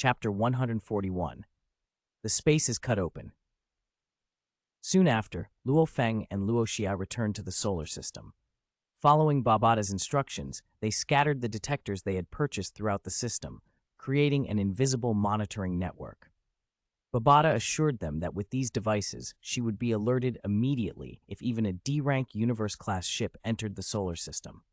Chapter 141. The space is cut open. Soon after, Luo Feng and Luo Xia returned to the solar system. Following Babada's instructions, they scattered the detectors they had purchased throughout the system, creating an invisible monitoring network. Babada assured them that with these devices, she would be alerted immediately if even a D-rank Universe-class ship entered the solar system.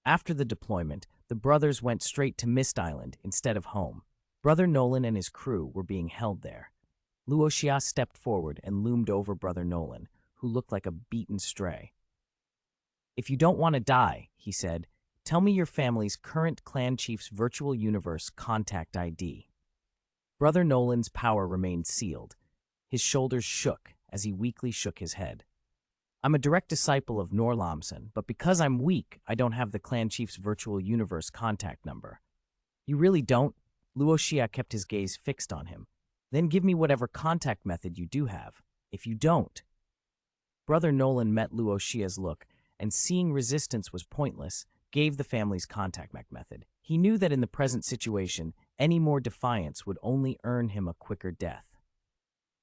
After the deployment, the brothers went straight to Mist Island instead of home. Brother Nolan and his crew were being held there. Luo Xia stepped forward and loomed over Brother Nolan, who looked like a beaten stray. "If you don't want to die," he said, "tell me your family's current clan chief's virtual universe contact ID." Brother Nolan's power remained sealed. His shoulders shook as he weakly shook his head. "I'm a direct disciple of Norlamson, but because I'm weak, I don't have the clan chief's virtual universe contact number." "You really don't?" Luo Xia kept his gaze fixed on him. "Then give me whatever contact method you do have. If you don't..." Brother Nolan met Luo Xia's look, and seeing resistance was pointless, gave the family's contact method. He knew that in the present situation, any more defiance would only earn him a quicker death.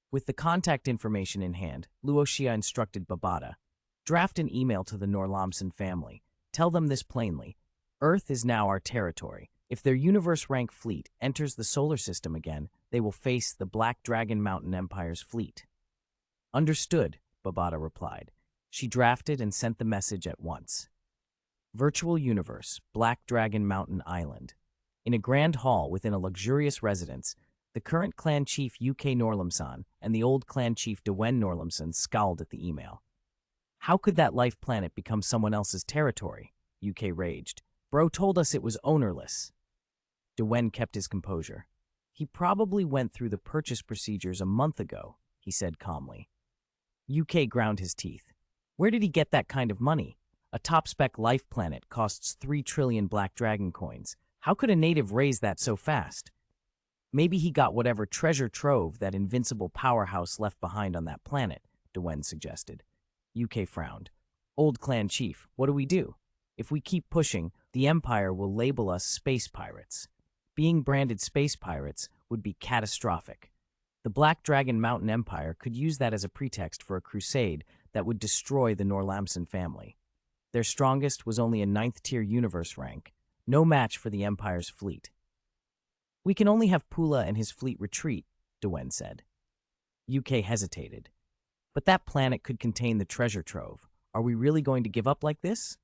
With the contact information in hand, Luo Xia instructed Babada, "Draft an email to the Norlamson family. Tell them this plainly. Earth is now our territory. If their universe-rank fleet enters the solar system again, they will face the Black Dragon Mountain Empire's fleet." "Understood," Babada replied. She drafted and sent the message at once. Virtual Universe, Black Dragon Mountain Island. In a grand hall within a luxurious residence, the current clan chief UK Norlamson and the old clan chief Dewen Norlamson scowled at the email. "How could that life planet become someone else's territory?" UK raged. "Bro told us it was ownerless." Dewen kept his composure. "He probably went through the purchase procedures a month ago," he said calmly. UK ground his teeth. "Where did he get that kind of money? A top-spec life planet costs 3 trillion Black Dragon coins. How could a native raise that so fast?" "Maybe he got whatever treasure trove that invincible powerhouse left behind on that planet," Dewen suggested. UK frowned. "Old clan chief, what do we do? If we keep pushing, the Empire will label us space pirates. Being branded space pirates would be catastrophic. The Black Dragon Mountain Empire could use that as a pretext for a crusade that would destroy the Norlamson family. Their strongest was only a 9th-tier universe rank, no match for the Empire's fleet." "We can only have Pula and his fleet retreat," Dewen said. UK hesitated. "But that planet could contain the treasure trove. Are we really going to give up like this?"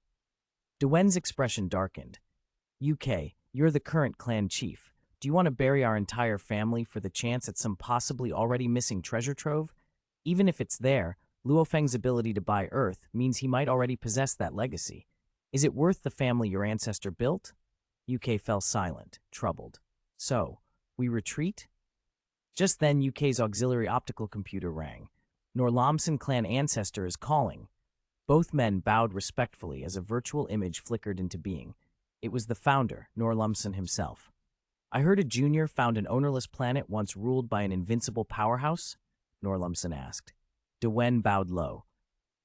Dewen's expression darkened. "UK, you're the current clan chief. Do you want to bury our entire family for the chance at some possibly already missing treasure trove? Even if it's there, Luo Feng's ability to buy Earth means he might already possess that legacy. Is it worth the family your ancestor built?" UK fell silent, troubled. "So, we retreat?" Just then, UK's auxiliary optical computer rang. "Norlamson clan ancestor is calling." Both men bowed respectfully as a virtual image flickered into being. It was the founder, Norlamson himself. "I heard a junior found an ownerless planet once ruled by an invincible powerhouse?" Norlamson asked. Dewen bowed low.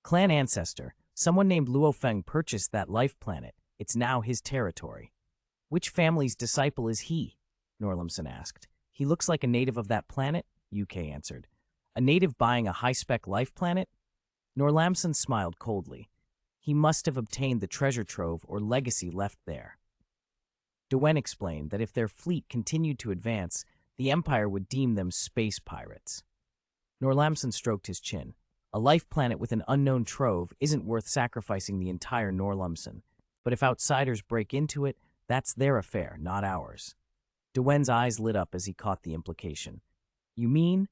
"Clan ancestor, someone named Luo Feng purchased that life planet. It's now his territory." "Which family's disciple is he?" Norlamson asked. "He looks like a native of that planet," UK answered. "A native buying a high-spec life planet?" Norlamson smiled coldly. "He must have obtained the treasure trove or legacy left there." Dewen explained that if their fleet continued to advance, the Empire would deem them space pirates. Norlamson stroked his chin. "A life planet with an unknown trove isn't worth sacrificing the entire Norlamson. But if outsiders break into it, that's their affair, not ours." Dewen's eyes lit up as he caught the implication. "You mean?"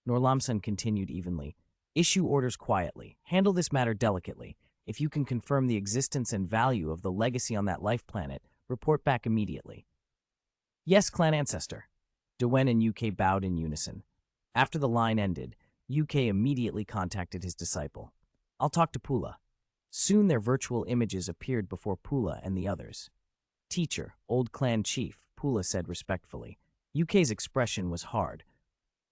Norlamson continued evenly. "Issue orders quietly. Handle this matter delicately. If you can confirm the existence and value of the legacy on that life planet, report back immediately." "Yes, clan ancestor." Dewen and UK bowed in unison. After the line ended, UK immediately contacted his disciple. "I'll talk to Pula." Soon their virtual images appeared before Pula and the others. "Teacher, old clan chief," Pula said respectfully. UK's expression was hard.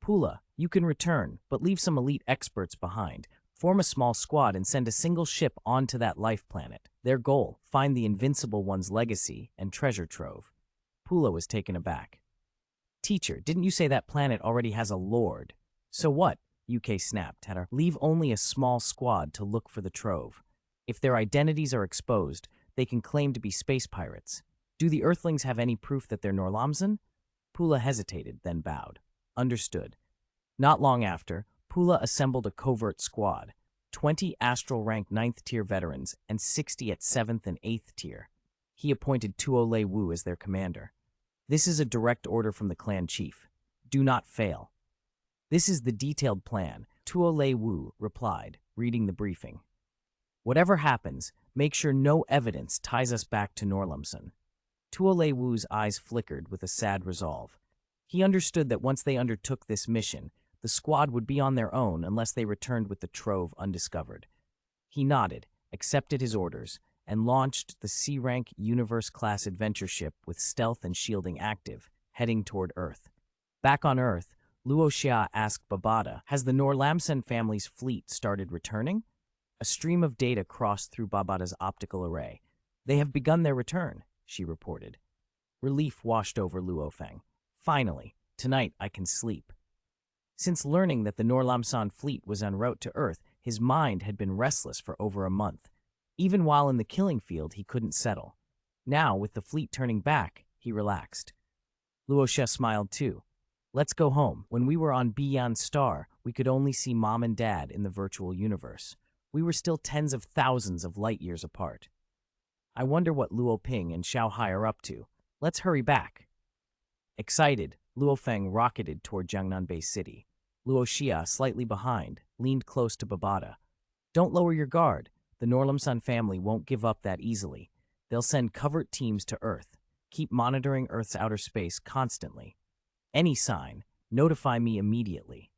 "Pula, you can return, but leave some elite experts behind. Form a small squad and send a single ship onto that life planet. Their goal, find the Invincible One's legacy and treasure trove." Pula was taken aback. Teacher, didn't you say that planet already has a lord? So what? UK snapped at her. Leave only a small squad to look for the trove. If their identities are exposed, they can claim to be space pirates. Do the Earthlings have any proof that they're Norlamsan? Pula hesitated, then bowed. Understood. Not long after, Pula assembled a covert squad, 20 astral rank 9th tier veterans and 60 at 7th and 8th tier. He appointed Tuo Lei Wu as their commander. This is a direct order from the clan chief. Do not fail. This is the detailed plan, Tuo Lei Wu replied, reading the briefing. Whatever happens, make sure no evidence ties us back to Norlamsan. Tuo Lei Wu's eyes flickered with a sad resolve. He understood that once they undertook this mission, the squad would be on their own unless they returned with the trove undiscovered. He nodded, accepted his orders, and launched the C-rank Universe-class adventure ship with stealth and shielding active, heading toward Earth. Back on Earth, Luo Xia asked Babada, has the Norlamsan family's fleet started returning? A stream of data crossed through Babada's optical array. They have begun their return, she reported. Relief washed over Luo Feng. Finally, tonight I can sleep. Since learning that the Norlamsan fleet was en route to Earth, his mind had been restless for over a month. Even while in the killing field, he couldn't settle. Now, with the fleet turning back, he relaxed. Luo Xia smiled too. Let's go home. When we were on Beyond Star, we could only see Mom and Dad in the virtual universe. We were still tens of thousands of light years apart. I wonder what Luo Ping and Xiao Hai are up to. Let's hurry back. Excited, Luo Feng rocketed toward Jiangnan Bay City. Luo Xia, slightly behind, leaned close to Babada. Don't lower your guard. The Norlamsan family won't give up that easily. They'll send covert teams to Earth. Keep monitoring Earth's outer space constantly. Any sign, notify me immediately.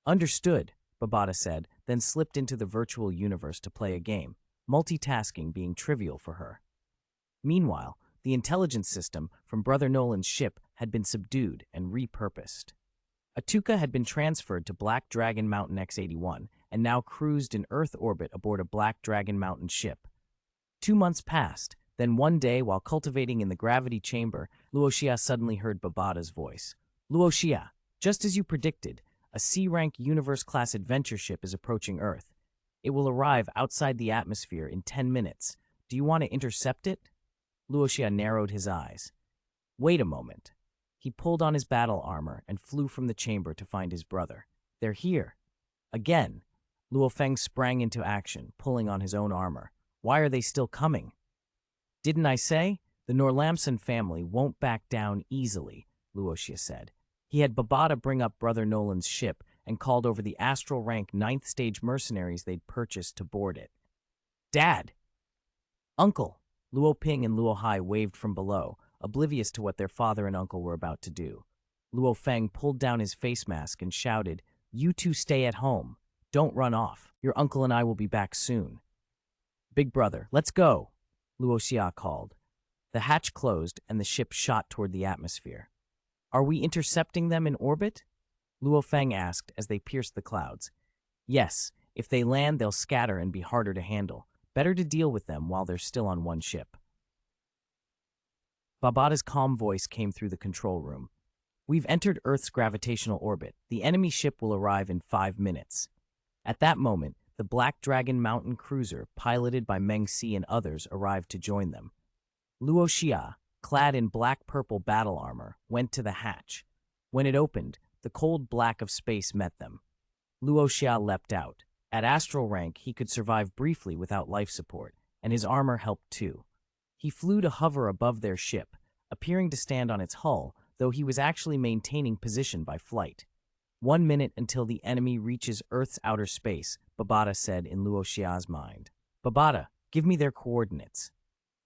Understood, Babada said, then slipped into the virtual universe to play a game, multitasking being trivial for her. Meanwhile, the intelligence system from Brother Nolan's ship had been subdued and repurposed. Atuka had been transferred to Black Dragon Mountain X-81 and now cruised in Earth orbit aboard a Black Dragon Mountain ship. 2 months passed, then one day while cultivating in the gravity chamber, Luo Xia suddenly heard Babada's voice. Luo Xia, just as you predicted, a C-rank Universe-class adventure ship is approaching Earth. It will arrive outside the atmosphere in 10 minutes. Do you want to intercept it? Luo Xia narrowed his eyes. Wait a moment. He pulled on his battle armor and flew from the chamber to find his brother. They're here. Again, Luo Feng sprang into action, pulling on his own armor. Why are they still coming? Didn't I say? The Norlamsan family won't back down easily, Luo Xia said. He had Babada bring up Brother Nolan's ship and called over the astral rank 9th stage mercenaries they'd purchased to board it. Dad! Uncle! Luo Ping and Luo Hai waved from below, oblivious to what their father and uncle were about to do. Luo Feng pulled down his face mask and shouted, You two stay at home. Don't run off. Your uncle and I will be back soon. Big brother, let's go, Luo Xia called. The hatch closed and the ship shot toward the atmosphere. Are we intercepting them in orbit? Luo Feng asked as they pierced the clouds. Yes, if they land, they'll scatter and be harder to handle. Better to deal with them while they're still on one ship. Babada's calm voice came through the control room. We've entered Earth's gravitational orbit. The enemy ship will arrive in 5 minutes. At that moment, the Black Dragon Mountain cruiser, piloted by Meng Si and others, arrived to join them. Luo Xia, clad in black-purple battle armor, went to the hatch. When it opened, the cold black of space met them. Luo Xia leapt out. At astral rank, he could survive briefly without life support, and his armor helped too. He flew to hover above their ship, appearing to stand on its hull, though he was actually maintaining position by flight. 1 minute until the enemy reaches Earth's outer space, Babada said in Luo Xia's mind. Babada, give me their coordinates.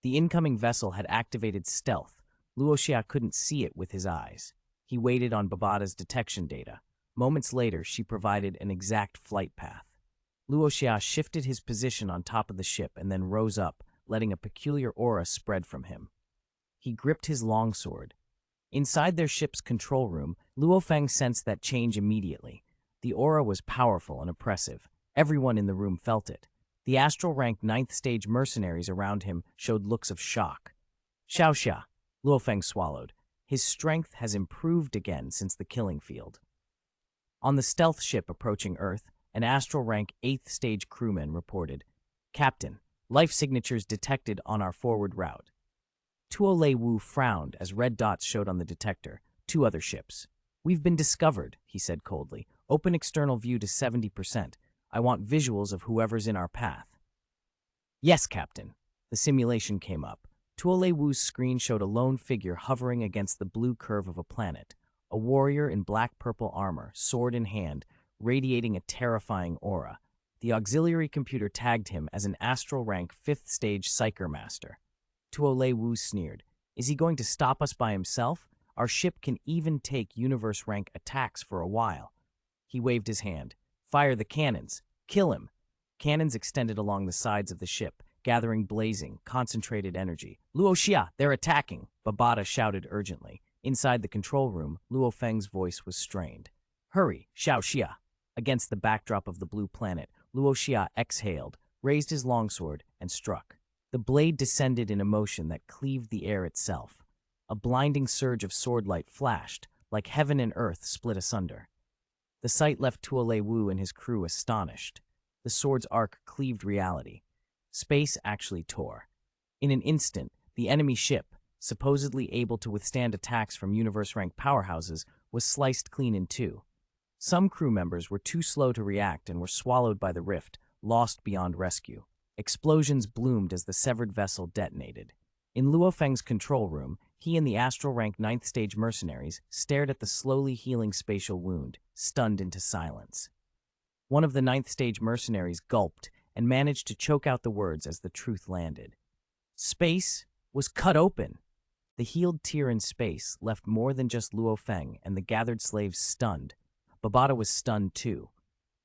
The incoming vessel had activated stealth. Luo Xia couldn't see it with his eyes. He waited on Babada's detection data. Moments later, she provided an exact flight path. Luo Xia shifted his position on top of the ship and then rose up, letting a peculiar aura spread from him. He gripped his longsword. Inside their ship's control room, Luo Feng sensed that change immediately. The aura was powerful and oppressive. Everyone in the room felt it. The astral rank 9th stage mercenaries around him showed looks of shock. Xiao Xia, Luo Feng swallowed. His strength has improved again since the killing field. On the stealth ship approaching Earth, an astral rank 8th stage crewman reported, "Captain, life signatures detected on our forward route." Tuo Wu frowned as red dots showed on the detector. 2 other ships. "We've been discovered," he said coldly. "Open external view to 70%. I want visuals of whoever's in our path." "Yes, Captain." The simulation came up. Tuo Wu's screen showed a lone figure hovering against the blue curve of a planet. A warrior in black-purple armor, sword in hand, radiating a terrifying aura. The auxiliary computer tagged him as an astral rank 5th stage Psyker Master. Tuo Wu sneered. "Is he going to stop us by himself? Our ship can even take universe rank attacks for a while." He waved his hand. "Fire the cannons! Kill him!" Cannons extended along the sides of the ship, gathering blazing, concentrated energy. "Luo Xia, they're attacking!" Babata shouted urgently. Inside the control room, Luo Feng's voice was strained. "Hurry, Xiao Xia!" Against the backdrop of the blue planet, Luo Xia exhaled, raised his longsword, and struck. The blade descended in a motion that cleaved the air itself. A blinding surge of swordlight flashed, like heaven and earth split asunder. The sight left Tuo Wu and his crew astonished. The sword's arc cleaved reality. Space actually tore. In an instant, the enemy ship, supposedly able to withstand attacks from universe-rank powerhouses, was sliced clean in 2. Some crew members were too slow to react and were swallowed by the rift, lost beyond rescue. Explosions bloomed as the severed vessel detonated. In Luo Feng's control room, he and the astral rank 9th stage mercenaries stared at the slowly healing spatial wound, stunned into silence. One of the 9th stage mercenaries gulped and managed to choke out the words as the truth landed. Space was cut open. The healed tear in space left more than just Luo Feng and the gathered slaves stunned. Babata was stunned too.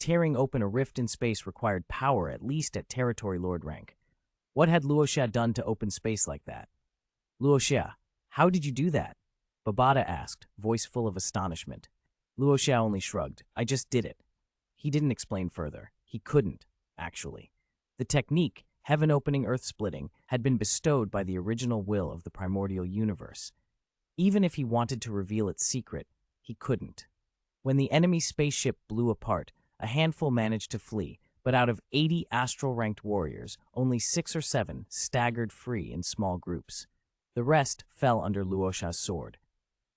Tearing open a rift in space required power at least at Territory Lord rank. What had Luo Xia done to open space like that? "Luo Xia, how did you do that?" Babata asked, voice full of astonishment. Luo Xia only shrugged. "I just did it." He didn't explain further. He couldn't, actually. The technique, heaven-opening earth-splitting, had been bestowed by the original will of the primordial universe. Even if he wanted to reveal its secret, he couldn't. When the enemy spaceship blew apart, a handful managed to flee, but out of 80 astral-ranked warriors, only 6 or 7 staggered free in small groups. The rest fell under Luo Xia's sword.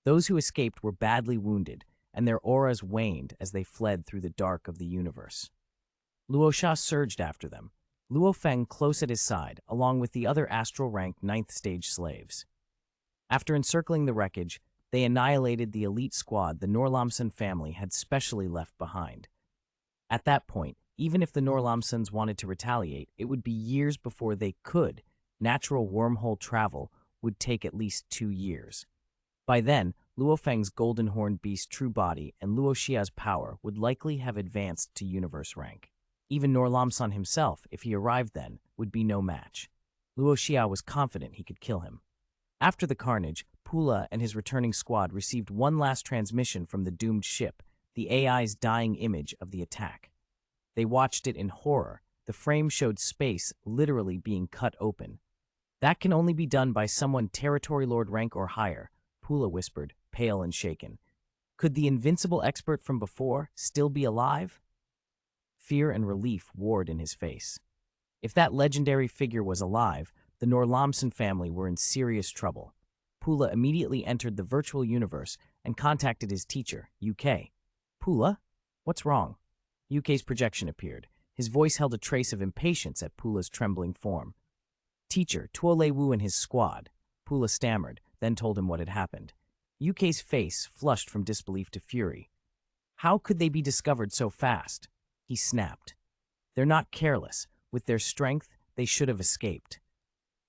Those who escaped were badly wounded, and their auras waned as they fled through the dark of the universe. Luo Xia surged after them, Luo Feng close at his side, along with the other astral-ranked 9th stage slaves. After encircling the wreckage, they annihilated the elite squad the Norlamson family had specially left behind. At that point, even if the Norlamsons wanted to retaliate, it would be years before they could. Natural wormhole travel would take at least 2 years. By then, Luo Feng's golden horned beast true body and Luo Xia's power would likely have advanced to universe rank. Even Norlamson himself, if he arrived then, would be no match. Luo Xia was confident he could kill him. After the carnage, Pula and his returning squad received one last transmission from the doomed ship, the AI's dying image of the attack. They watched it in horror. The frame showed space literally being cut open. "That can only be done by someone Territory Lord rank or higher," Pula whispered, pale and shaken. "Could the invincible expert from before still be alive?" Fear and relief warred in his face. If that legendary figure was alive, the Norlamson family were in serious trouble. Pula immediately entered the virtual universe and contacted his teacher, UK. "Pula, what's wrong?" UK's projection appeared. His voice held a trace of impatience at Pula's trembling form. "Teacher, Tuo Wu and his squad." Pula stammered, then told him what had happened. UK's face flushed from disbelief to fury. "How could they be discovered so fast?" He snapped. "They're not careless. With their strength, they should have escaped."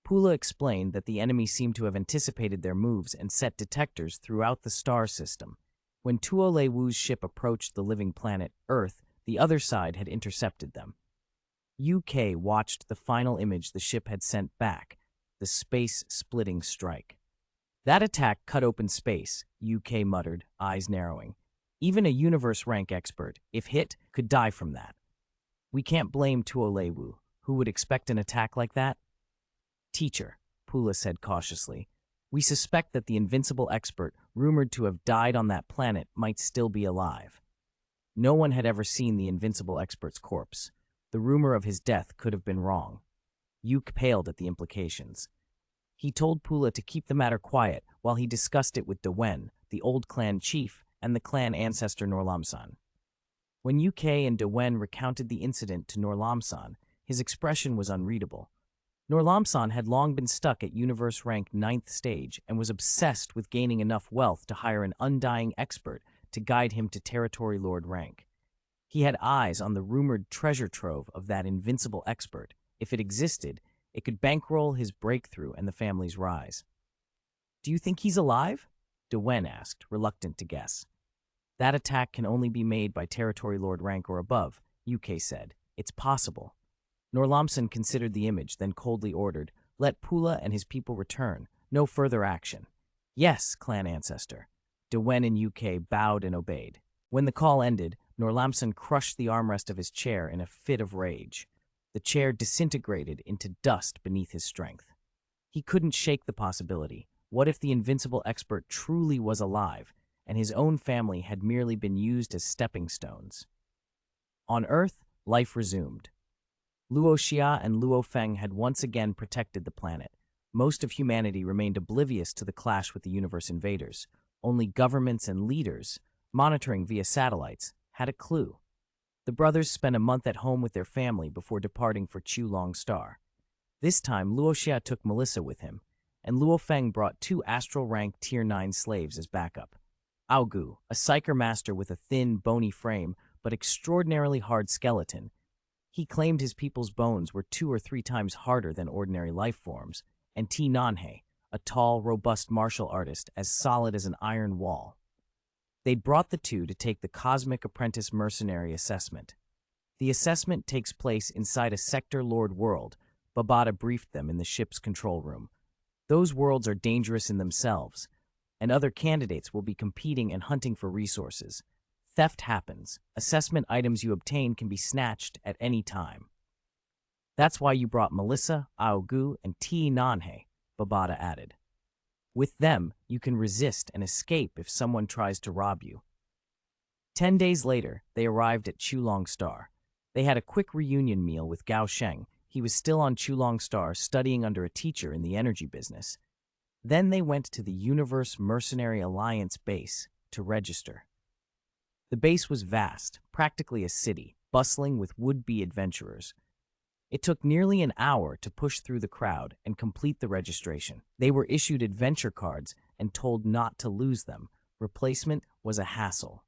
Pula explained that the enemy seemed to have anticipated their moves and set detectors throughout the star system. When Tuo Wu's ship approached the living planet, Earth, the other side had intercepted them. UK watched the final image the ship had sent back, the space-splitting strike. "That attack cut open space," UK muttered, eyes narrowing. "Even a universe rank expert, if hit, could die from that. We can't blame Tuo Wu. Who would expect an attack like that?" "Teacher," Pula said cautiously, We suspect that the invincible expert, rumored to have died on that planet, might still be alive. No one had ever seen the invincible expert's corpse. The rumor of his death could have been wrong. Yuk paled at the implications. He told Pula to keep the matter quiet while he discussed it with Dewen, the old clan chief, and the clan ancestor Norlamsan. When Yuk and Dewen recounted the incident to Norlamsan, his expression was unreadable. Norlamsan had long been stuck at universe rank 9th stage and was obsessed with gaining enough wealth to hire an undying expert to guide him to Territory Lord rank. He had eyes on the rumored treasure trove of that invincible expert. If it existed, it could bankroll his breakthrough and the family's rise. "Do you think he's alive?" Dewen asked, reluctant to guess. "That attack can only be made by Territory Lord rank or above," Yuk said. "It's possible." Norlamsan considered the image, then coldly ordered, "Let Pula and his people return. No further action." "Yes, clan ancestor." Dewen and Yuk bowed and obeyed. When the call ended, Norlamsan crushed the armrest of his chair in a fit of rage. The chair disintegrated into dust beneath his strength. He couldn't shake the possibility. What if the invincible expert truly was alive, and his own family had merely been used as stepping stones? On Earth, life resumed. Luo Xia and Luo Feng had once again protected the planet. Most of humanity remained oblivious to the clash with the universe invaders. Only governments and leaders, monitoring via satellites, had a clue. The brothers spent a month at home with their family before departing for Chulong Star. This time, Luo Xia took Melissa with him, and Luo Feng brought 2 astral-rank Tier 9 slaves as backup. Aogu, a psyker master with a thin, bony frame but extraordinarily hard skeleton. He claimed his people's bones were 2 or 3 times harder than ordinary life forms, and T. Nanhe, a tall, robust martial artist as solid as an iron wall. They'd brought the 2 to take the Cosmic Apprentice Mercenary Assessment. The assessment takes place inside a Sector Lord world. Babata briefed them in the ship's control room. Those worlds are dangerous in themselves, and other candidates will be competing and hunting for resources. Theft happens. Assessment items you obtain can be snatched at any time. "That's why you brought Melissa, Aogu, and T. Nanhe," Babata added. "With them, you can resist and escape if someone tries to rob you." 10 days later, they arrived at Chulong Star. They had a quick reunion meal with Gao Sheng. He was still on Chulong Star studying under a teacher in the energy business. Then they went to the Universe Mercenary Alliance base to register. The base was vast, practically a city, bustling with would-be adventurers. It took nearly an hour to push through the crowd and complete the registration. They were issued adventure cards and told not to lose them. Replacement was a hassle.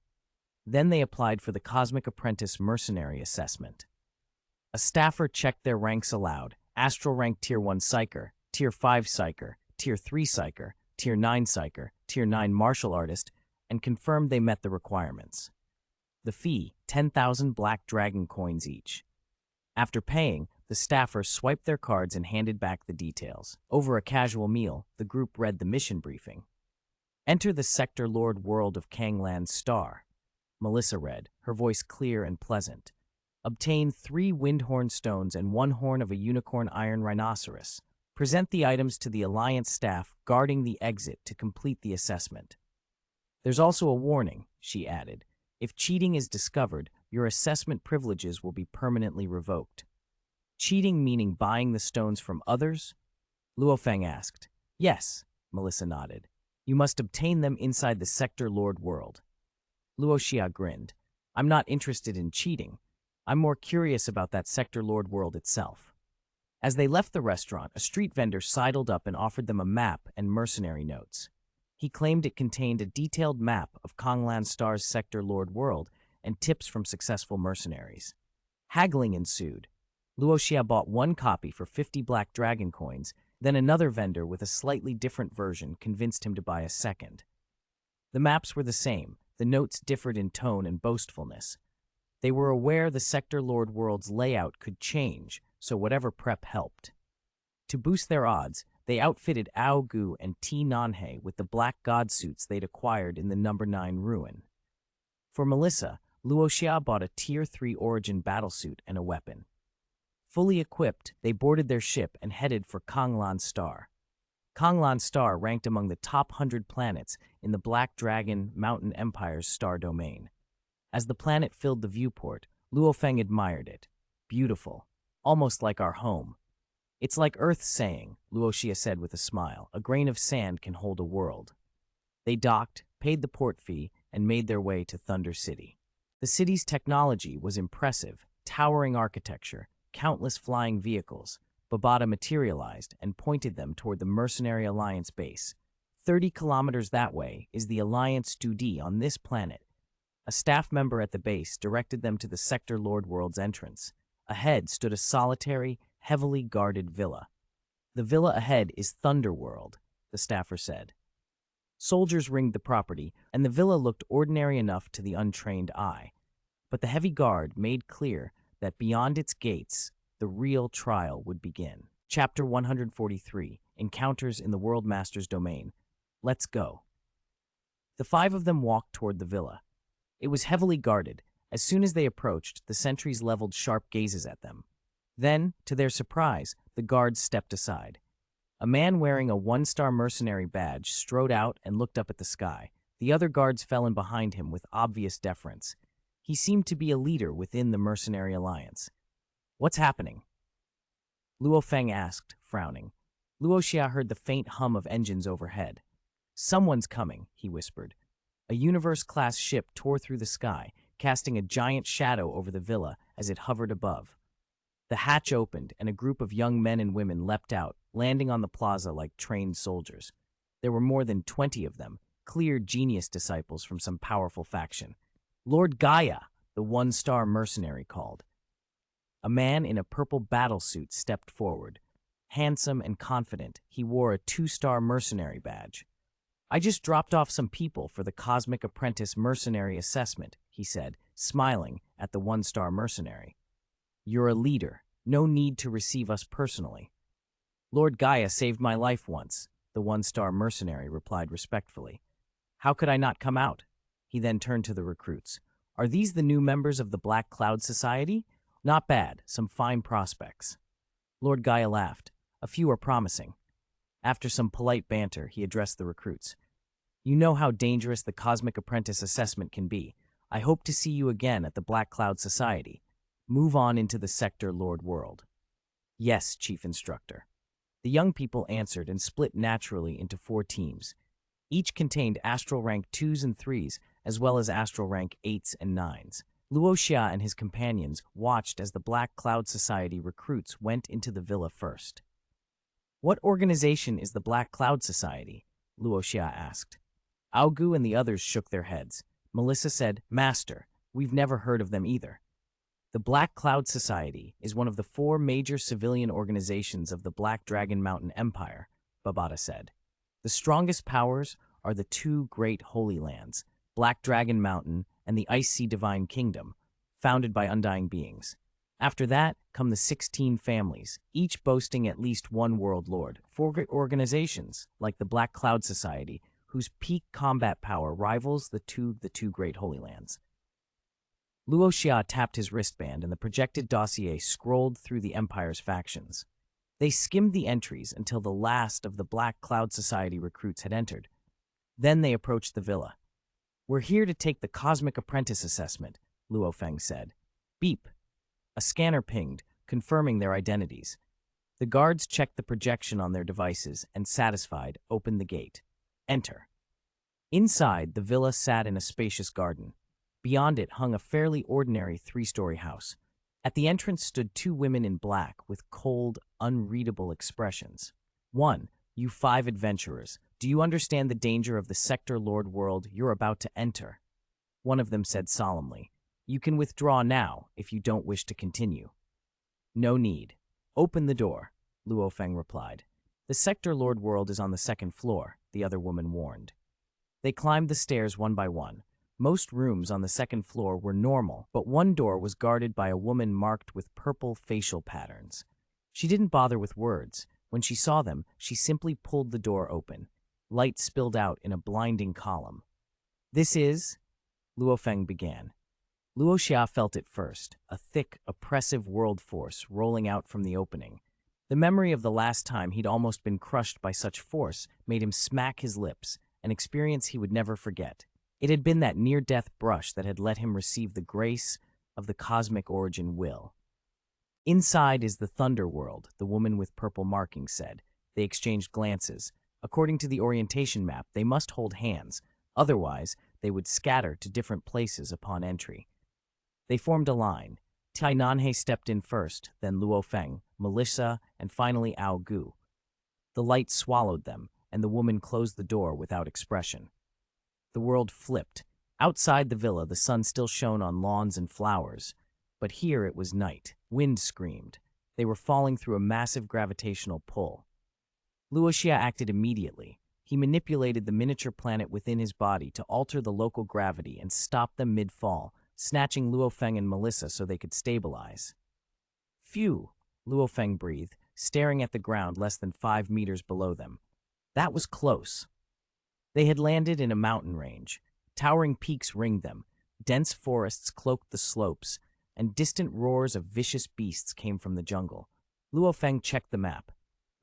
Then they applied for the Cosmic Apprentice Mercenary Assessment. A staffer checked their ranks aloud: Astral Rank Tier 1 Psyker, Tier 5 Psyker, Tier 3 Psyker, Tier 9 Psyker, Tier 9 Martial Artist, and confirmed they met the requirements. The fee, 10,000 black dragon coins each. After paying, the staffer swiped their cards and handed back the details. Over a casual meal, the group read the mission briefing. "Enter the Sector Lord world of Kanglan's Star," Melissa read, her voice clear and pleasant. "Obtain 3 windhorn stones and 1 horn of a unicorn iron rhinoceros. Present the items to the Alliance staff guarding the exit to complete the assessment." "There's also a warning," she added. "If cheating is discovered, your assessment privileges will be permanently revoked." "Cheating meaning buying the stones from others?" Luo Feng asked. "Yes," Melissa nodded. "You must obtain them inside the Sector Lord world." Luo Xia grinned. "I'm not interested in cheating. I'm more curious about that Sector Lord world itself." As they left the restaurant, a street vendor sidled up and offered them a map and mercenary notes. He claimed it contained a detailed map of Kanglan Star's Sector Lord world and tips from successful mercenaries. Haggling ensued. Luo Xia bought 1 copy for 50 black dragon coins, then another vendor with a slightly different version convinced him to buy a second. The maps were the same, the notes differed in tone and boastfulness. They were aware the Sector Lord world's layout could change, so whatever prep helped. To boost their odds, they outfitted Aogu and T. Nanhe with the black god suits they'd acquired in the number 9 ruin. For Melissa, Luo Xia bought a Tier 3 origin battlesuit and a weapon. Fully equipped, they boarded their ship and headed for Kanglan Star. Kanglan star ranked among the top 100 planets in the Black Dragon Mountain Empire's star domain. As the planet filled the viewport, Luo Feng admired it. Beautiful, almost like our home. It's like Earth saying, Luo Xia said with a smile, a grain of sand can hold a world. They docked, paid the port fee, and made their way to Thunder City. The city's technology was impressive, towering architecture, countless flying vehicles. Babada materialized and pointed them toward the Mercenary Alliance base. 30 kilometers that way is the Alliance Studi on this planet. A staff member at the base directed them to the Sector Lord World's entrance. Ahead stood a solitary, heavily guarded villa. The villa ahead is Thunderworld, the staffer said. Soldiers ringed the property, and the villa looked ordinary enough to the untrained eye. But the heavy guard made clear that beyond its gates, the real trial would begin. Chapter 143, Encounters in the World Master's Domain. Let's go. The five of them walked toward the villa. It was heavily guarded. As soon as they approached, the sentries leveled sharp gazes at them. Then, to their surprise, the guards stepped aside. A man wearing a one-star mercenary badge strode out and looked up at the sky. The other guards fell in behind him with obvious deference. He seemed to be a leader within the Mercenary Alliance. What's happening? Luo Feng asked, frowning. Luo Xia heard the faint hum of engines overhead. Someone's coming, he whispered. A Universe-class ship tore through the sky, casting a giant shadow over the villa as it hovered above. The hatch opened, and a group of young men and women leapt out, landing on the plaza like trained soldiers. There were more than 20 of them, clear genius disciples from some powerful faction. Lord Gaia, the one-star mercenary called. A man in a purple battlesuit stepped forward. Handsome and confident, he wore a 2-star mercenary badge. I just dropped off some people for the Cosmic Apprentice Mercenary Assessment, he said, smiling at the 1-star mercenary. You're a leader. No need to receive us personally. Lord Gaia saved my life once, the 1-star mercenary replied respectfully. How could I not come out? He then turned to the recruits. Are these the new members of the Black Cloud Society? Not bad, some fine prospects. Lord Gaia laughed. A few are promising. After some polite banter, he addressed the recruits. You know how dangerous the Cosmic Apprentice Assessment can be. I hope to see you again at the Black Cloud Society. Move on into the Sector Lord World. Yes, Chief Instructor. The young people answered and split naturally into 4 teams. Each contained Astral Rank 2s and 3s, as well as Astral Rank 8s and 9s. Luo Xia and his companions watched as the Black Cloud Society recruits went into the villa first. What organization is the Black Cloud Society? Luo Xia asked. Augu and the others shook their heads. Melissa said, Master, we've never heard of them either. The Black Cloud Society is one of the 4 major civilian organizations of the Black Dragon Mountain Empire, Babada said. The strongest powers are the 2 great holy lands, Black Dragon Mountain and the Ice Sea Divine Kingdom, founded by undying beings. After that come the 16 families, each boasting at least 1 world lord. 4 great organizations, like the Black Cloud Society, whose peak combat power rivals the two great holy lands. Luo Xia tapped his wristband and the projected dossier scrolled through the Empire's factions. They skimmed the entries until the last of the Black Cloud Society recruits had entered. Then they approached the villa. We're here to take the Cosmic Apprentice Assessment, Luo Feng said. Beep. A scanner pinged, confirming their identities. The guards checked the projection on their devices and, satisfied, opened the gate. Enter. Inside, the villa sat in a spacious garden. Beyond it hung a fairly ordinary 3-story house. At the entrance stood 2 women in black with cold, unreadable expressions. 1. You 5 adventurers, do you understand the danger of the Sector Lord World you're about to enter? One of them said solemnly. You can withdraw now if you don't wish to continue. No need. Open the door, Luo Feng replied. The Sector Lord World is on the 2nd floor, the other woman warned. They climbed the stairs one by one. Most rooms on the 2nd floor were normal, but one door was guarded by a woman marked with purple facial patterns. She didn't bother with words. When she saw them, she simply pulled the door open. Light spilled out in a blinding column. This is... Luo Feng began. Luo Xia felt it first, a thick, oppressive world force rolling out from the opening. The memory of the last time he'd almost been crushed by such force made him smack his lips, an experience he would never forget. It had been that near-death brush that had let him receive the grace of the cosmic origin will. Inside is the Thunder World, the woman with purple markings said. They exchanged glances. According to the orientation map, they must hold hands. Otherwise, they would scatter to different places upon entry. They formed a line. Tai Nanhe stepped in first, then Luo Feng, Melissa, and finally Ao Gu. The light swallowed them, and the woman closed the door without expression. The world flipped. Outside the villa, the sun still shone on lawns and flowers. But here it was night. Wind screamed. They were falling through a massive gravitational pull. Luo Xia acted immediately. He manipulated the miniature planet within his body to alter the local gravity and stop them mid-fall, snatching Luo Feng and Melissa so they could stabilize. Phew, Luo Feng breathed, staring at the ground less than 5 meters below them. That was close. They had landed in a mountain range. Towering peaks ringed them, dense forests cloaked the slopes, and distant roars of vicious beasts came from the jungle. Luo Feng checked the map.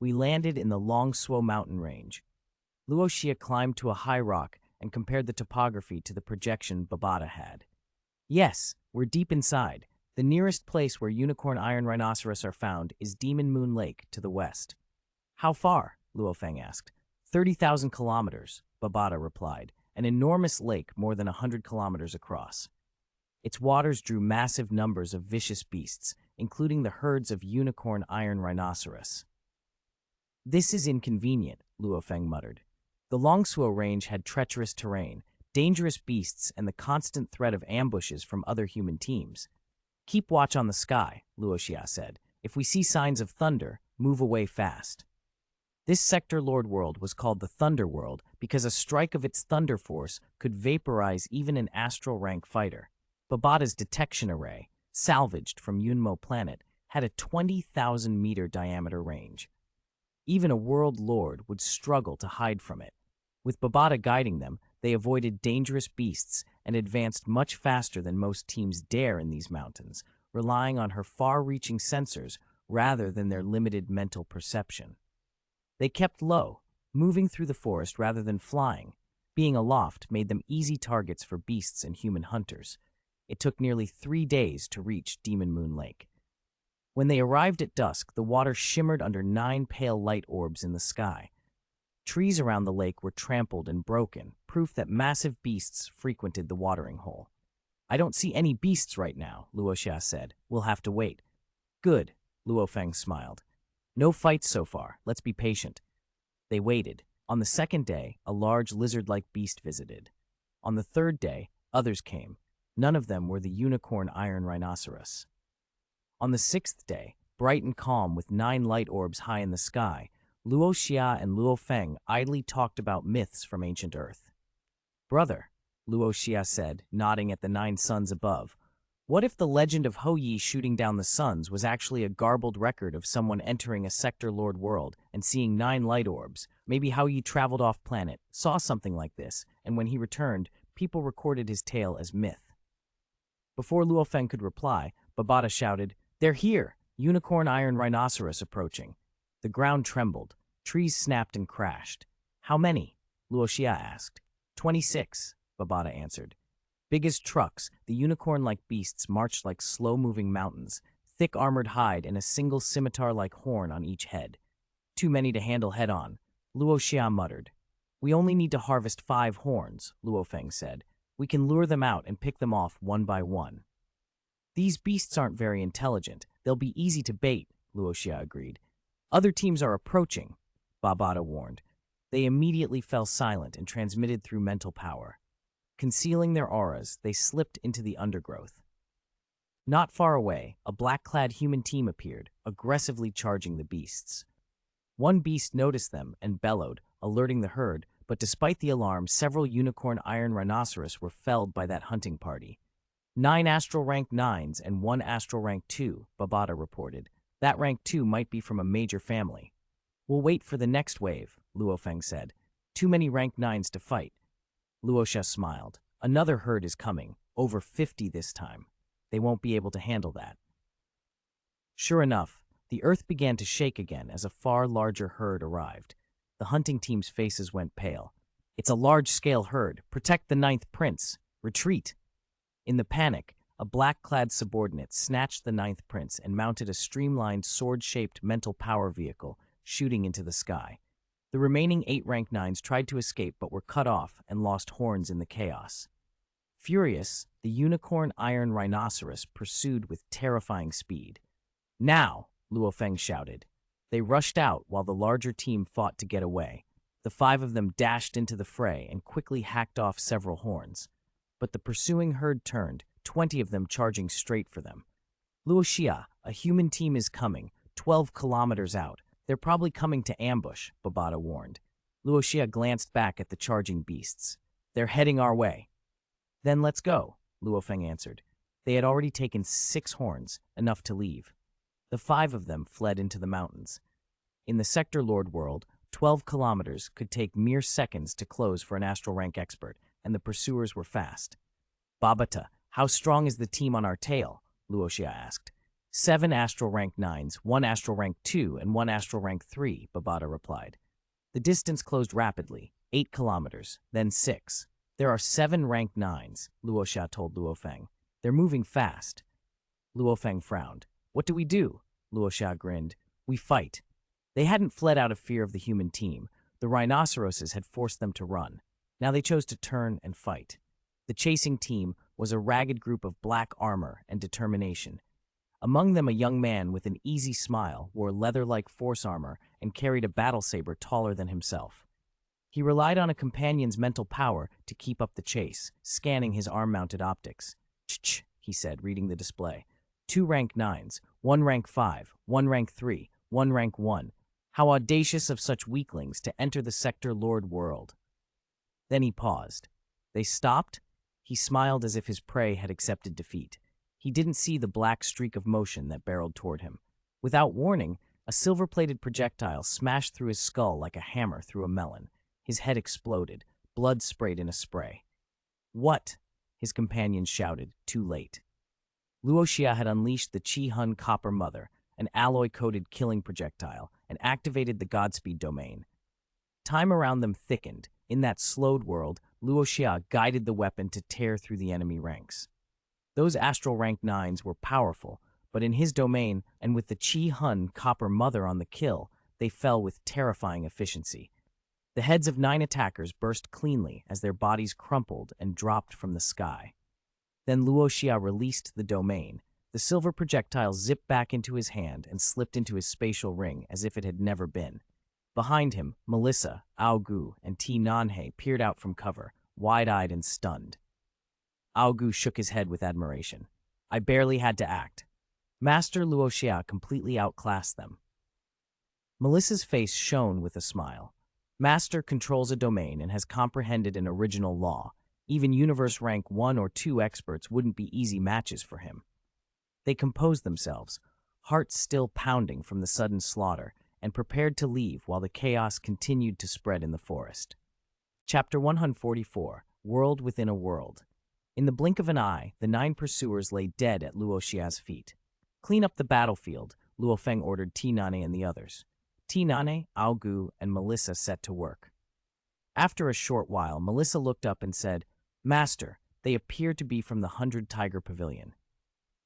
We landed in the Long Suo mountain range. Luo Xia climbed to a high rock and compared the topography to the projection Babata had. Yes, we're deep inside. The nearest place where unicorn iron rhinoceros are found is Demon Moon Lake to the west. How far? Luo Feng asked. 30,000 kilometers, Babata replied, an enormous lake more than 100 kilometers across. Its waters drew massive numbers of vicious beasts, including the herds of unicorn iron rhinoceros. This is inconvenient, Luo Feng muttered. The Long Suo range had treacherous terrain, dangerous beasts, and the constant threat of ambushes from other human teams. Keep watch on the sky, Luo Xia said. If we see signs of thunder, move away fast. This sector Lord World was called the Thunder World because a strike of its thunder force could vaporize even an astral rank fighter. Babata's detection array, salvaged from Yunmo planet, had a 20,000-meter diameter range. Even a world lord would struggle to hide from it. With Babata guiding them, they avoided dangerous beasts and advanced much faster than most teams dare in these mountains, relying on her far-reaching sensors rather than their limited mental perception. They kept low, moving through the forest rather than flying. Being aloft made them easy targets for beasts and human hunters. It took nearly 3 days to reach Demon Moon Lake. When they arrived at dusk, the water shimmered under 9 pale light orbs in the sky. Trees around the lake were trampled and broken, proof that massive beasts frequented the watering hole. I don't see any beasts right now, Luo Xia said. We'll have to wait. Good, Luo Feng smiled. No fights so far. Let's be patient. They waited. On the second day, a large lizard-like beast visited. On the third day, others came. None of them were the unicorn iron rhinoceros. On the 6th day, bright and calm with 9 light orbs high in the sky, Luo Xia and Luo Feng idly talked about myths from ancient Earth. Brother, Luo Xia said, nodding at the 9 suns above, what if the legend of Hou Yi shooting down the suns was actually a garbled record of someone entering a sector lord world and seeing 9 light orbs? Maybe Hou Yi traveled off-planet, saw something like this, and when he returned, people recorded his tale as myth. Before Luo Feng could reply, Babata shouted, "They're here! Unicorn iron rhinoceros approaching." The ground trembled. Trees snapped and crashed. How many? Luo Xia asked. 26, Babata answered. Big as trucks, the unicorn-like beasts marched like slow-moving mountains, thick armored hide and a single scimitar-like horn on each head. Too many to handle head-on, Luo Xia muttered. We only need to harvest 5 horns, Luo Feng said. We can lure them out and pick them off one by one. These beasts aren't very intelligent. They'll be easy to bait, Luo Xia agreed. Other teams are approaching, Babata warned. They immediately fell silent and transmitted through mental power. Concealing their auras, they slipped into the undergrowth. Not far away, a black-clad human team appeared, aggressively charging the beasts. One beast noticed them and bellowed, alerting the herd, but despite the alarm, several unicorn iron rhinoceros were felled by that hunting party. 9 astral rank 9s and 1 astral rank 2, Babata reported. That rank 2 might be from a major family. We'll wait for the next wave, Luo Feng said. Too many rank 9s to fight. Luo Xia smiled. Another herd is coming, over 50 this time. They won't be able to handle that. Sure enough, The earth began to shake again as a far larger herd arrived. The hunting team's faces went pale. It's a large-scale herd. Protect the ninth prince. Retreat. In the panic, a black-clad subordinate snatched the ninth prince and mounted a streamlined, sword-shaped mental power vehicle, shooting into the sky. The remaining 8 rank 9s tried to escape but were cut off and lost horns in the chaos. Furious, the unicorn iron rhinoceros pursued with terrifying speed. Now, Luo Feng shouted. They rushed out while the larger team fought to get away. The 5 of them dashed into the fray and quickly hacked off several horns. But the pursuing herd turned, 20 of them charging straight for them. Luo Xia, a human team is coming, 12 kilometers out. They're probably coming to ambush, Babata warned. Luo Xia glanced back at the charging beasts. They're heading our way. Then let's go, Luo Feng answered. They had already taken 6 horns, enough to leave. The 5 of them fled into the mountains. In the Sector Lord world, 12 kilometers could take mere seconds to close for an astral rank expert, and the pursuers were fast. Babata, how strong is the team on our tail? Luo Xia asked. 7 astral rank 9s, 1 astral rank 2, and 1 astral rank 3, Babata replied. The distance closed rapidly, 8 kilometers, then 6. There are 7 rank 9s, Luo Xia told Luo Feng. They're moving fast. Luo Feng frowned. What do we do? Luo Xia grinned. We fight. They hadn't fled out of fear of the human team. The rhinoceroses had forced them to run. Now they chose to turn and fight. The chasing team was a ragged group of black armor and determination. Among them a young man with an easy smile wore leather-like force armor and carried a battle saber taller than himself. He relied on a companion's mental power to keep up the chase, scanning his arm-mounted optics. Ch-ch, he said, reading the display. 2 rank 9s, 1 rank 5, 1 rank 3, 1 rank 1. How audacious of such weaklings to enter the Sector Lord world. Then he paused. They stopped? He smiled as if his prey had accepted defeat. He didn't see the black streak of motion that barreled toward him. Without warning, a silver-plated projectile smashed through his skull like a hammer through a melon. His head exploded. Blood sprayed in a spray. What? His companions shouted, too late. Luo Xia had unleashed the Qi-Hun Copper Mother, an alloy-coated killing projectile, and activated the Godspeed domain. Time around them thickened. In that slowed world, Luo Xia guided the weapon to tear through the enemy ranks. Those astral rank 9s were powerful, but in his domain, and with the Qi-Hun Copper Mother on the kill, they fell with terrifying efficiency. The heads of 9 attackers burst cleanly as their bodies crumpled and dropped from the sky. Then Luo Xia released the domain. The silver projectile zipped back into his hand and slipped into his spatial ring as if it had never been. Behind him, Melissa, Aogu, and Ti Nanhe peered out from cover, wide-eyed and stunned. Aogu shook his head with admiration. I barely had to act. Master Luo Xia completely outclassed them. Melissa's face shone with a smile. Master controls a domain and has comprehended an original law. Even universe rank 1 or 2 experts wouldn't be easy matches for him. They composed themselves, hearts still pounding from the sudden slaughter, and prepared to leave while the chaos continued to spread in the forest. Chapter 144, World Within a World. In the blink of an eye, the 9 pursuers lay dead at Luo Xia's feet. Clean up the battlefield, Luo Feng ordered Ti Nanhe and the others. Ti Nanhe, Aogu, and Melissa set to work. After a short while, Melissa looked up and said, Master, they appear to be from the 100 Tiger Pavilion.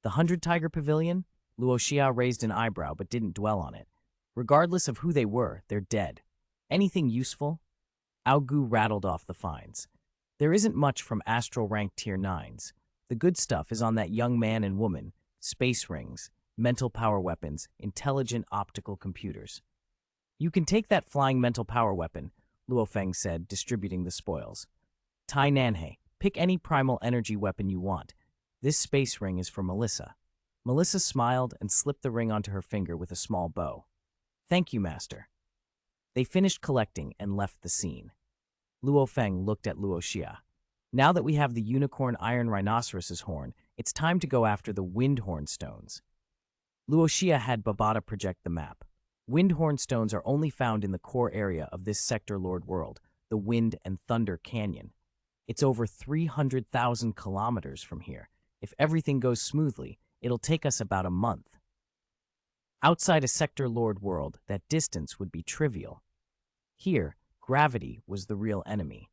The 100 Tiger Pavilion? Luo Xia raised an eyebrow but didn't dwell on it. Regardless of who they were, they're dead. Anything useful? Aogu rattled off the finds. There isn't much from astral rank tier 9s. The good stuff is on that young man and woman, space rings, mental power weapons, intelligent optical computers. You can take that flying mental power weapon, Luo Feng said, distributing the spoils. Tai Nanhe, pick any primal energy weapon you want. This space ring is for Melissa. Melissa smiled and slipped the ring onto her finger with a small bow. Thank you, Master. They finished collecting and left the scene. Luo Feng looked at Luo Xia. Now that we have the unicorn iron rhinoceros's horn, it's time to go after the windhorn stones. Luo Xia had Babata project the map. Windhorn stones are only found in the core area of this Sector Lord world, the Wind and Thunder Canyon. It's over 300,000 kilometers from here. If everything goes smoothly, it'll take us about a month. Outside a sector lord world, that distance would be trivial. Here, gravity was the real enemy.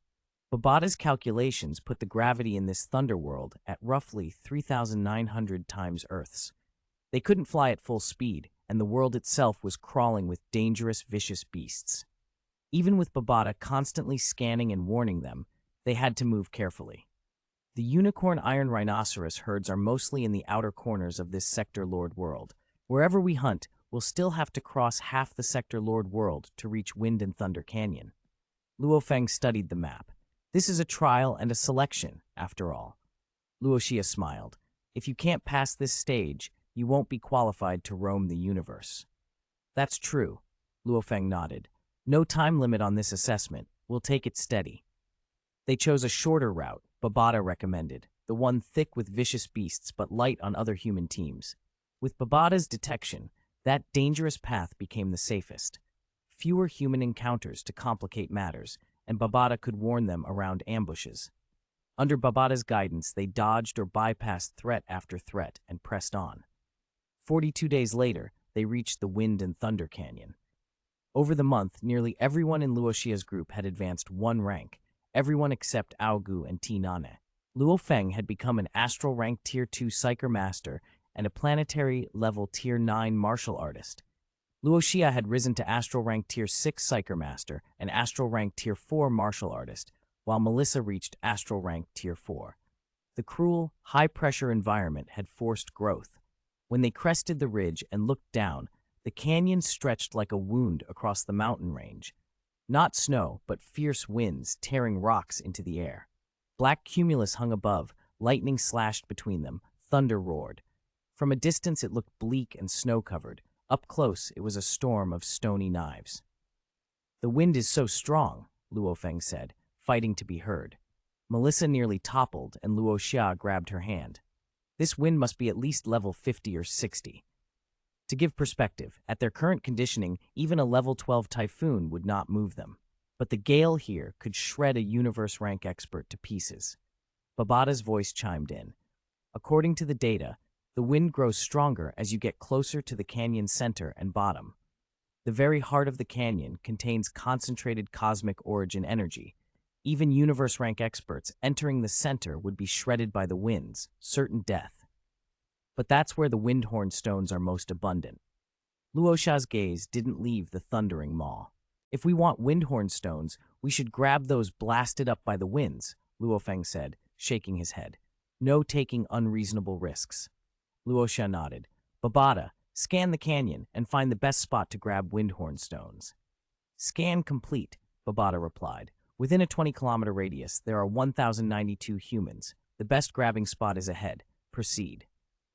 Babada's calculations put the gravity in this thunderworld at roughly 3,900 times Earth's. They couldn't fly at full speed, and the world itself was crawling with dangerous, vicious beasts. Even with Babada constantly scanning and warning them, they had to move carefully. The unicorn iron rhinoceros herds are mostly in the outer corners of this sector lord world. Wherever we hunt, we'll still have to cross half the sector lord world to reach Wind and Thunder Canyon. Luo Feng studied the map. This is a trial and a selection, after all. Luo Xia smiled. If you can't pass this stage, you won't be qualified to roam the universe. That's true, Luo Feng nodded. No time limit on this assessment. We'll take it steady. They chose a shorter route, Babada recommended, the one thick with vicious beasts but light on other human teams. With Babada's detection, that dangerous path became the safest. Fewer human encounters to complicate matters, and Babada could warn them around ambushes. Under Babada's guidance, they dodged or bypassed threat after threat and pressed on. 42 days later, they reached the Wind and Thunder Canyon. Over the month, nearly everyone in Luo Xia's group had advanced one rank, everyone except Aogu and Nane. Luo Feng had become an astral rank Tier 2 Psyker Master and a planetary level Tier 9 martial artist. Luo Xia had risen to astral rank Tier 6 Psyker Master and astral rank Tier 4 martial artist, while Melissa reached astral rank Tier 4. The cruel, high-pressure environment had forced growth. When they crested the ridge and looked down, the canyon stretched like a wound across the mountain range. Not snow, but fierce winds tearing rocks into the air. Black cumulus hung above, lightning slashed between them, thunder roared. From a distance it looked bleak and snow-covered. Up close it was a storm of stony knives. The wind is so strong, Luo Feng said, fighting to be heard. Melissa nearly toppled and Luo Xia grabbed her hand. This wind must be at least level 50 or 60. To give perspective, at their current conditioning, even a level 12 typhoon would not move them. But the gale here could shred a universe rank expert to pieces. Babada's voice chimed in. According to the data, the wind grows stronger as you get closer to the canyon's center and bottom. The very heart of the canyon contains concentrated cosmic origin energy. Even universe rank experts entering the center would be shredded by the winds, certain death. But that's where the windhorn stones are most abundant. Luo Xia's gaze didn't leave the thundering maw. If we want windhorn stones, we should grab those blasted up by the winds, Luo Feng said, shaking his head. No taking unreasonable risks. Luo Xia nodded. Babada, scan the canyon and find the best spot to grab windhorn stones. Scan complete, Babada replied. Within a 20-kilometer radius, there are 1,092 humans. The best grabbing spot is ahead. Proceed.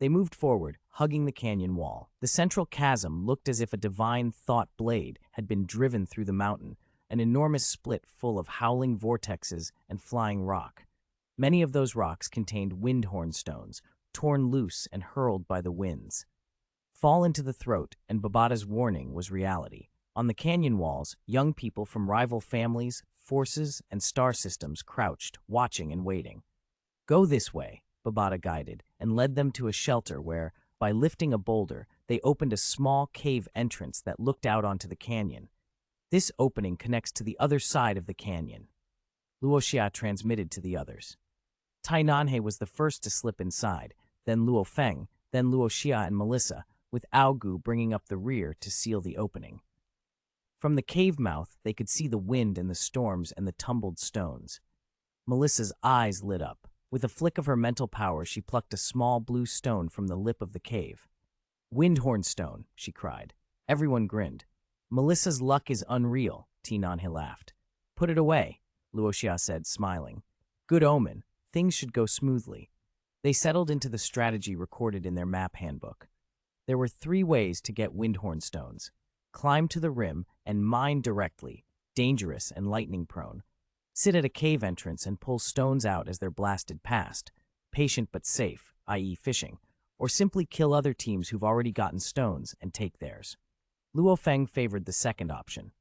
They moved forward, hugging the canyon wall. The central chasm looked as if a divine thought blade had been driven through the mountain, an enormous split full of howling vortexes and flying rock. Many of those rocks contained windhorn stones, torn loose and hurled by the winds. Fall into the throat, and Babada's warning was reality. On the canyon walls, young people from rival families, forces, and star systems crouched, watching and waiting. Go this way, Babada guided, and led them to a shelter where, by lifting a boulder, they opened a small cave entrance that looked out onto the canyon. This opening connects to the other side of the canyon. Luo Xia transmitted to the others. Nanhe was the first to slip inside, then Luo Feng, then Luo Xia and Melissa, with Aogu bringing up the rear to seal the opening. From the cave mouth, they could see the wind and the storms and the tumbled stones. Melissa's eyes lit up. With a flick of her mental power, she plucked a small blue stone from the lip of the cave. Windhorn stone, she cried. Everyone grinned. Melissa's luck is unreal, Nanhe laughed. Put it away, Luo Xia said, smiling. Good omen. Things should go smoothly. They settled into the strategy recorded in their map handbook. There were 3 ways to get windhorn stones. Climb to the rim and mine directly, dangerous and lightning-prone. Sit at a cave entrance and pull stones out as they're blasted past, patient but safe, i.e. fishing, or simply kill other teams who've already gotten stones and take theirs. Luo Feng favored the second option.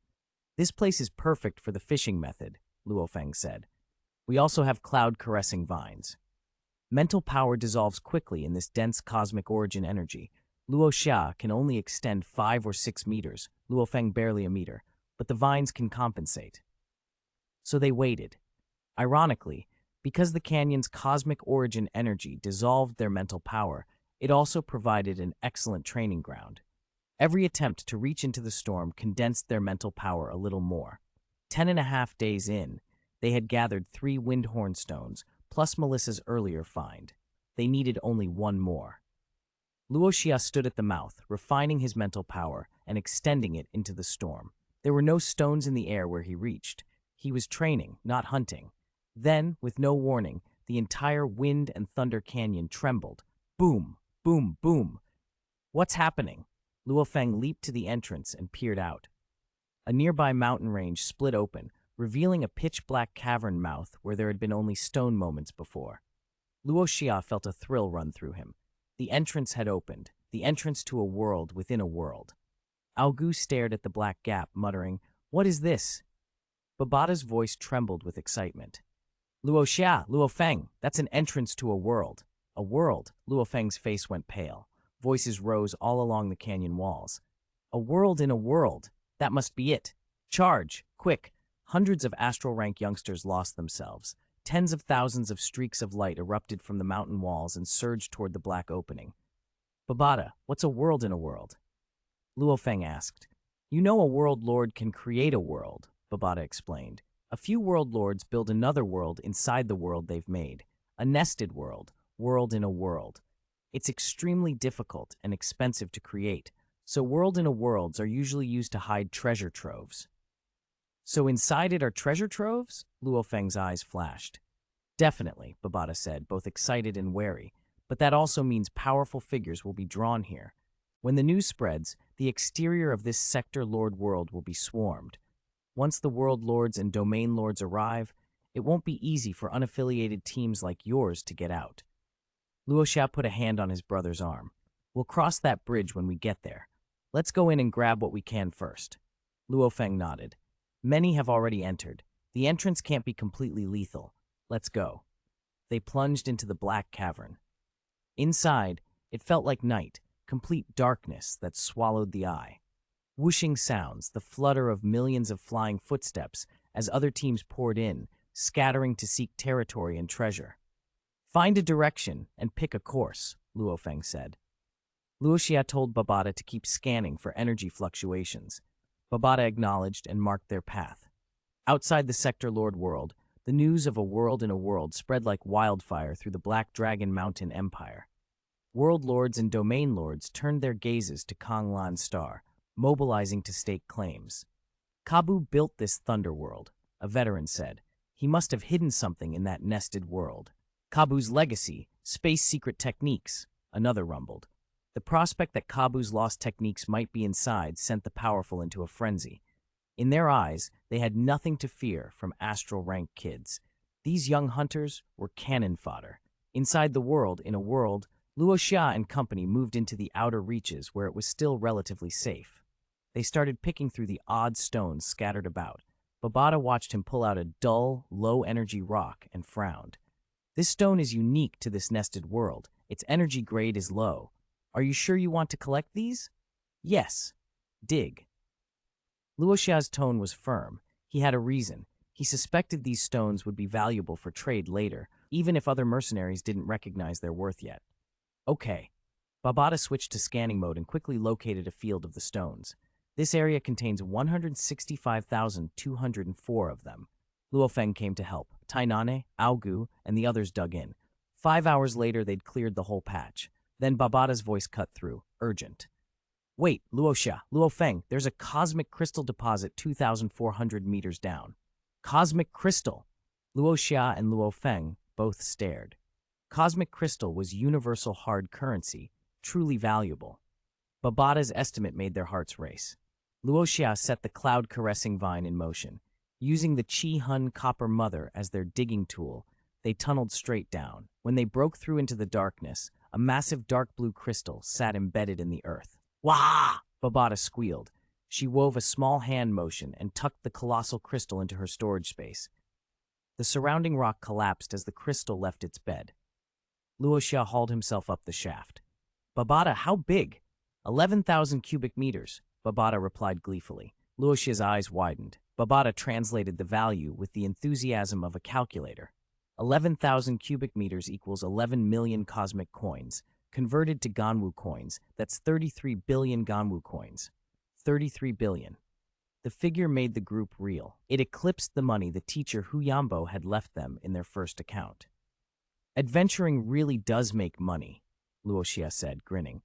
This place is perfect for the fishing method, Luo Feng said. We also have cloud-caressing vines. Mental power dissolves quickly in this dense cosmic origin energy. Luo Xia can only extend 5 or 6 meters, Luo Feng barely a meter, but the vines can compensate. So they waited. Ironically, because the canyon's cosmic origin energy dissolved their mental power, it also provided an excellent training ground. Every attempt to reach into the storm condensed their mental power a little more. 10.5 days in, they had gathered 3 windhorn stones, plus Melissa's earlier find. They needed only 1 more. Luo Xia stood at the mouth, refining his mental power and extending it into the storm. There were no stones in the air where he reached. He was training, not hunting. Then, with no warning, the entire wind and thunder canyon trembled. Boom, boom, boom. What's happening? Luo Feng leaped to the entrance and peered out. A nearby mountain range split open, revealing a pitch-black cavern mouth where there had been only stone moments before. Luo Xia felt a thrill run through him. The entrance had opened, the entrance to a world within a world. Aogu stared at the black gap, muttering, "What is this?" Babada's voice trembled with excitement. "Luo Xia, Luo Feng, that's an entrance to a world." A world? Luo Feng's face went pale. Voices rose all along the canyon walls. "A world in a world. That must be it. Charge! Quick!" Hundreds of astral rank youngsters lost themselves. Tens of thousands of streaks of light erupted from the mountain walls and surged toward the black opening. "Babada, what's a world in a world?" Luo Feng asked. "You know a world lord can create a world," Babada explained. "A few world lords build another world inside the world they've made. A nested world, world in a world. It's extremely difficult and expensive to create, so world in a worlds are usually used to hide treasure troves." "So inside it are treasure troves?" Luo Feng's eyes flashed. "Definitely," Babada said, both excited and wary. "But that also means powerful figures will be drawn here. When the news spreads, the exterior of this sector lord world will be swarmed. Once the world lords and domain lords arrive, it won't be easy for unaffiliated teams like yours to get out." Luo Xia put a hand on his brother's arm. "We'll cross that bridge when we get there. Let's go in and grab what we can first." Luo Feng nodded. "Many have already entered. The entrance can't be completely lethal. Let's go." They plunged into the black cavern. Inside, it felt like night, complete darkness that swallowed the eye. Whooshing sounds, the flutter of millions of flying footsteps as other teams poured in, scattering to seek territory and treasure. "Find a direction and pick a course," Luo Feng said. Luo Xia told Babada to keep scanning for energy fluctuations. Babada acknowledged and marked their path. Outside the Sector Lord world, the news of a world in a world spread like wildfire through the Black Dragon Mountain Empire. World lords and domain lords turned their gazes to Kanglan Star, mobilizing to stake claims. "Kabu built this thunder world," a veteran said. "He must have hidden something in that nested world." "Kabu's legacy, space secret techniques," another rumbled. The prospect that Kabu's lost techniques might be inside sent the powerful into a frenzy. In their eyes, they had nothing to fear from astral rank kids. These young hunters were cannon fodder. Inside the world, in a world, Luo Xia and company moved into the outer reaches where it was still relatively safe. They started picking through the odd stones scattered about. Babada watched him pull out a dull, low-energy rock and frowned. "This stone is unique to this nested world. Its energy grade is low. Are you sure you want to collect these?" "Yes. Dig." Luo Xia's tone was firm. He had a reason. He suspected these stones would be valuable for trade later, even if other mercenaries didn't recognize their worth yet. "Okay." Babada switched to scanning mode and quickly located a field of the stones. This area contains 165,204 of them. Luo Feng came to help. Tainane, Aogu, and the others dug in. 5 hours later, they'd cleared the whole patch. Then Babada's voice cut through, urgent. "Wait, Luo Xia, Luo Feng, there's a cosmic crystal deposit 2,400 meters down." "Cosmic crystal!" Luo Xia and Luo Feng both stared. Cosmic crystal was universal hard currency, truly valuable. Babada's estimate made their hearts race. Luo Xia set the cloud-caressing vine in motion. Using the Qi Hun Copper Mother as their digging tool, they tunneled straight down. When they broke through into the darkness, a massive dark blue crystal sat embedded in the earth. "Wah!" Babada squealed. She wove a small hand motion and tucked the colossal crystal into her storage space. The surrounding rock collapsed as the crystal left its bed. Luo Xia hauled himself up the shaft. "Babada, how big?" 11,000 cubic meters, Babata replied gleefully. Luo Xia's eyes widened. Babata translated the value with the enthusiasm of a calculator. 11,000 cubic meters equals 11 million cosmic coins. Converted to Ganwu coins, that's 33 billion Ganwu coins. 33 billion. The figure made the group reel. It eclipsed the money the teacher Hu Yambo had left them in their first account. Adventuring really does make money, Luo Xia said, grinning.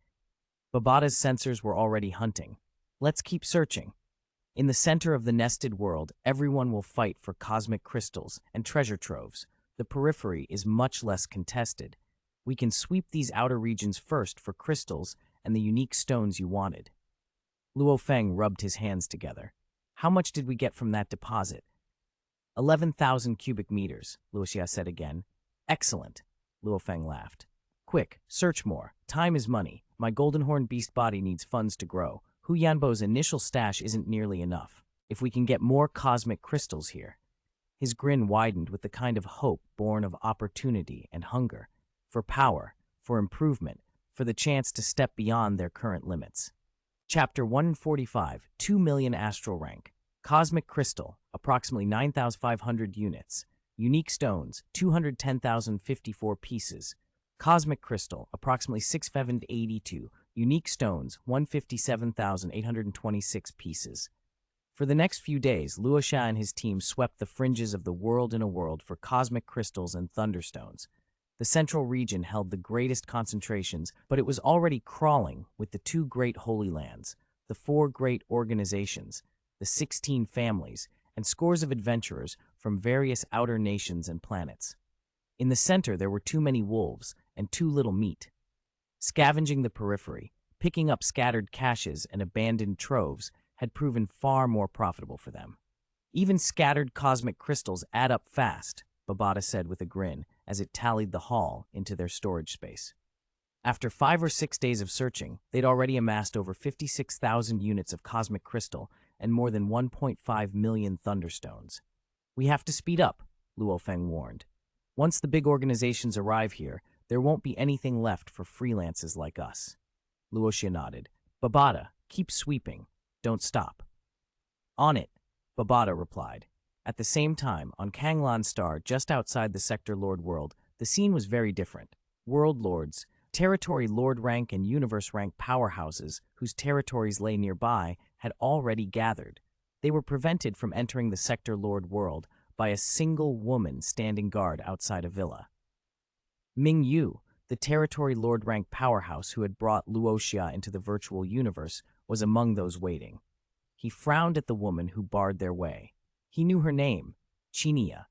Babata's sensors were already hunting. Let's keep searching. In the center of the nested world, everyone will fight for cosmic crystals and treasure troves. The periphery is much less contested. We can sweep these outer regions first for crystals and the unique stones you wanted. Luo Feng rubbed his hands together. How much did we get from that deposit? 11,000 cubic meters, Luo Xia said again. Excellent, Luo Feng laughed. Quick, search more. Time is money. My golden horn beast body needs funds to grow. Hu Yanbo's initial stash isn't nearly enough. If we can get more cosmic crystals here. His grin widened with the kind of hope born of opportunity and hunger. For power, for improvement, for the chance to step beyond their current limits. Chapter 145, 2 million astral rank. Cosmic crystal, approximately 9,500 units. Unique stones, 210,054 pieces. Cosmic crystal, approximately 6,582. Unique stones, 157,826 pieces. For the next few days, Luo Xia and his team swept the fringes of the world in a world for cosmic crystals and thunderstones. The central region held the greatest concentrations, but it was already crawling with the 2 great holy lands, the 4 great organizations, the 16 families, and scores of adventurers from various outer nations and planets. In the center, there were too many wolves and too little meat. Scavenging the periphery, picking up scattered caches and abandoned troves had proven far more profitable for them. Even scattered cosmic crystals add up fast, Babata said with a grin as it tallied the haul into their storage space. After 5 or 6 days of searching, they'd already amassed over 56,000 units of cosmic crystal and more than 1.5 million thunderstones. We have to speed up, Luo Feng warned. Once the big organizations arrive here, there won't be anything left for freelances like us. Luo Xia nodded. Babata, keep sweeping. Don't stop. On it, Babata replied. At the same time, on Kanglan Star, just outside the Sector Lord world, the scene was very different. World lords, territory lord rank and universe rank powerhouses whose territories lay nearby had already gathered. They were prevented from entering the Sector Lord world by a single woman standing guard outside a villa. Ming Yu, the territory lord rank powerhouse who had brought Luo Xia into the virtual universe, was among those waiting. He frowned at the woman who barred their way. He knew her name, Chinia.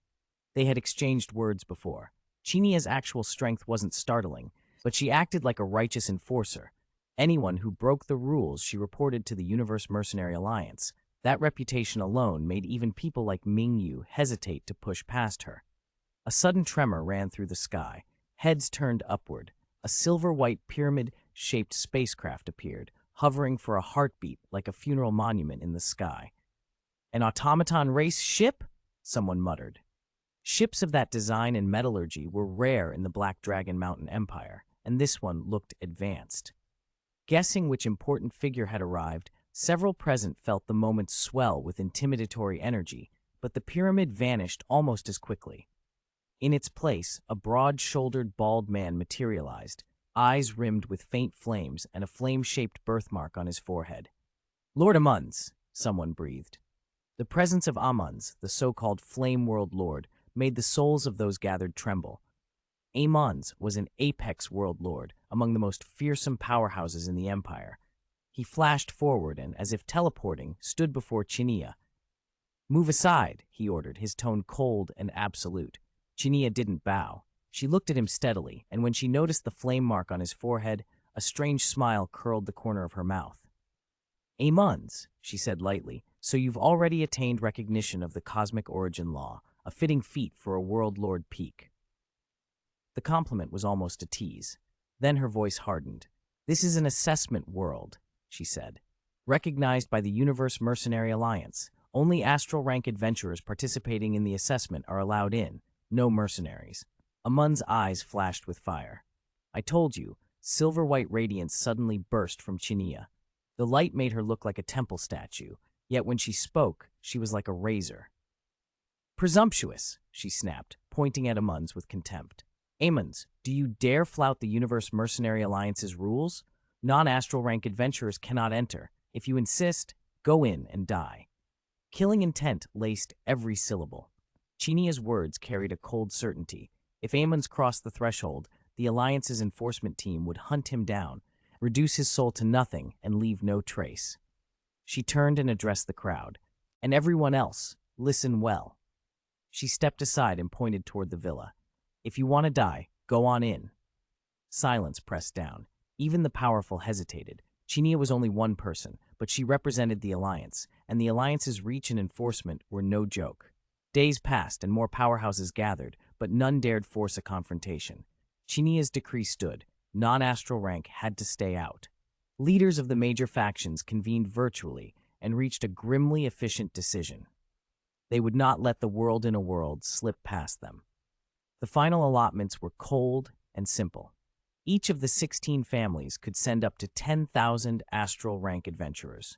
They had exchanged words before. Chinia's actual strength wasn't startling, but she acted like a righteous enforcer. Anyone who broke the rules she reported to the Universe Mercenary Alliance. That reputation alone made even people like Ming Yu hesitate to push past her. A sudden tremor ran through the sky. Heads turned upward. A silver-white pyramid-shaped spacecraft appeared, hovering for a heartbeat like a funeral monument in the sky. An automaton race ship? Someone muttered. Ships of that design and metallurgy were rare in the Black Dragon Mountain Empire, and this one looked advanced. Guessing which important figure had arrived, several present felt the moment swell with intimidatory energy, but the pyramid vanished almost as quickly. In its place, a broad-shouldered, bald man materialized, eyes rimmed with faint flames and a flame-shaped birthmark on his forehead. Lord Amunz, someone breathed. The presence of Amunz, the so-called Flame World Lord, made the souls of those gathered tremble. Amunz was an apex world lord, among the most fearsome powerhouses in the empire. He flashed forward and, as if teleporting, stood before Chinia. Move aside, he ordered, his tone cold and absolute. Chinia didn't bow. She looked at him steadily, and when she noticed the flame mark on his forehead, a strange smile curled the corner of her mouth. Amunz, she said lightly, so you've already attained recognition of the cosmic origin law, a fitting feat for a world lord peak. The compliment was almost a tease. Then her voice hardened. This is an assessment world, she said. Recognized by the Universe Mercenary Alliance, only astral rank adventurers participating in the assessment are allowed in, no mercenaries. Amun's eyes flashed with fire. I told you, Silver-white radiance suddenly burst from Chinia. The light made her look like a temple statue, yet when she spoke, she was like a razor. "Presumptuous," she snapped, pointing at Amun's with contempt. "Amun's, do you dare flout the Universe Mercenary Alliance's rules? Non-astral rank adventurers cannot enter. If you insist, go in and die." Killing intent laced every syllable. Chinia's words carried a cold certainty. If Amun's crossed the threshold, the Alliance's enforcement team would hunt him down, reduce his soul to nothing, and leave no trace. She turned and addressed the crowd. "And everyone else, listen well." She stepped aside and pointed toward the villa. "If you want to die, go on in." Silence pressed down. Even the powerful hesitated. Chinia was only one person, but she represented the Alliance, and the Alliance's reach and enforcement were no joke. Days passed and more powerhouses gathered, but none dared force a confrontation. Chinia's decree stood. Non-astral rank had to stay out. Leaders of the major factions convened virtually and reached a grimly efficient decision. They would not let the world in a world slip past them. The final allotments were cold and simple. Each of the 16 families could send up to 10,000 astral rank adventurers.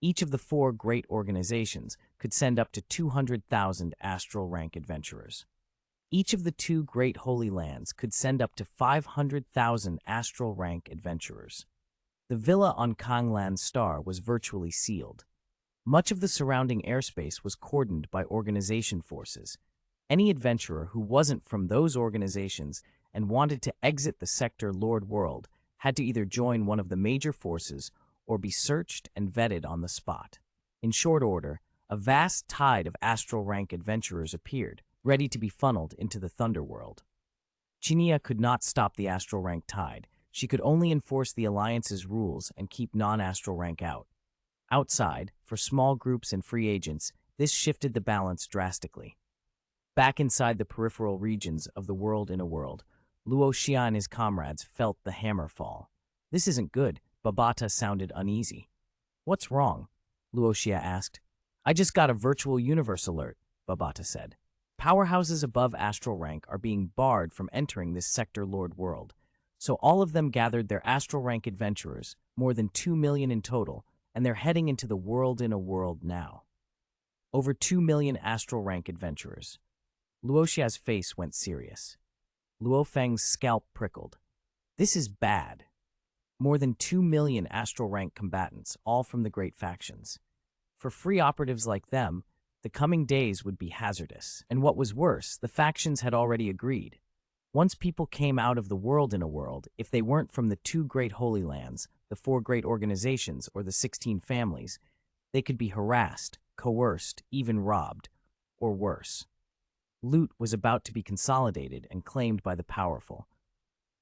Each of the 4 great organizations could send up to 200,000 astral rank adventurers. Each of the 2 great holy lands could send up to 500,000 astral rank adventurers. The villa on Kanglan Star was virtually sealed. Much of the surrounding airspace was cordoned by organization forces. Any adventurer who wasn't from those organizations and wanted to exit the sector Lord World had to either join one of the major forces or be searched and vetted on the spot. In short order, a vast tide of astral rank adventurers appeared, ready to be funneled into the Thunderworld. Chinia could not stop the astral rank tide. She could only enforce the Alliance's rules and keep non-astral rank out. Outside, for small groups and free agents, this shifted the balance drastically. Back inside the peripheral regions of the world in a world, Luo Xia and his comrades felt the hammer fall. "This isn't good," Babata sounded uneasy. "What's wrong?" Luo Xia asked. "I just got a virtual universe alert," Babata said. "Powerhouses above astral rank are being barred from entering this sector Lord World. So all of them gathered their astral rank adventurers, more than 2 million in total, and they're heading into the world in a world now. Over 2 million astral rank adventurers." Luo Xia's face went serious. Luo Feng's scalp prickled. "This is bad. More than 2 million astral rank combatants, all from the great factions. For free operatives like them, the coming days would be hazardous. And what was worse, the factions had already agreed. Once people came out of the world in a world, if they weren't from the 2 great holy lands, the 4 great organizations, or the 16 families, they could be harassed, coerced, even robbed, or worse. Loot was about to be consolidated and claimed by the powerful.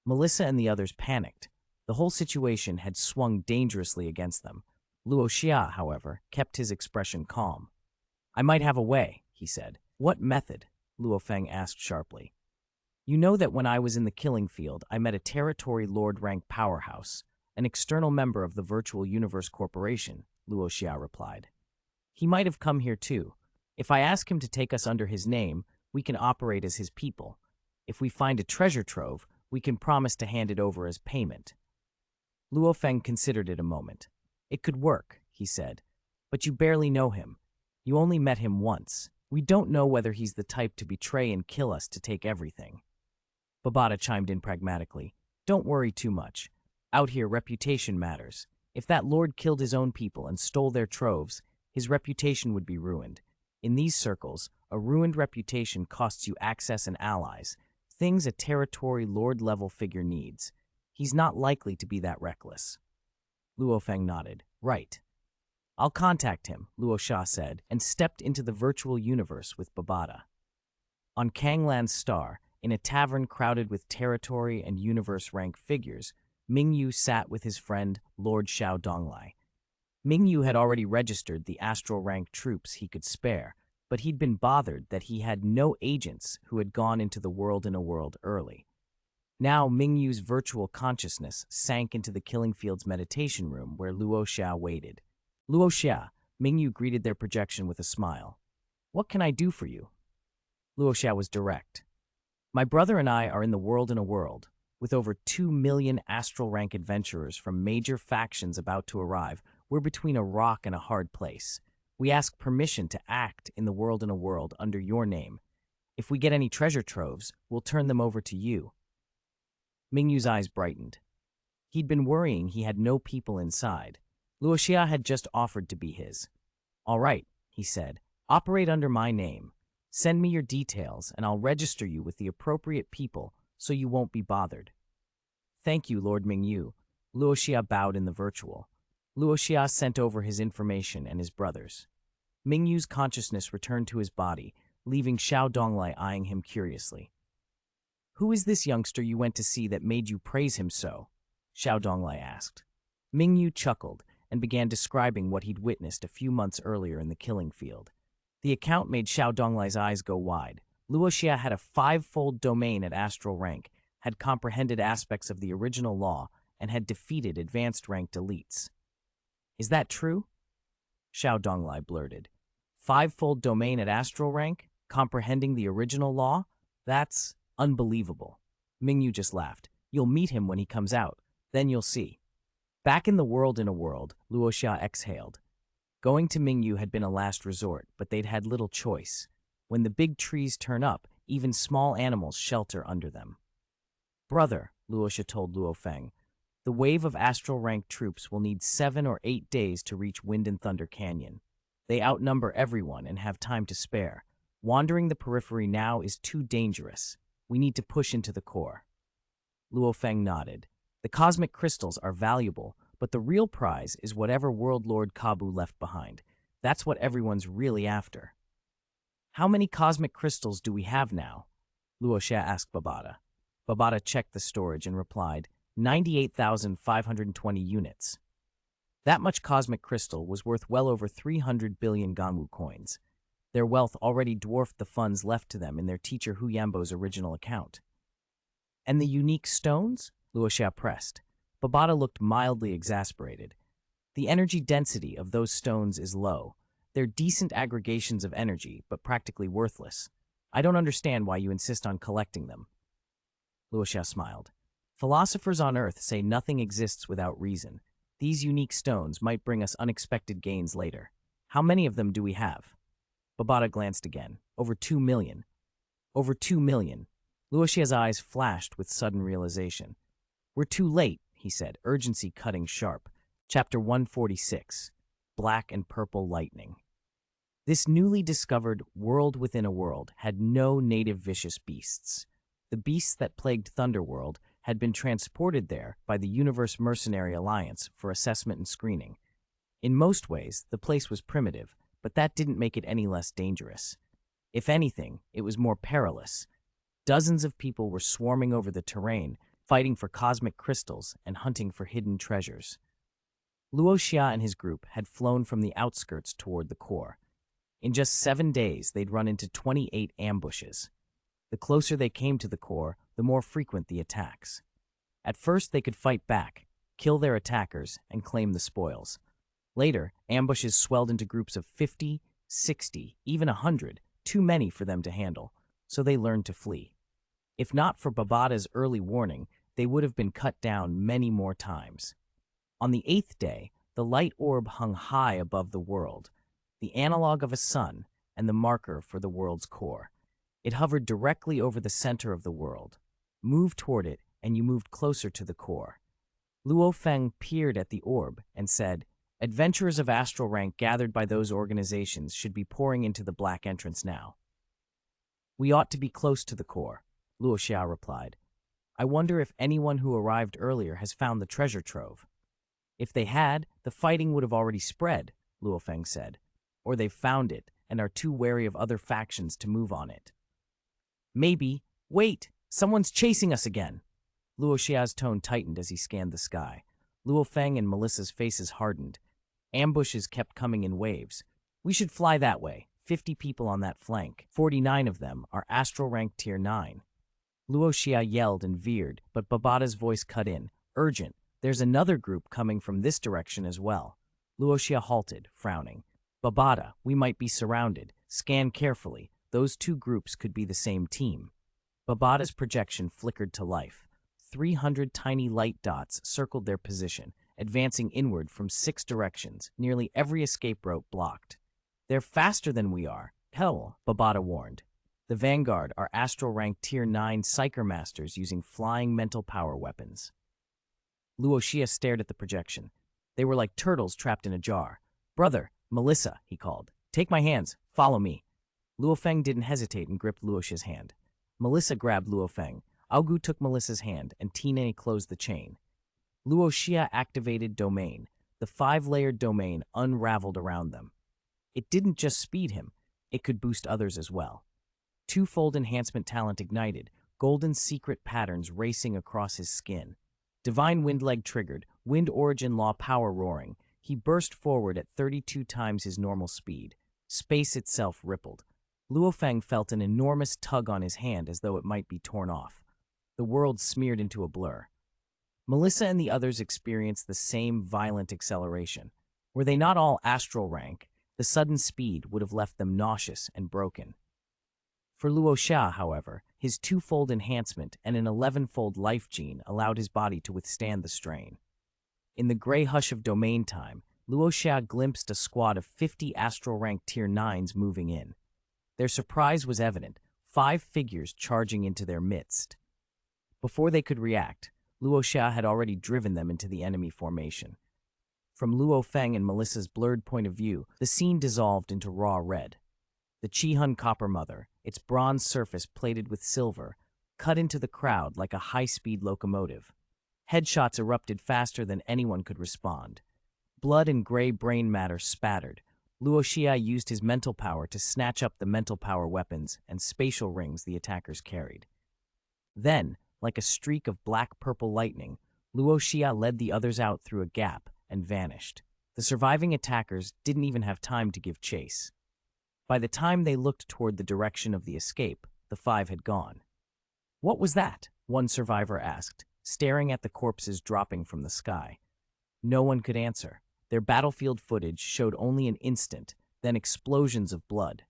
Melissa and the others panicked. The whole situation had swung dangerously against them. Luo Xia, however, kept his expression calm. "I might have a way," he said. "What method?" Luo Feng asked sharply. "You know that when I was in the killing field, I met a territory lord rank powerhouse, an external member of the Virtual Universe Corporation," Luo Xia replied. "He might have come here too. If I ask him to take us under his name, we can operate as his people. If we find a treasure trove, we can promise to hand it over as payment." Luo Feng considered it a moment. "It could work," he said, "but you barely know him. You only met him once. We don't know whether he's the type to betray and kill us to take everything." Babata chimed in pragmatically. "Don't worry too much. Out here, reputation matters. If that lord killed his own people and stole their troves, his reputation would be ruined. In these circles, a ruined reputation costs you access and allies, things a territory lord-level figure needs. He's not likely to be that reckless." Luo Feng nodded. "Right. I'll contact him," Luo Xia said, and stepped into the virtual universe with Babata. On Kanglan's Star, in a tavern crowded with territory and universe-rank figures, Mingyu sat with his friend, Lord Xiao Donglai. Mingyu had already registered the astral rank troops he could spare, but he'd been bothered that he had no agents who had gone into the world in a world early. Now Mingyu's virtual consciousness sank into the Killing Field's meditation room where Luo Xia waited. "Luo Xia," Mingyu greeted their projection with a smile. "What can I do for you?" Luo Xia was direct. "My brother and I are in the world in a world. With over 2 million astral rank adventurers from major factions about to arrive, we're between a rock and a hard place. We ask permission to act in the world in a world under your name. If we get any treasure troves, we'll turn them over to you. Mingyu's eyes brightened. He'd been worrying he had no people inside. Luo Xia had just offered to be his. All right, he said. Operate under my name. Send me your details, and I'll register you with the appropriate people so you won't be bothered. Thank you, Lord Mingyu. Luo Xia bowed in the virtual. Luo Xia sent over his information and his brothers. Mingyu's consciousness returned to his body, leaving Xiao Donglai eyeing him curiously. Who is this youngster you went to see that made you praise him so? Xiao Donglai asked. Mingyu chuckled and began describing what he'd witnessed a few months earlier in the killing field. The account made Xiao Donglai's eyes go wide. Luo Xia had a 5-fold domain at astral rank, had comprehended aspects of the original law, and had defeated advanced ranked elites. Is that true? Xiao Donglai blurted. 5-fold domain at astral rank? Comprehending the original law? That's unbelievable. Mingyu just laughed. You'll meet him when he comes out. Then you'll see. Back in the world in a world, Luo Xia exhaled. Going to Mingyu had been a last resort, but they'd had little choice. When the big trees turn up, even small animals shelter under them. Brother, Luo Xia told Luo Feng, the wave of astral rank troops will need 7 or 8 days to reach Wind and Thunder Canyon. They outnumber everyone and have time to spare. Wandering the periphery now is too dangerous. We need to push into the core. Luo Feng nodded. The cosmic crystals are valuable, but the real prize is whatever World Lord Kabu left behind. That's what everyone's really after. How many cosmic crystals do we have now? Luo Xia asked Babada. Babada checked the storage and replied, 98,520 units. That much cosmic crystal was worth well over 300 billion Ganwu coins. Their wealth already dwarfed the funds left to them in their teacher Hu Yambo's original account. And the unique stones? Luo Xia pressed. Babada looked mildly exasperated. The energy density of those stones is low. They're decent aggregations of energy, but practically worthless. I don't understand why you insist on collecting them. Luo Xia smiled. Philosophers on Earth say nothing exists without reason. These unique stones might bring us unexpected gains later. How many of them do we have? Babada glanced again. Over 2 million. Over 2 million. Luo Xia's eyes flashed with sudden realization. We're too late, he said, urgency cutting sharp. Chapter 146. Black and Purple Lightning. This newly discovered world within a world had no native vicious beasts. The beasts that plagued Thunderworld had been transported there by the Universe Mercenary Alliance for assessment and screening. In most ways, the place was primitive, but that didn't make it any less dangerous. If anything, it was more perilous. Dozens of people were swarming over the terrain, fighting for cosmic crystals and hunting for hidden treasures. Luo Xia and his group had flown from the outskirts toward the core. In just 7 days, they'd run into 28 ambushes. The closer they came to the core, the more frequent the attacks. At first, they could fight back, kill their attackers, and claim the spoils. Later, ambushes swelled into groups of 50, 60, even 100, too many for them to handle, so they learned to flee. If not for Babada's early warning, they would have been cut down many more times. On the 8th day, the light orb hung high above the world, the analog of a sun and the marker for the world's core. It hovered directly over the center of the world. Move toward it, and you moved closer to the core. Luo Feng peered at the orb and said, Adventurers of astral rank gathered by those organizations should be pouring into the black entrance now. We ought to be close to the core, Luo Xia replied. I wonder if anyone who arrived earlier has found the treasure trove. If they had, the fighting would have already spread, Luo Feng said. Or they've found it and are too wary of other factions to move on it. Maybe. Wait! Someone's chasing us again! Luo Xia's tone tightened as he scanned the sky. Luo Feng and Melissa's faces hardened. Ambushes kept coming in waves. We should fly that way. 50 people on that flank. 49 of them are astral rank tier 9. Luo Xia yelled and veered, but Babada's voice cut in. Urgent. There's another group coming from this direction as well. Luo Xia halted, frowning. Babada, we might be surrounded. Scan carefully. Those two groups could be the same team. Babada's projection flickered to life. 300 tiny light dots circled their position, advancing inward from 6 directions, nearly every escape route blocked. "They're faster than we are," hell, Babata warned. "The Vanguard are astral rank Tier 9 Psyker Masters using flying mental power weapons." Luo Xia stared at the projection. They were like turtles trapped in a jar. "Brother, Melissa," he called. "Take my hands, follow me." Luo Feng didn't hesitate and gripped Luo Xia's hand. Melissa grabbed Luo Feng. Aogu took Melissa's hand, and Tinane closed the chain. Luo Xia activated Domain. The 5-layered domain unraveled around them. It didn't just speed him, it could boost others as well. Twofold enhancement talent ignited, golden secret patterns racing across his skin. Divine wind leg triggered, wind origin law power roaring. He burst forward at 32 times his normal speed. Space itself rippled. Luo Feng felt an enormous tug on his hand as though it might be torn off. The world smeared into a blur. Melissa and the others experienced the same violent acceleration. Were they not all astral rank, the sudden speed would have left them nauseous and broken. For Luo Xia, however, his 2-fold enhancement and an 11-fold life gene allowed his body to withstand the strain. In the gray hush of domain time, Luo Xia glimpsed a squad of 50 astral rank Tier 9s moving in. Their surprise was evident, 5 figures charging into their midst. Before they could react, Luo Xia had already driven them into the enemy formation. From Luo Feng and Melissa's blurred point of view, the scene dissolved into raw red. The Qihun Copper Mother, its bronze surface plated with silver, cut into the crowd like a high-speed locomotive. Headshots erupted faster than anyone could respond. Blood and gray brain matter spattered. Luo Xia used his mental power to snatch up the mental power weapons and spatial rings the attackers carried. Then, like a streak of black-purple lightning, Luo Xia led the others out through a gap and vanished. The surviving attackers didn't even have time to give chase. By the time they looked toward the direction of the escape, the 5 had gone. "What was that?" one survivor asked, staring at the corpses dropping from the sky. No one could answer. Their battlefield footage showed only an instant, then explosions of blood.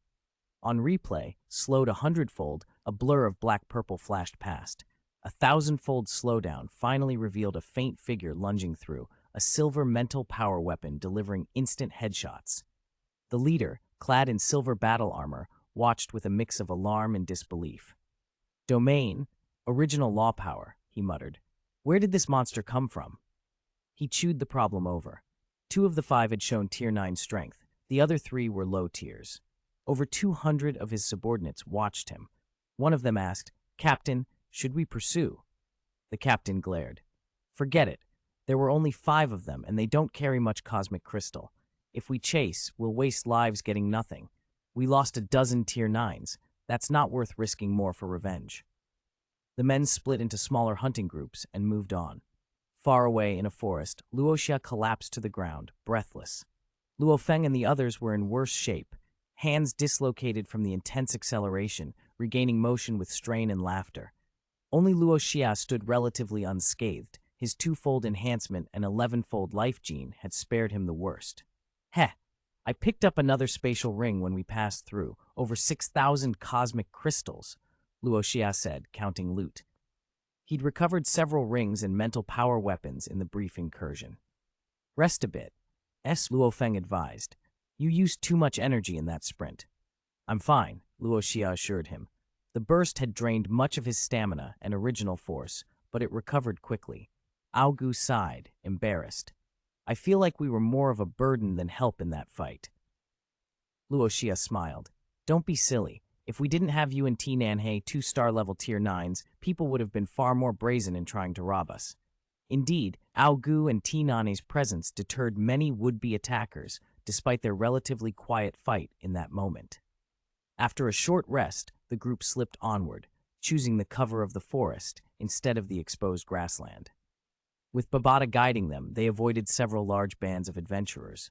On replay, slowed 100-fold, a blur of black-purple flashed past. A 1,000-fold slowdown finally revealed a faint figure lunging through, a silver mental power weapon delivering instant headshots. The leader, clad in silver battle armor, watched with a mix of alarm and disbelief. "Domain, original law power," he muttered. "Where did this monster come from?" He chewed the problem over. 2 of the 5 had shown Tier 9 strength. The other 3 were low tiers. Over 200 of his subordinates watched him. One of them asked, "Captain, should we pursue?" The captain glared. "Forget it. There were only 5 of them, and they don't carry much cosmic crystal. If we chase, we'll waste lives getting nothing. We lost a dozen Tier 9s. That's not worth risking more for revenge." The men split into smaller hunting groups and moved on. Far away in a forest, Luo Xia collapsed to the ground, breathless. Luo Feng and the others were in worse shape, hands dislocated from the intense acceleration, regaining motion with strain and laughter. Only Luo Xia stood relatively unscathed. His 2-fold enhancement and 11-fold life gene had spared him the worst. "Heh, I picked up another spatial ring when we passed through, over 6,000 cosmic crystals," Luo Xia said, counting loot. He'd recovered several rings and mental power weapons in the brief incursion. "Rest a bit," Luo Feng advised. "You used too much energy in that sprint." "I'm fine," Luo Xia assured him. The burst had drained much of his stamina and original force, but it recovered quickly. Aogu sighed, embarrassed. "I feel like we were more of a burden than help in that fight." Luo Xia smiled. "Don't be silly. If we didn't have you and T-Nanhei 2-star level Tier 9s, people would have been far more brazen in trying to rob us." Indeed, Aogu and T-Nanhei's presence deterred many would-be attackers, despite their relatively quiet fight in that moment. After a short rest, the group slipped onward, choosing the cover of the forest instead of the exposed grassland. With Babata guiding them, they avoided several large bands of adventurers.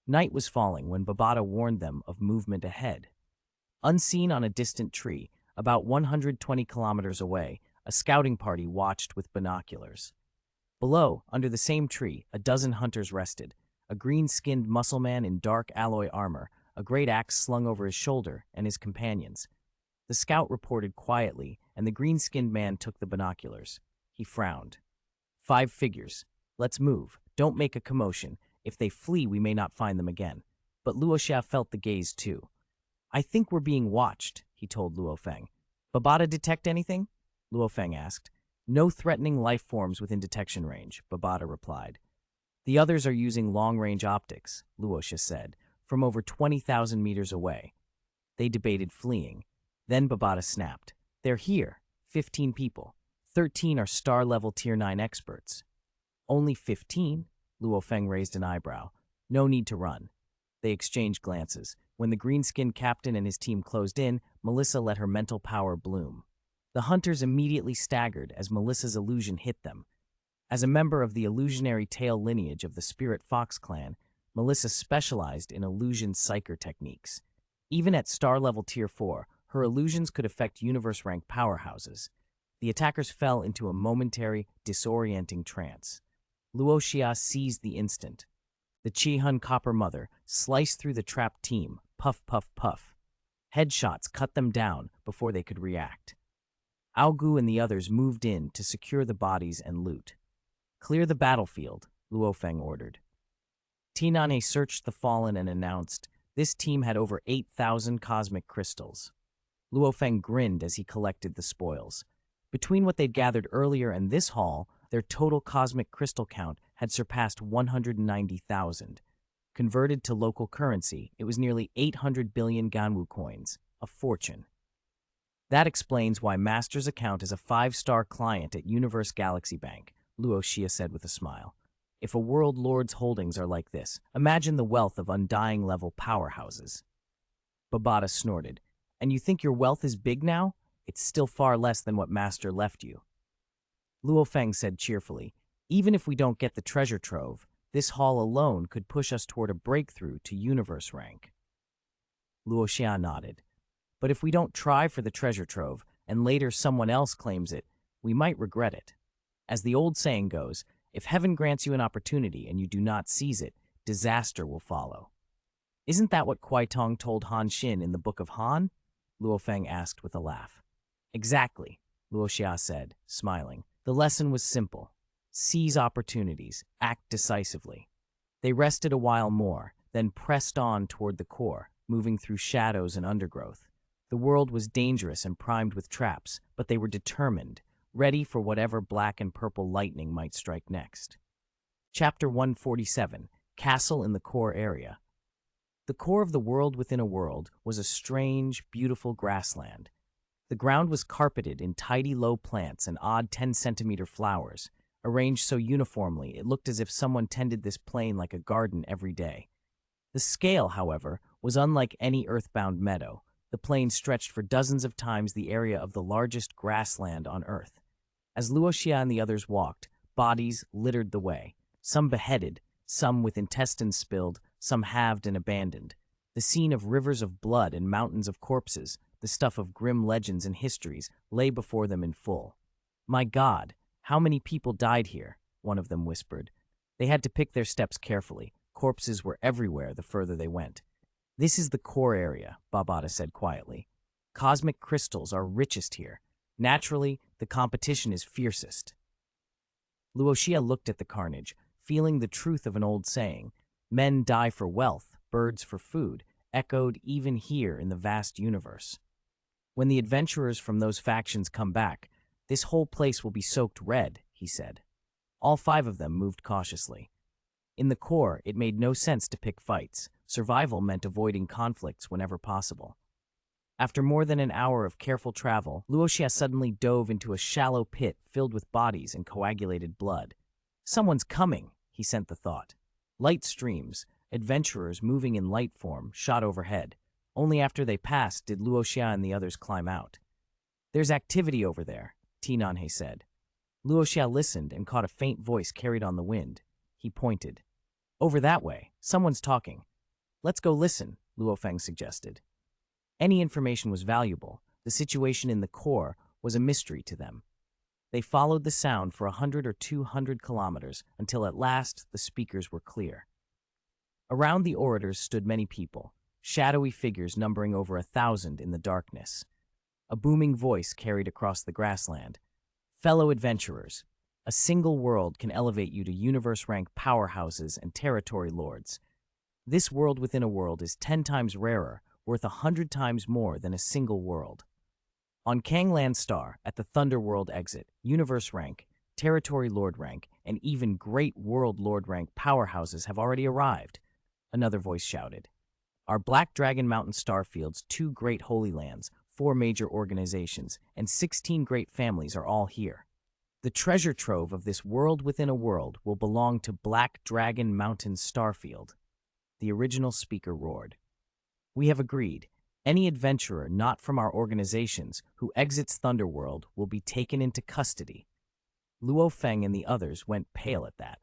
Night was falling when Babata warned them of movement ahead. Unseen on a distant tree, about 120 kilometers away, a scouting party watched with binoculars. Below, under the same tree, a dozen hunters rested, a green-skinned muscle man in dark alloy armor, a great axe slung over his shoulder, and his companions. The scout reported quietly, and the green-skinned man took the binoculars. He frowned. 5 figures. Let's move. Don't make a commotion. If they flee, we may not find them again. But Luo Xia felt the gaze too. I think we're being watched, he told Luo Feng. Babada detect anything? Luo Feng asked. No threatening life forms within detection range, Babada replied. The others are using long-range optics, Luo Xia said, from over 20,000 meters away. They debated fleeing. Then Babada snapped. They're here. 15 people. 13 are star-level Tier 9 experts. Only 15? Luo Feng raised an eyebrow. No need to run. They exchanged glances. When the green-skinned captain and his team closed in, Melissa let her mental power bloom. The hunters immediately staggered as Melissa's illusion hit them. As a member of the illusionary tail lineage of the Spirit Fox clan, Melissa specialized in illusion psyker techniques. Even at star-level Tier 4, her illusions could affect universe-rank powerhouses. The attackers fell into a momentary, disorienting trance. Luo Xia seized the instant. The Chi-Hun Copper Mother sliced through the trapped team, puff, puff, puff. Headshots cut them down before they could react. Aogu and the others moved in to secure the bodies and loot. Clear the battlefield, Luo Feng ordered. Tinane searched the fallen and announced, this team had over 8,000 cosmic crystals. Luo Feng grinned as he collected the spoils. Between what they'd gathered earlier and this haul, their total cosmic crystal count had surpassed 190,000. Converted to local currency, it was nearly 800 billion Ganwu coins, a fortune. That explains why Master's account is a 5-star client at Universe Galaxy Bank, Luo Xia said with a smile. If a world lord's holdings are like this, imagine the wealth of undying-level powerhouses. Babada snorted. And you think your wealth is big now? It's still far less than what Master left you. Luo Feng said cheerfully, even if we don't get the treasure trove, this haul alone could push us toward a breakthrough to universe rank. Luo Xia nodded. But if we don't try for the treasure trove, and later someone else claims it, we might regret it. As the old saying goes, if heaven grants you an opportunity and you do not seize it, disaster will follow. Isn't that what Kuai Tong told Han Xin in the Book of Han? Luo Feng asked with a laugh. Exactly, Luo Xia said, smiling. The lesson was simple. Seize opportunities, act decisively. They rested a while more, then pressed on toward the core, moving through shadows and undergrowth. The world was dangerous and primed with traps, but they were determined, ready for whatever black and purple lightning might strike next. Chapter 147, Castle in the Core Area. The core of the world within a world was a strange, beautiful grassland. The ground was carpeted in tidy low plants and odd 10-centimeter flowers, arranged so uniformly it looked as if someone tended this plain like a garden every day. The scale, however, was unlike any earthbound meadow. The plain stretched for dozens of times the area of the largest grassland on Earth. As Luo Xia and the others walked, bodies littered the way, some beheaded, some with intestines spilled, some halved and abandoned. The scene of rivers of blood and mountains of corpses, the stuff of grim legends and histories, lay before them in full. My God, how many people died here? One of them whispered. They had to pick their steps carefully. Corpses were everywhere the further they went. This is the core area, Babada said quietly. Cosmic crystals are richest here. Naturally, the competition is fiercest. Luo Xia looked at the carnage, feeling the truth of an old saying, men die for wealth, birds for food, echoed even here in the vast universe. When the adventurers from those factions come back, this whole place will be soaked red, he said. All 5 of them moved cautiously. In the core, it made no sense to pick fights. Survival meant avoiding conflicts whenever possible. After more than an hour of careful travel, Luo Xia suddenly dove into a shallow pit filled with bodies and coagulated blood. Someone's coming, he sent the thought. Light streams, adventurers moving in light form, shot overhead. Only after they passed did Luo Xia and the others climb out. There's activity over there, Tinanhe said. Luo Xia listened and caught a faint voice carried on the wind. He pointed. Over that way, someone's talking. Let's go listen, Luo Feng suggested. Any information was valuable. The situation in the core was a mystery to them. They followed the sound for 100 or 200 kilometers until at last the speakers were clear. Around the orators stood many people, shadowy figures numbering over 1,000 in the darkness. A booming voice carried across the grassland. Fellow adventurers, A single world can elevate you to universe-rank powerhouses and territory lords. This world within a world is 10 times rarer, worth 100 times more than a single world. On Kangland Star, at the Thunderworld exit, universe rank, territory lord rank, and even great world lord rank powerhouses have already arrived, another voice shouted. Our Black Dragon Mountain starfields, 2 great holy lands, 4 major organizations, and 16 great families are all here. The treasure trove of this world within a world will belong to Black Dragon Mountain Starfield. The original speaker roared. We have agreed. Any adventurer not from our organizations who exits Thunderworld will be taken into custody. Luo Feng and the others went pale at that.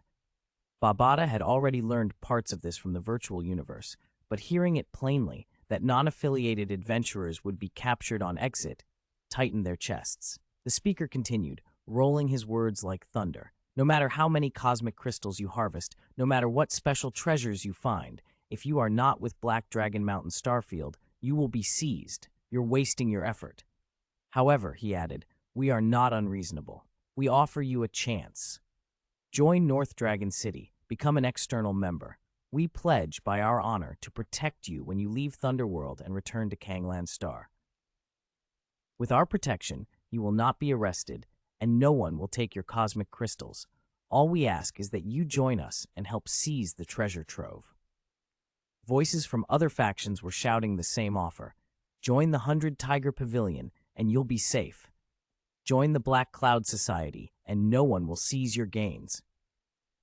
Babata had already learned parts of this from the virtual universe, but hearing it plainly, that non-affiliated adventurers would be captured on exit, tightened their chests. The speaker continued, rolling his words like thunder. No matter how many cosmic crystals you harvest, no matter what special treasures you find, if you are not with Black Dragon Mountain Starfield, you will be seized. You're wasting your effort. However, he added, we are not unreasonable. We offer you a chance. Join North Dragon City. Become an external member. We pledge by our honor to protect you when you leave Thunderworld and return to Kangland Star. With our protection, you will not be arrested, and no one will take your cosmic crystals. All we ask is that you join us and help seize the treasure trove. Voices from other factions were shouting the same offer. Join the 100 Tiger Pavilion, and you'll be safe. Join the Black Cloud Society, and no one will seize your gains.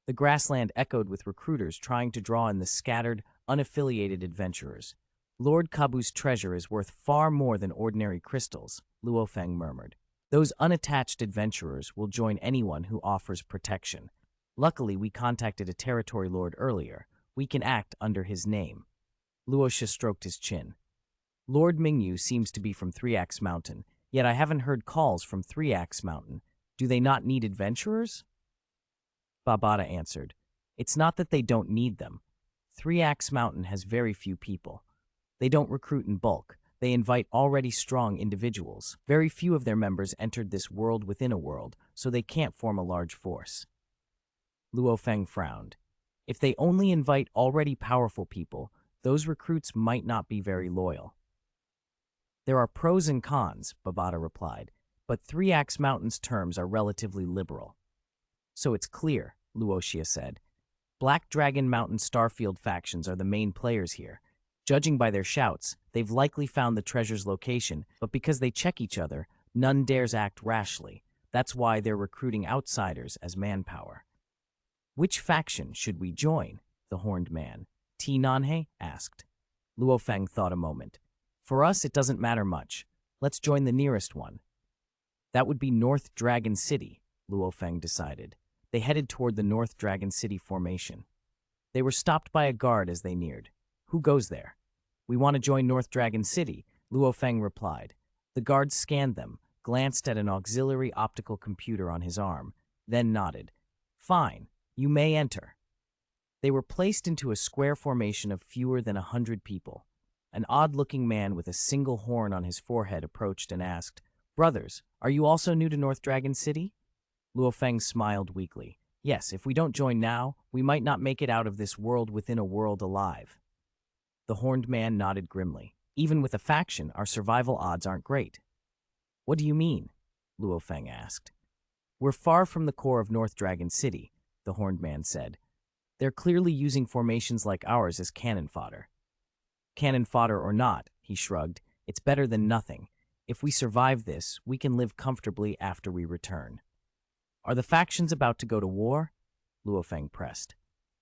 The grassland echoed with recruiters trying to draw in the scattered, unaffiliated adventurers. Lord Kabu's treasure is worth far more than ordinary crystals, Luo Feng murmured. Those unattached adventurers will join anyone who offers protection. Luckily, we contacted a territory lord earlier. We can act under his name. Luo Xia stroked his chin. Lord Mingyu seems to be from 3-Axe Mountain, yet I haven't heard calls from 3-Axe Mountain. Do they not need adventurers? Babata answered. It's not that they don't need them. 3-Axe Mountain has very few people. They don't recruit in bulk. They invite already strong individuals. Very few of their members entered this world within a world, so they can't form a large force. Luo Feng frowned. If they only invite already powerful people, those recruits might not be very loyal. There are pros and cons, Babata replied, but 3-Axe Mountain's terms are relatively liberal. So it's clear, Luo Xia said. Black Dragon Mountain Starfield factions are the main players here. Judging by their shouts, they've likely found the treasure's location, but because they check each other, none dares act rashly. That's why they're recruiting outsiders as manpower. Which faction should we join? The horned man, T. Nanhe, asked. Luo Feng thought a moment. For us, it doesn't matter much. Let's join the nearest one. That would be North Dragon City, Luo Feng decided. They headed toward the North Dragon City formation. They were stopped by a guard as they neared. Who goes there? We want to join North Dragon City, Luo Feng replied. The guard scanned them, glanced at an auxiliary optical computer on his arm, then nodded. Fine, you may enter. They were placed into a square formation of fewer than 100 people. An odd-looking man with a single horn on his forehead approached and asked, Brothers, are you also new to North Dragon City? Luo Feng smiled weakly. Yes, if we don't join now, we might not make it out of this world within a world alive. The horned man nodded grimly. Even with a faction, our survival odds aren't great. What do you mean? Luo Feng asked. We're far from the core of North Dragon City, the horned man said. They're clearly using formations like ours as cannon fodder. Cannon fodder or not, he shrugged, it's better than nothing. If we survive this, we can live comfortably after we return. Are the factions about to go to war? Luo Feng pressed.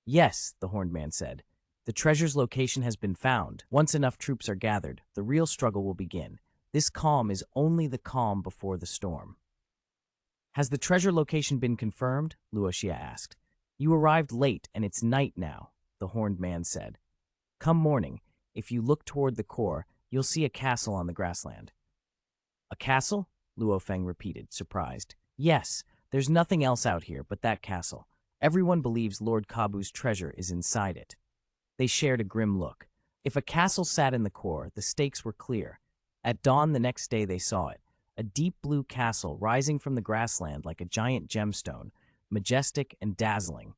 Yes, the horned man said. The treasure's location has been found. Once enough troops are gathered, the real struggle will begin. This calm is only the calm before the storm. Has the treasure location been confirmed? Luo Xia asked. You arrived late and it's night now, the horned man said. Come morning, if you look toward the core, you'll see a castle on the grassland. A castle? Luo Feng repeated, surprised. Yes, there's nothing else out here but that castle. Everyone believes Lord Kabu's treasure is inside it. They shared a grim look. If a castle sat in the core, the stakes were clear. At dawn the next day they saw it, a deep blue castle rising from the grassland like a giant gemstone, majestic and dazzling.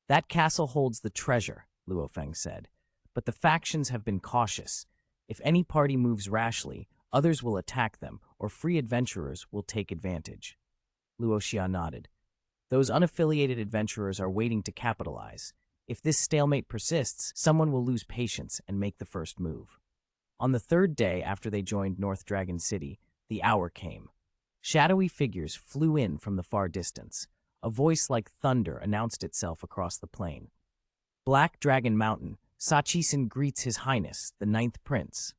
That castle holds the treasure, Luo Feng said. But the factions have been cautious. If any party moves rashly, others will attack them, or free adventurers will take advantage. Luo Xia nodded. Those unaffiliated adventurers are waiting to capitalize. If this stalemate persists, someone will lose patience and make the first move. On the third day after they joined North Dragon City, the hour came. Shadowy figures flew in from the far distance. A voice like thunder announced itself across the plain. Black Dragon Mountain, Sachisen greets His Highness, the Ninth Prince.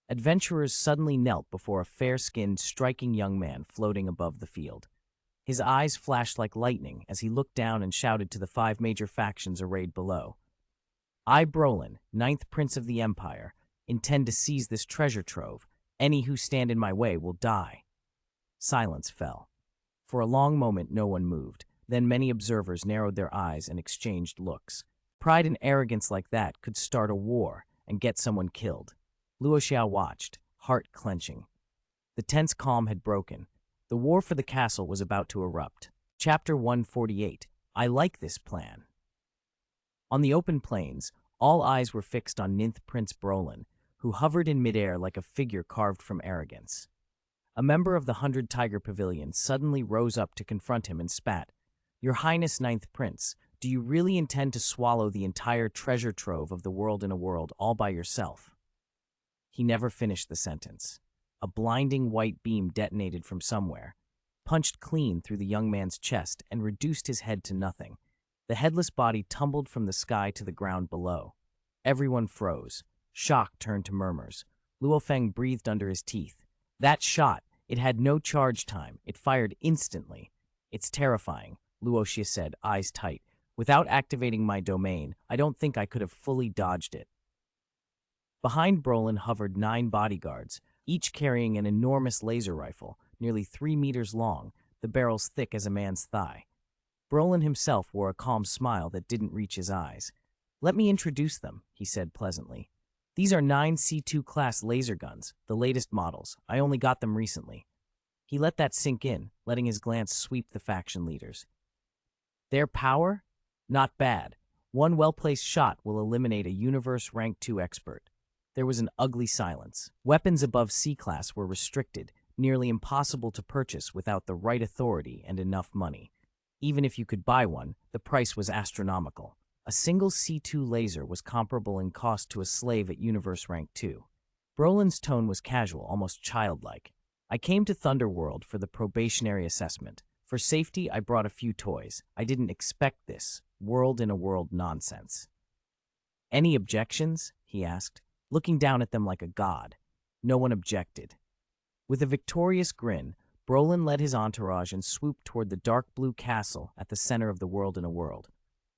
Adventurers suddenly knelt before a fair-skinned, striking young man floating above the field. His eyes flashed like lightning as he looked down and shouted to the 5 major factions arrayed below. I, Brolin, Ninth Prince of the Empire, intend to seize this treasure trove. Any who stand in my way will die. Silence fell. For a long moment no one moved. Then many observers narrowed their eyes and exchanged looks. Pride and arrogance like that could start a war and get someone killed. Luo Xia watched, heart clenching. The tense calm had broken. The war for the castle was about to erupt. Chapter 148. I like this plan. On the open plains, all eyes were fixed on Ninth Prince Brolin, who hovered in midair like a figure carved from arrogance. A member of the 100 Tiger Pavilion suddenly rose up to confront him and spat. Your Highness Ninth Prince, do you really intend to swallow the entire treasure trove of the world in a world all by yourself? He never finished the sentence. A blinding white beam detonated from somewhere, punched clean through the young man's chest and reduced his head to nothing. The headless body tumbled from the sky to the ground below. Everyone froze. Shock turned to murmurs. Luo Feng breathed under his teeth. That shot, it had no charge time. It fired instantly. It's terrifying, Luo Xia said, eyes tight. Without activating my domain, I don't think I could have fully dodged it. Behind Brolin hovered 9 bodyguards, each carrying an enormous laser rifle, nearly 3 meters long, the barrels thick as a man's thigh. Brolin himself wore a calm smile that didn't reach his eyes. Let me introduce them, he said pleasantly. These are 9 C2 class laser guns, the latest models. I only got them recently. He let that sink in, letting his glance sweep the faction leaders. Their power? Not bad. One well-placed shot will eliminate a Universe Rank 2 expert. There was an ugly silence. Weapons above C-class were restricted, nearly impossible to purchase without the right authority and enough money. Even if you could buy one, the price was astronomical. A single C2 laser was comparable in cost to a slave at Universe Rank 2. Brolin's tone was casual, almost childlike. I came to Thunderworld for the probationary assessment. For safety, I brought a few toys. I didn't expect this world-in-a-world nonsense. Any objections? He asked, looking down at them like a god. No one objected. With a victorious grin, Brolin led his entourage and swooped toward the dark blue castle at the center of the world-in-a-world.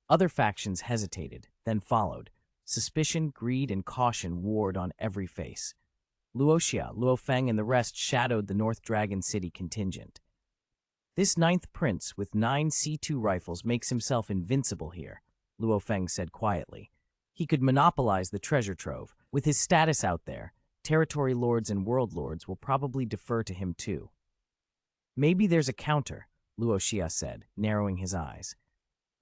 Other factions hesitated, then followed. Suspicion, greed, and caution warred on every face. Luo Xia, Luo Feng, and the rest shadowed the North Dragon City contingent. This 9th prince with 9 C2 rifles makes himself invincible here, Luo Feng said quietly. He could monopolize the treasure trove. With his status out there, territory lords and world lords will probably defer to him too. Maybe there's a counter, Luo Xia said, narrowing his eyes.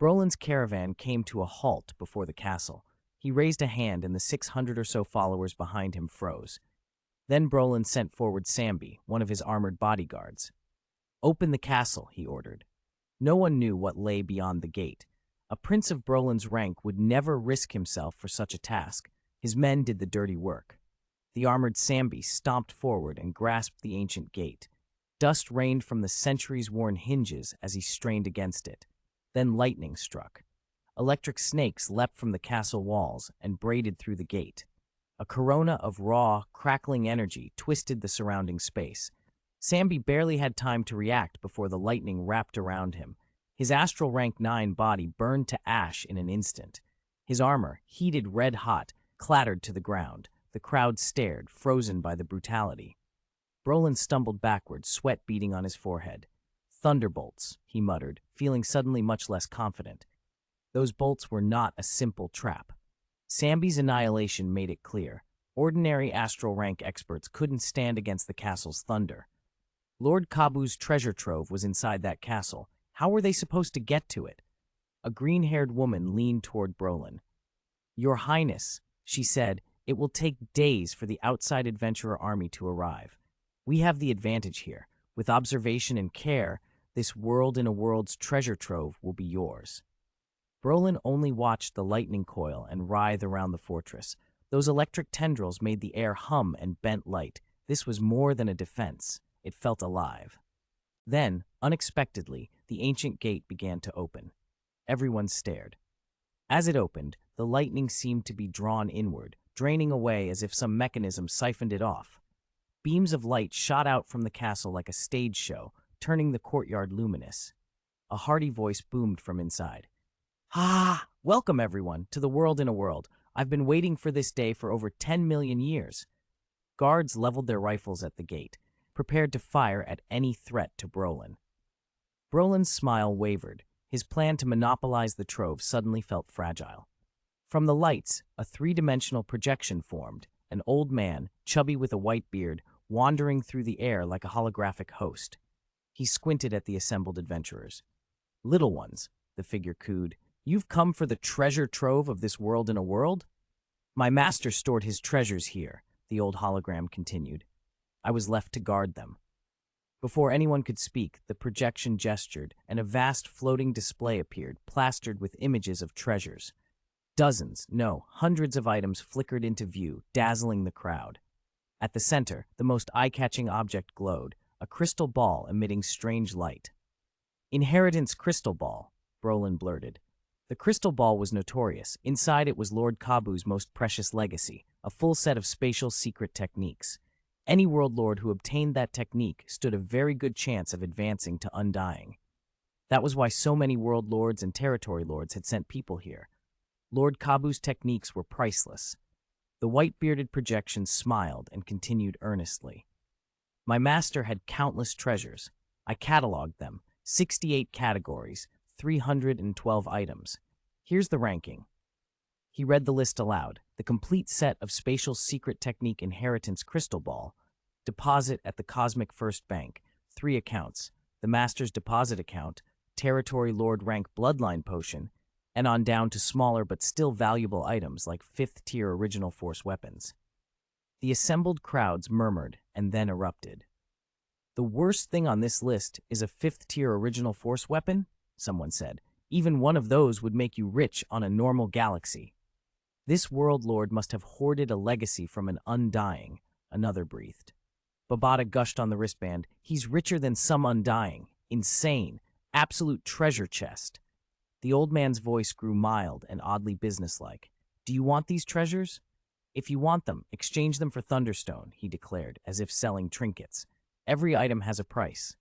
Brolin's caravan came to a halt before the castle. He raised a hand and the 600 or so followers behind him froze. Then Brolin sent forward Sambi, one of his armored bodyguards. Open the castle, he ordered. No one knew what lay beyond the gate. A prince of Brolin's rank would never risk himself for such a task. His men did the dirty work. The armored Sambi stomped forward and grasped the ancient gate. Dust rained from the centuries-worn hinges as he strained against it. Then lightning struck. Electric snakes leapt from the castle walls and braided through the gate. A corona of raw, crackling energy twisted the surrounding space. Sambi barely had time to react before the lightning wrapped around him. His astral rank 9 body burned to ash in an instant. His armor, heated red-hot, clattered to the ground. The crowd stared, frozen by the brutality. Brolin stumbled backward, sweat beading on his forehead. Thunderbolts, he muttered, feeling suddenly much less confident. Those bolts were not a simple trap. Sambi's annihilation made it clear. Ordinary astral rank experts couldn't stand against the castle's thunder. Lord Kabu's treasure trove was inside that castle. How were they supposed to get to it? A green-haired woman leaned toward Brolin. Your Highness, she said, it will take days for the outside adventurer army to arrive. We have the advantage here. With observation and care, this world in a world's treasure trove will be yours. Brolin only watched the lightning coil and writhe around the fortress. Those electric tendrils made the air hum and bent light. This was more than a defense. It felt alive. Then, unexpectedly, the ancient gate began to open. Everyone stared. As it opened, the lightning seemed to be drawn inward, draining away as if some mechanism siphoned it off. Beams of light shot out from the castle like a stage show, turning the courtyard luminous. A hearty voice boomed from inside. Ah! Welcome, everyone, to the world in a world. I've been waiting for this day for over 10 million years. Guards leveled their rifles at the gate, prepared to fire at any threat to Brolin. Brolin's smile wavered. His plan to monopolize the trove suddenly felt fragile. From the lights, a three-dimensional projection formed, an old man, chubby with a white beard, wandering through the air like a holographic host. He squinted at the assembled adventurers. Little ones, the figure cooed, you've come for the treasure trove of this world in a world? My master stored his treasures here, the old hologram continued. I was left to guard them. Before anyone could speak, the projection gestured, and a vast floating display appeared, plastered with images of treasures. Dozens, no, hundreds of items flickered into view, dazzling the crowd. At the center, the most eye-catching object glowed, a crystal ball emitting strange light. Inheritance crystal ball, Brolin blurted. The crystal ball was notorious. Inside it was Lord Kabu's most precious legacy, a full set of spatial secret techniques. Any world lord who obtained that technique stood a very good chance of advancing to undying. That was why so many world lords and territory lords had sent people here. Lord Kabu's techniques were priceless. The white-bearded projection smiled and continued earnestly. My master had countless treasures. I cataloged them, 68 categories, 312 items. Here's the ranking. He read the list aloud. The complete set of spatial secret technique inheritance crystal ball, deposit at the Cosmic First Bank, 3 accounts, the Master's Deposit account, Territory Lord rank bloodline potion, and on down to smaller but still valuable items like 5th-tier original force weapons. The assembled crowds murmured and then erupted. The worst thing on this list is a 5th-tier original force weapon, someone said. Even one of those would make you rich on a normal galaxy. This world lord must have hoarded a legacy from an undying, another breathed. Babata gushed on the wristband. He's richer than some undying. Insane. Absolute treasure chest. The old man's voice grew mild and oddly businesslike. Do you want these treasures? If you want them, exchange them for Thunderstone, he declared, as if selling trinkets. Every item has a price.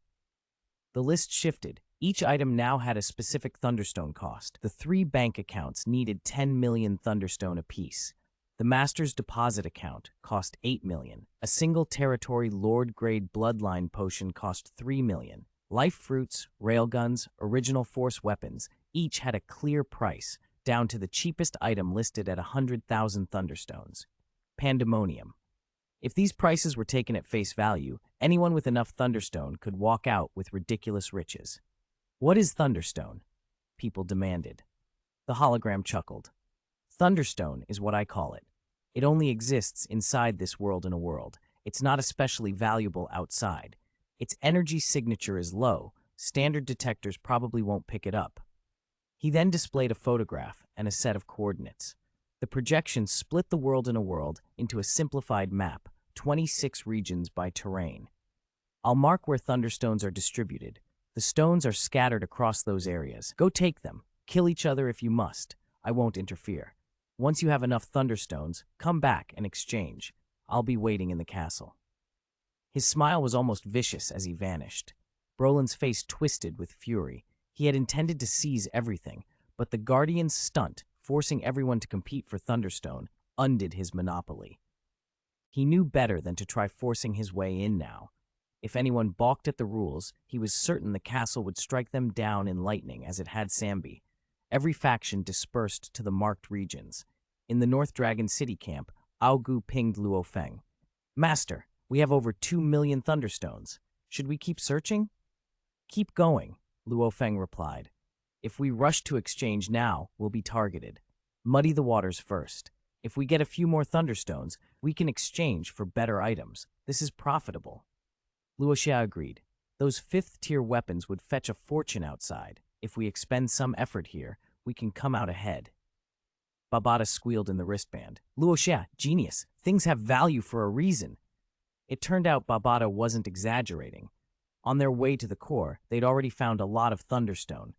The list shifted. Each item now had a specific Thunderstone cost. The 3 bank accounts needed 10 million Thunderstone apiece. The Master's Deposit account cost 8 million. A single territory Lord-grade bloodline potion cost 3 million. Life fruits, railguns, original force weapons, each had a clear price, down to the cheapest item listed at 100,000 Thunderstones. Pandemonium. If these prices were taken at face value, anyone with enough Thunderstone could walk out with ridiculous riches. What is Thunderstone? People demanded. The hologram chuckled. Thunderstone is what I call it. It only exists inside this world in a world. It's not especially valuable outside. Its energy signature is low. Standard detectors probably won't pick it up. He then displayed a photograph and a set of coordinates. The projection split the world in a world into a simplified map, 26 regions by terrain. I'll mark where Thunderstones are distributed. The stones are scattered across those areas. Go take them. Kill each other if you must. I won't interfere. Once you have enough Thunderstones, come back and exchange. I'll be waiting in the castle. His smile was almost vicious as he vanished. Brolin's face twisted with fury. He had intended to seize everything, but the Guardian's stunt, forcing everyone to compete for Thunderstone, undid his monopoly. He knew better than to try forcing his way in now. If anyone balked at the rules, he was certain the castle would strike them down in lightning as it had Sambi. Every faction dispersed to the marked regions. In the North Dragon City camp, Aogu pinged Luo Feng. Master, we have over 2 million Thunderstones. Should we keep searching? Keep going, Luo Feng replied. If we rush to exchange now, we'll be targeted. Muddy the waters first. If we get a few more thunderstones, we can exchange for better items. This is profitable. Luo Xia agreed. Those fifth-tier weapons would fetch a fortune outside. If we expend some effort here, we can come out ahead. Babada squealed in the wristband. Luo Xia, genius. Things have value for a reason. It turned out Babada wasn't exaggerating. On their way to the core, they'd already found a lot of thunderstone.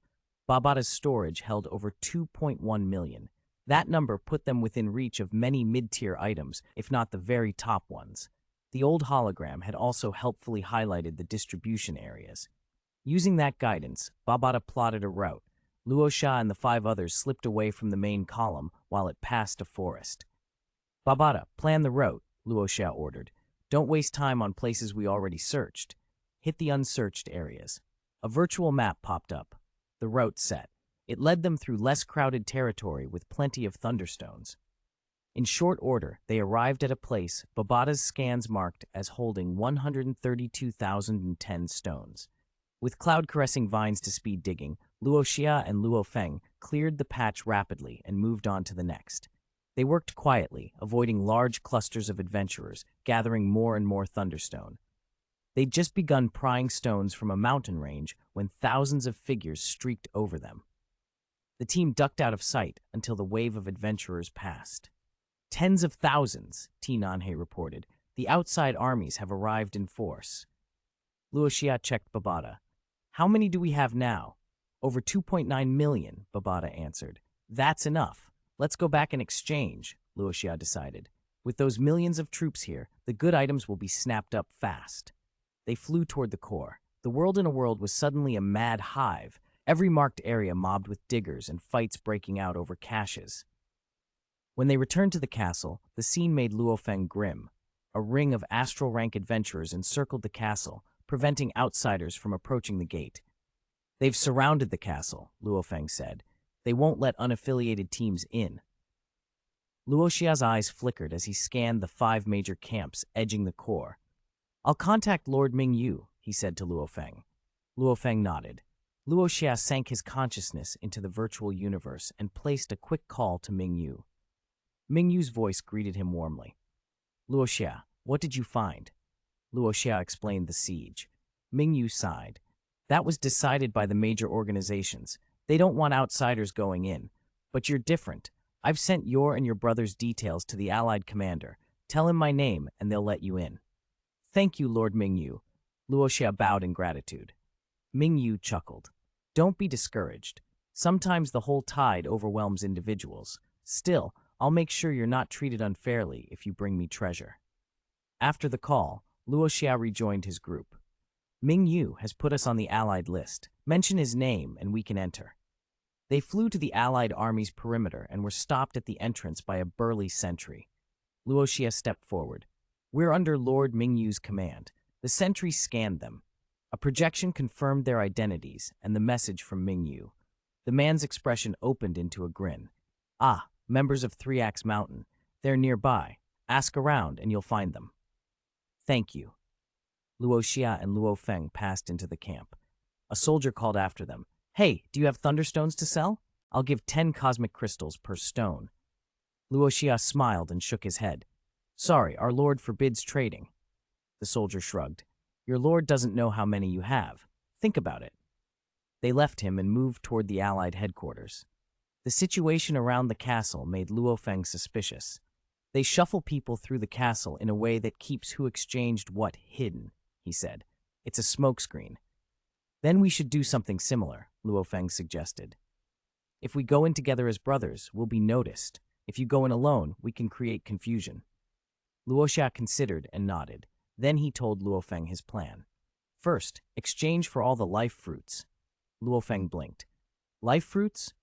Babada's storage held over 2.1 million. That number put them within reach of many mid-tier items, if not the very top ones. The old hologram had also helpfully highlighted the distribution areas. Using that guidance, Babada plotted a route. Luo Xia and the 5 others slipped away from the main column while it passed a forest. Babada, plan the route, Luo Xia ordered. Don't waste time on places we already searched. Hit the unsearched areas. A virtual map popped up. The route set. It led them through less crowded territory with plenty of thunderstones. In short order, they arrived at a place Babada's scans marked as holding 132,010 stones. With cloud-caressing vines to speed digging, Luo Xia and Luo Feng cleared the patch rapidly and moved on to the next. They worked quietly, avoiding large clusters of adventurers, gathering more and more thunderstone. They'd just begun prying stones from a mountain range when thousands of figures streaked over them. The team ducked out of sight until the wave of adventurers passed. Tens of thousands, Nanhe reported. The outside armies have arrived in force. Luo Xia checked Babada. How many do we have now? Over 2.9 million, Babada answered. That's enough. Let's go back and exchange, Luo Xia decided. With those millions of troops here, the good items will be snapped up fast. They flew toward the core. The world in a world was suddenly a mad hive, every marked area mobbed with diggers and fights breaking out over caches. When they returned to the castle, the scene made Luo Feng grim. A ring of astral rank adventurers encircled the castle, preventing outsiders from approaching the gate. They've surrounded the castle, Luo Feng said. They won't let unaffiliated teams in. Luo Xia's eyes flickered as he scanned the 5 major camps edging the core. I'll contact Lord Mingyu, he said to Luo Feng. Luo Feng nodded. Luo Xia sank his consciousness into the virtual universe and placed a quick call to Mingyu. Mingyu's voice greeted him warmly. Luo Xia, what did you find? Luo Xia explained the siege. Mingyu sighed. That was decided by the major organizations. They don't want outsiders going in. But you're different. I've sent your and your brother's details to the Allied commander. Tell him my name and they'll let you in. Thank you, Lord Mingyu. Luo Xia bowed in gratitude. Mingyu chuckled. Don't be discouraged. Sometimes the whole tide overwhelms individuals. Still, I'll make sure you're not treated unfairly if you bring me treasure. After the call, Luo Xia rejoined his group. Mingyu has put us on the Allied list. Mention his name and we can enter. They flew to the Allied army's perimeter and were stopped at the entrance by a burly sentry. Luo Xia stepped forward. We're under Lord Mingyu's command. The sentry scanned them. A projection confirmed their identities and the message from Mingyu. The man's expression opened into a grin. Ah, members of 3-Axe Mountain. They're nearby. Ask around and you'll find them. Thank you. Luo Xia and Luo Feng passed into the camp. A soldier called after them. Hey, do you have thunderstones to sell? I'll give 10 cosmic crystals per stone. Luo Xia smiled and shook his head. Sorry, our lord forbids trading. The soldier shrugged. Your lord doesn't know how many you have. Think about it. They left him and moved toward the Allied headquarters. The situation around the castle made Luo Feng suspicious. They shuffle people through the castle in a way that keeps who exchanged what hidden, he said. It's a smokescreen. Then we should do something similar, Luo Feng suggested. If we go in together as brothers, we'll be noticed. If you go in alone, we can create confusion. Luo Xia considered and nodded. Then he told Luo Feng his plan. First, exchange for all the life fruits. Luo Feng blinked. Life fruits?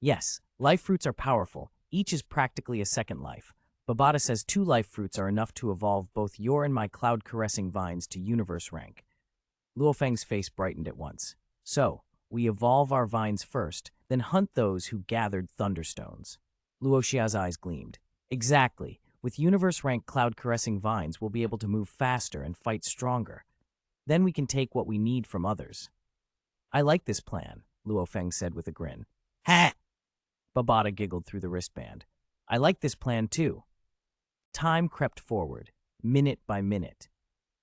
Yes, life fruits are powerful. Each is practically a second life. Babada says 2 life fruits are enough to evolve both your and my cloud-caressing vines to universe rank. Luo Feng's face brightened at once. So, we evolve our vines first, then hunt those who gathered thunderstones. Luo Xia's eyes gleamed. Exactly. With universe-rank cloud-caressing vines, we'll be able to move faster and fight stronger. Then we can take what we need from others. I like this plan, Luo Feng said with a grin. Ha! Babata giggled through the wristband. I like this plan too. Time crept forward, minute by minute.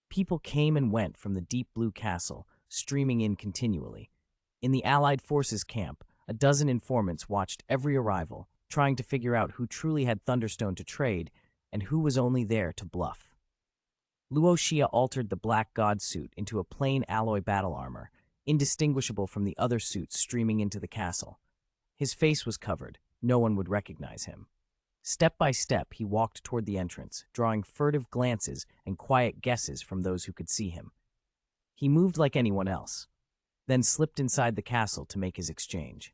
People came and went from the deep blue castle, streaming in continually. In the Allied forces camp, a dozen informants watched every arrival, trying to figure out who truly had Thunderstone to trade and who was only there to bluff. Luo Xia altered the black god suit into a plain alloy battle armor, indistinguishable from the other suits streaming into the castle. His face was covered. No one would recognize him. Step by step, he walked toward the entrance, drawing furtive glances and quiet guesses from those who could see him. He moved like anyone else, then slipped inside the castle to make his exchange.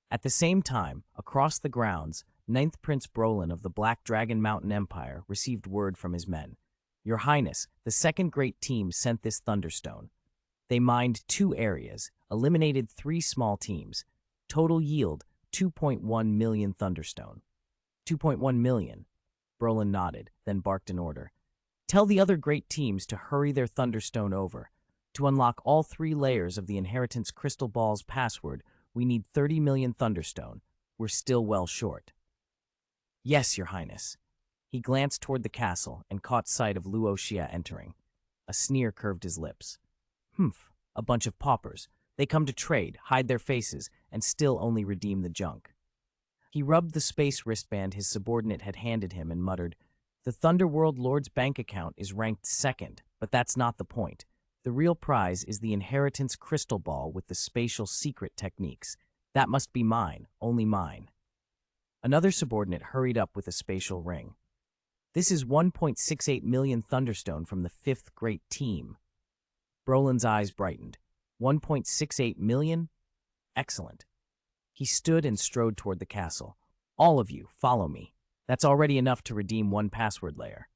At the same time, across the grounds, 9th Prince Brolin of the Black Dragon Mountain Empire received word from his men. Your Highness, the second great team sent this Thunderstone. They mined 2 areas, eliminated 3 small teams. Total yield, 2.1 million Thunderstone. 2.1 million. Brolin nodded, then barked an order. Tell the other great teams to hurry their Thunderstone over. To unlock all 3 layers of the Inheritance Crystal Ball's password, we need 30 million Thunderstone. We're still well short. Yes, Your Highness. He glanced toward the castle and caught sight of Luo Xia entering. A sneer curved his lips. Humph, a bunch of paupers. They come to trade, hide their faces, and still only redeem the junk. He rubbed the space wristband his subordinate had handed him and muttered, The Thunderworld Lord's bank account is ranked 2nd, but that's not the point. The real prize is the Inheritance Crystal Ball with the spatial secret techniques. That must be mine, only mine. Another subordinate hurried up with a spatial ring. This is 1.68 million Thunderstone from the 5th Great Team. Brolin's eyes brightened. 1.68 million? Excellent. He stood and strode toward the castle. All of you, follow me. That's already enough to redeem 1 password layer.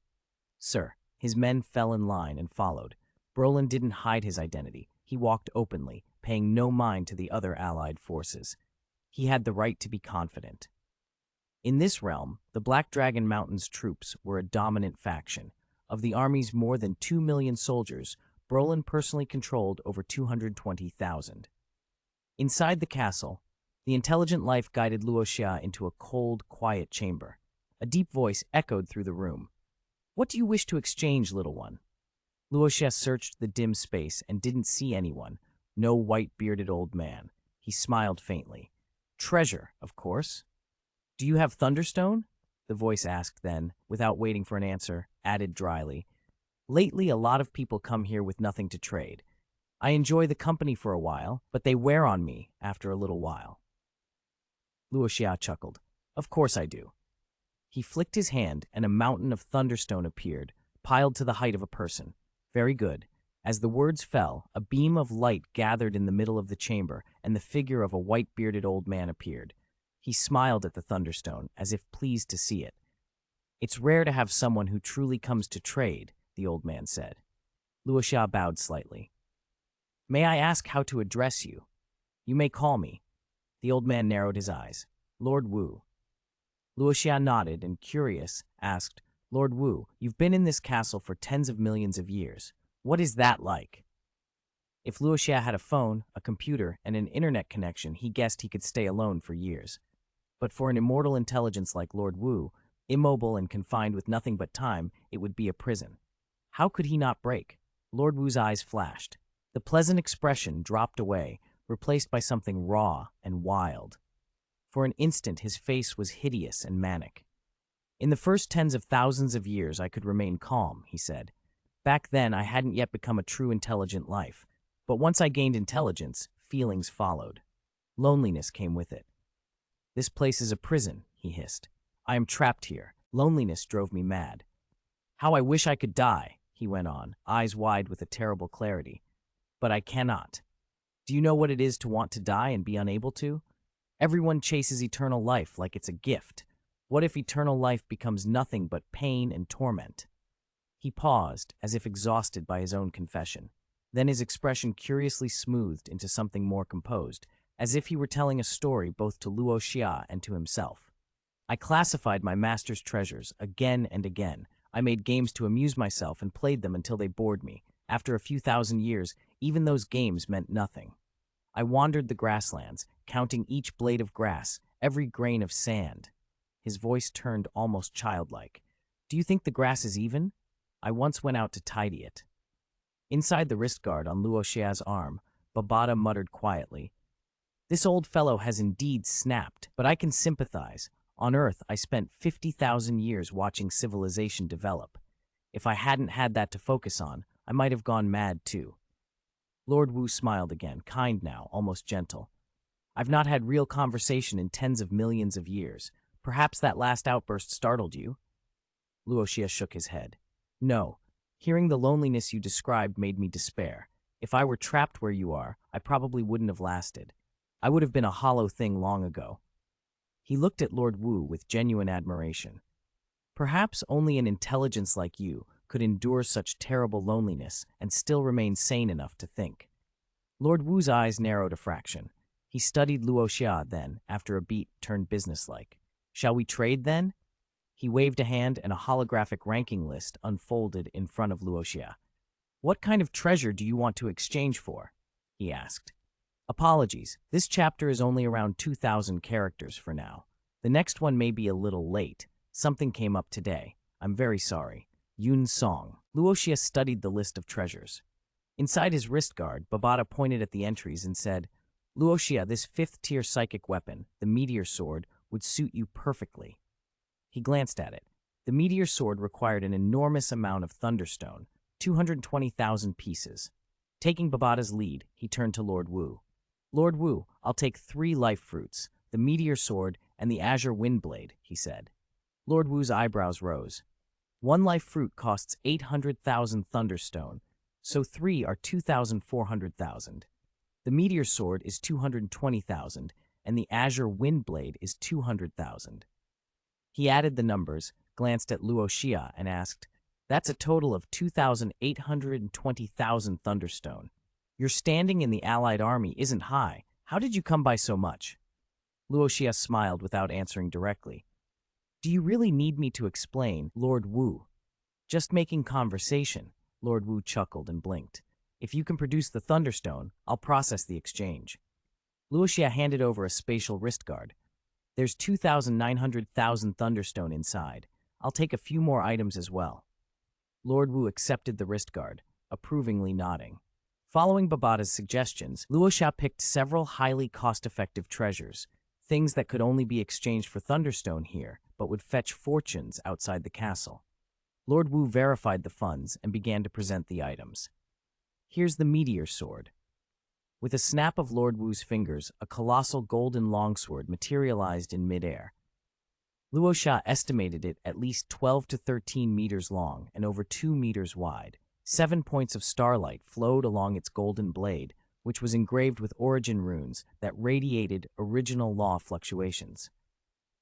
Sir, his men fell in line and followed. Brolin didn't hide his identity. He walked openly, paying no mind to the other allied forces. He had the right to be confident. In this realm, the Black Dragon Mountain's troops were a dominant faction. Of the army's more than 2 million soldiers, Brolin personally controlled over 220,000. Inside the castle, the intelligent life guided Luo Xia into a cold, quiet chamber. A deep voice echoed through the room. What do you wish to exchange, little one? Luo Xia searched the dim space and didn't see anyone. No white-bearded old man. He smiled faintly. Treasure, of course. Do you have Thunderstone? The voice asked then, without waiting for an answer, added dryly. Lately, a lot of people come here with nothing to trade. I enjoy the company for a while, but they wear on me after a little while. Luo Xia chuckled. Of course I do. He flicked his hand, and a mountain of Thunderstone appeared, piled to the height of a person. Very good. As the words fell, a beam of light gathered in the middle of the chamber, and the figure of a white-bearded old man appeared. He smiled at the Thunderstone, as if pleased to see it. It's rare to have someone who truly comes to trade, the old man said. Luo Xia bowed slightly. May I ask how to address you? You may call me. The old man narrowed his eyes. Lord Wu. Luo Xia nodded and, curious, asked, Lord Wu, you've been in this castle for tens of millions of years. What is that like? If Luo Xia had a phone, a computer, and an internet connection, he guessed he could stay alone for years. But for an immortal intelligence like Lord Wu, immobile and confined with nothing but time, it would be a prison. How could he not break? Lord Wu's eyes flashed. The pleasant expression dropped away, replaced by something raw and wild. For an instant, his face was hideous and manic. In the first tens of thousands of years, I could remain calm, he said. Back then, I hadn't yet become a true intelligent life. But once I gained intelligence, feelings followed. Loneliness came with it. This place is a prison, he hissed. I am trapped here. Loneliness drove me mad. How I wish I could die, he went on, eyes wide with a terrible clarity. But I cannot. Do you know what it is to want to die and be unable to? Everyone chases eternal life like it's a gift. What if eternal life becomes nothing but pain and torment? He paused, as if exhausted by his own confession. Then his expression curiously smoothed into something more composed, as if he were telling a story both to Luo Xia and to himself. I classified my master's treasures again and again. I made games to amuse myself and played them until they bored me. After a few thousand years, even those games meant nothing. I wandered the grasslands, counting each blade of grass, every grain of sand. His voice turned almost childlike. Do you think the grass is even? I once went out to tidy it. Inside the wrist guard on Luo Xia's arm, Babada muttered quietly, This old fellow has indeed snapped, but I can sympathize. On Earth, I spent 50,000 years watching civilization develop. If I hadn't had that to focus on, I might have gone mad too. Lord Wu smiled again, kind now, almost gentle. I've not had real conversation in tens of millions of years. Perhaps that last outburst startled you? Luo Xia shook his head. No. Hearing the loneliness you described made me despair. If I were trapped where you are, I probably wouldn't have lasted. I would have been a hollow thing long ago. He looked at Lord Wu with genuine admiration. Perhaps only an intelligence like you could endure such terrible loneliness and still remain sane enough to think. Lord Wu's eyes narrowed a fraction. He studied Luo Xia then, after a beat, turned businesslike. Shall we trade then? He waved a hand and a holographic ranking list unfolded in front of Luo Xia. What kind of treasure do you want to exchange for? He asked. Apologies, this chapter is only around 2,000 characters for now. The next one may be a little late. Something came up today. I'm very sorry. Yun Song. Luo Xia studied the list of treasures. Inside his wrist guard, Babada pointed at the entries and said, Luo Xia, this 5th-tier psychic weapon, the meteor sword, would suit you perfectly. He glanced at it. The meteor sword required an enormous amount of thunderstone, 220,000 pieces. Taking Babada's lead, he turned to Lord Wu. Lord Wu, I'll take 3 life fruits, the meteor sword and the azure windblade, he said. Lord Wu's eyebrows rose. 1 life fruit costs 800,000 thunderstone, so 3 are 2,400,000. The meteor sword is 220,000, and the azure windblade is 200,000. He added the numbers, glanced at Luo Xia, and asked, That's a total of 2,820,000 thunderstone. Your standing in the allied army isn't high. How did you come by so much? Luo Xia smiled without answering directly. Do you really need me to explain, Lord Wu? Just making conversation, Lord Wu chuckled and blinked. If you can produce the thunderstone, I'll process the exchange. Luo Xia handed over a spatial wrist guard. There's 2,900,000 thunderstone inside. I'll take a few more items as well. Lord Wu accepted the wrist guard, approvingly nodding. Following Babada's suggestions, Luo Xia picked several highly cost-effective treasures, things that could only be exchanged for thunderstone here, but would fetch fortunes outside the castle. Lord Wu verified the funds and began to present the items. Here's the meteor sword. With a snap of Lord Wu's fingers, a colossal golden longsword materialized in midair. Luo Xia estimated it at least 12 to 13 meters long and over 2 meters wide. 7 points of starlight flowed along its golden blade, which was engraved with origin runes that radiated original law fluctuations.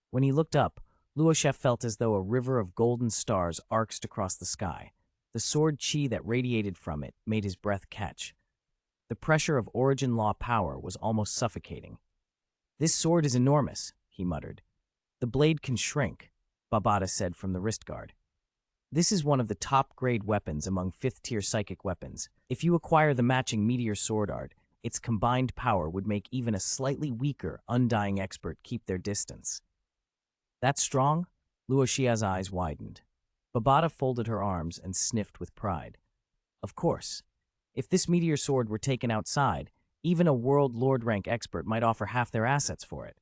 When he looked up, Luo Xia felt as though a river of golden stars arced across the sky. The sword chi that radiated from it made his breath catch. The pressure of origin law power was almost suffocating. This sword is enormous, he muttered. The blade can shrink, Babada said from the wrist guard. This is one of the top-grade weapons among 5th-tier psychic weapons. If you acquire the matching meteor sword art, its combined power would make even a slightly weaker, undying expert keep their distance. That's strong? Luo Xia's eyes widened. Babada folded her arms and sniffed with pride. Of course. If this meteor sword were taken outside, even a World Lord rank expert might offer half their assets for it.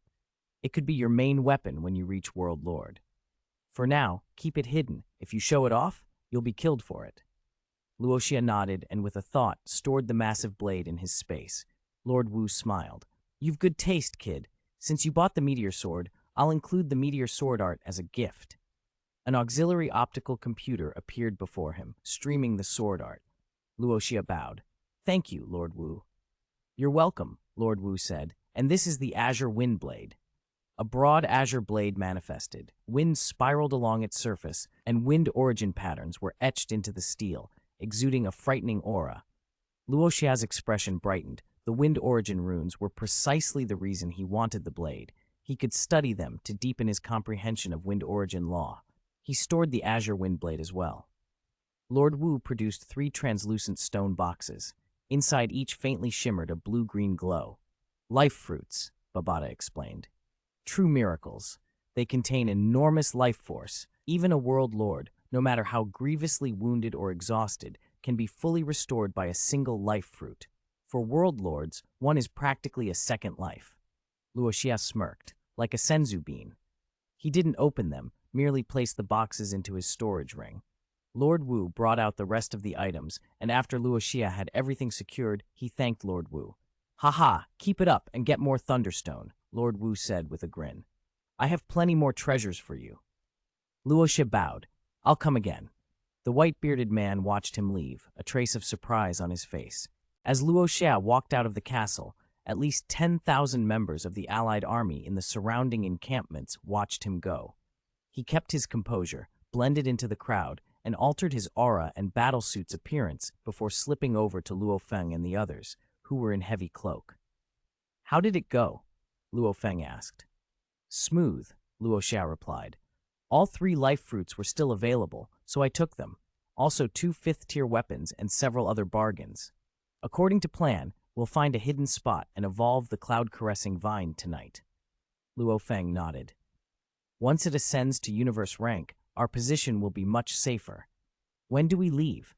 It could be your main weapon when you reach World Lord. For now, keep it hidden. If you show it off, you'll be killed for it. Luo Xia nodded and with a thought stored the massive blade in his space. Lord Wu smiled. You've good taste, kid. Since you bought the meteor sword, I'll include the meteor sword art as a gift. An auxiliary optical computer appeared before him, streaming the sword art. Luo Xia bowed. Thank you, Lord Wu. You're welcome, Lord Wu said, and this is the azure windblade. A broad azure blade manifested. Wind spiraled along its surface, and wind origin patterns were etched into the steel, exuding a frightening aura. Luo Xia's expression brightened. The wind origin runes were precisely the reason he wanted the blade. He could study them to deepen his comprehension of wind origin law. He stored the azure windblade as well. Lord Wu produced 3 translucent stone boxes. Inside each faintly shimmered a blue-green glow. Life fruits, Babata explained. True miracles. They contain enormous life force. Even a world lord, no matter how grievously wounded or exhausted, can be fully restored by a single life fruit. For world lords, one is practically a second life. Luo Xia smirked, like a senzu bean. He didn't open them, merely placed the boxes into his storage ring. Lord Wu brought out the rest of the items, and after Luo Xia had everything secured, he thanked Lord Wu. "Haha, keep it up and get more Thunderstone," Lord Wu said with a grin. "I have plenty more treasures for you." Luo Xia bowed. "I'll come again." The white-bearded man watched him leave, a trace of surprise on his face. As Luo Xia walked out of the castle, at least 10,000 members of the allied army in the surrounding encampments watched him go. He kept his composure, blended into the crowd, and altered his aura and battlesuit's appearance before slipping over to Luo Feng and the others, who were in heavy cloak. "How did it go?" Luo Feng asked. "Smooth," Luo Xia replied. "All 3 life fruits were still available, so I took them. Also 2 fifth-tier weapons and several other bargains. According to plan, we'll find a hidden spot and evolve the cloud-caressing vine tonight." Luo Feng nodded. "Once it ascends to universe rank, our position will be much safer. When do we leave?"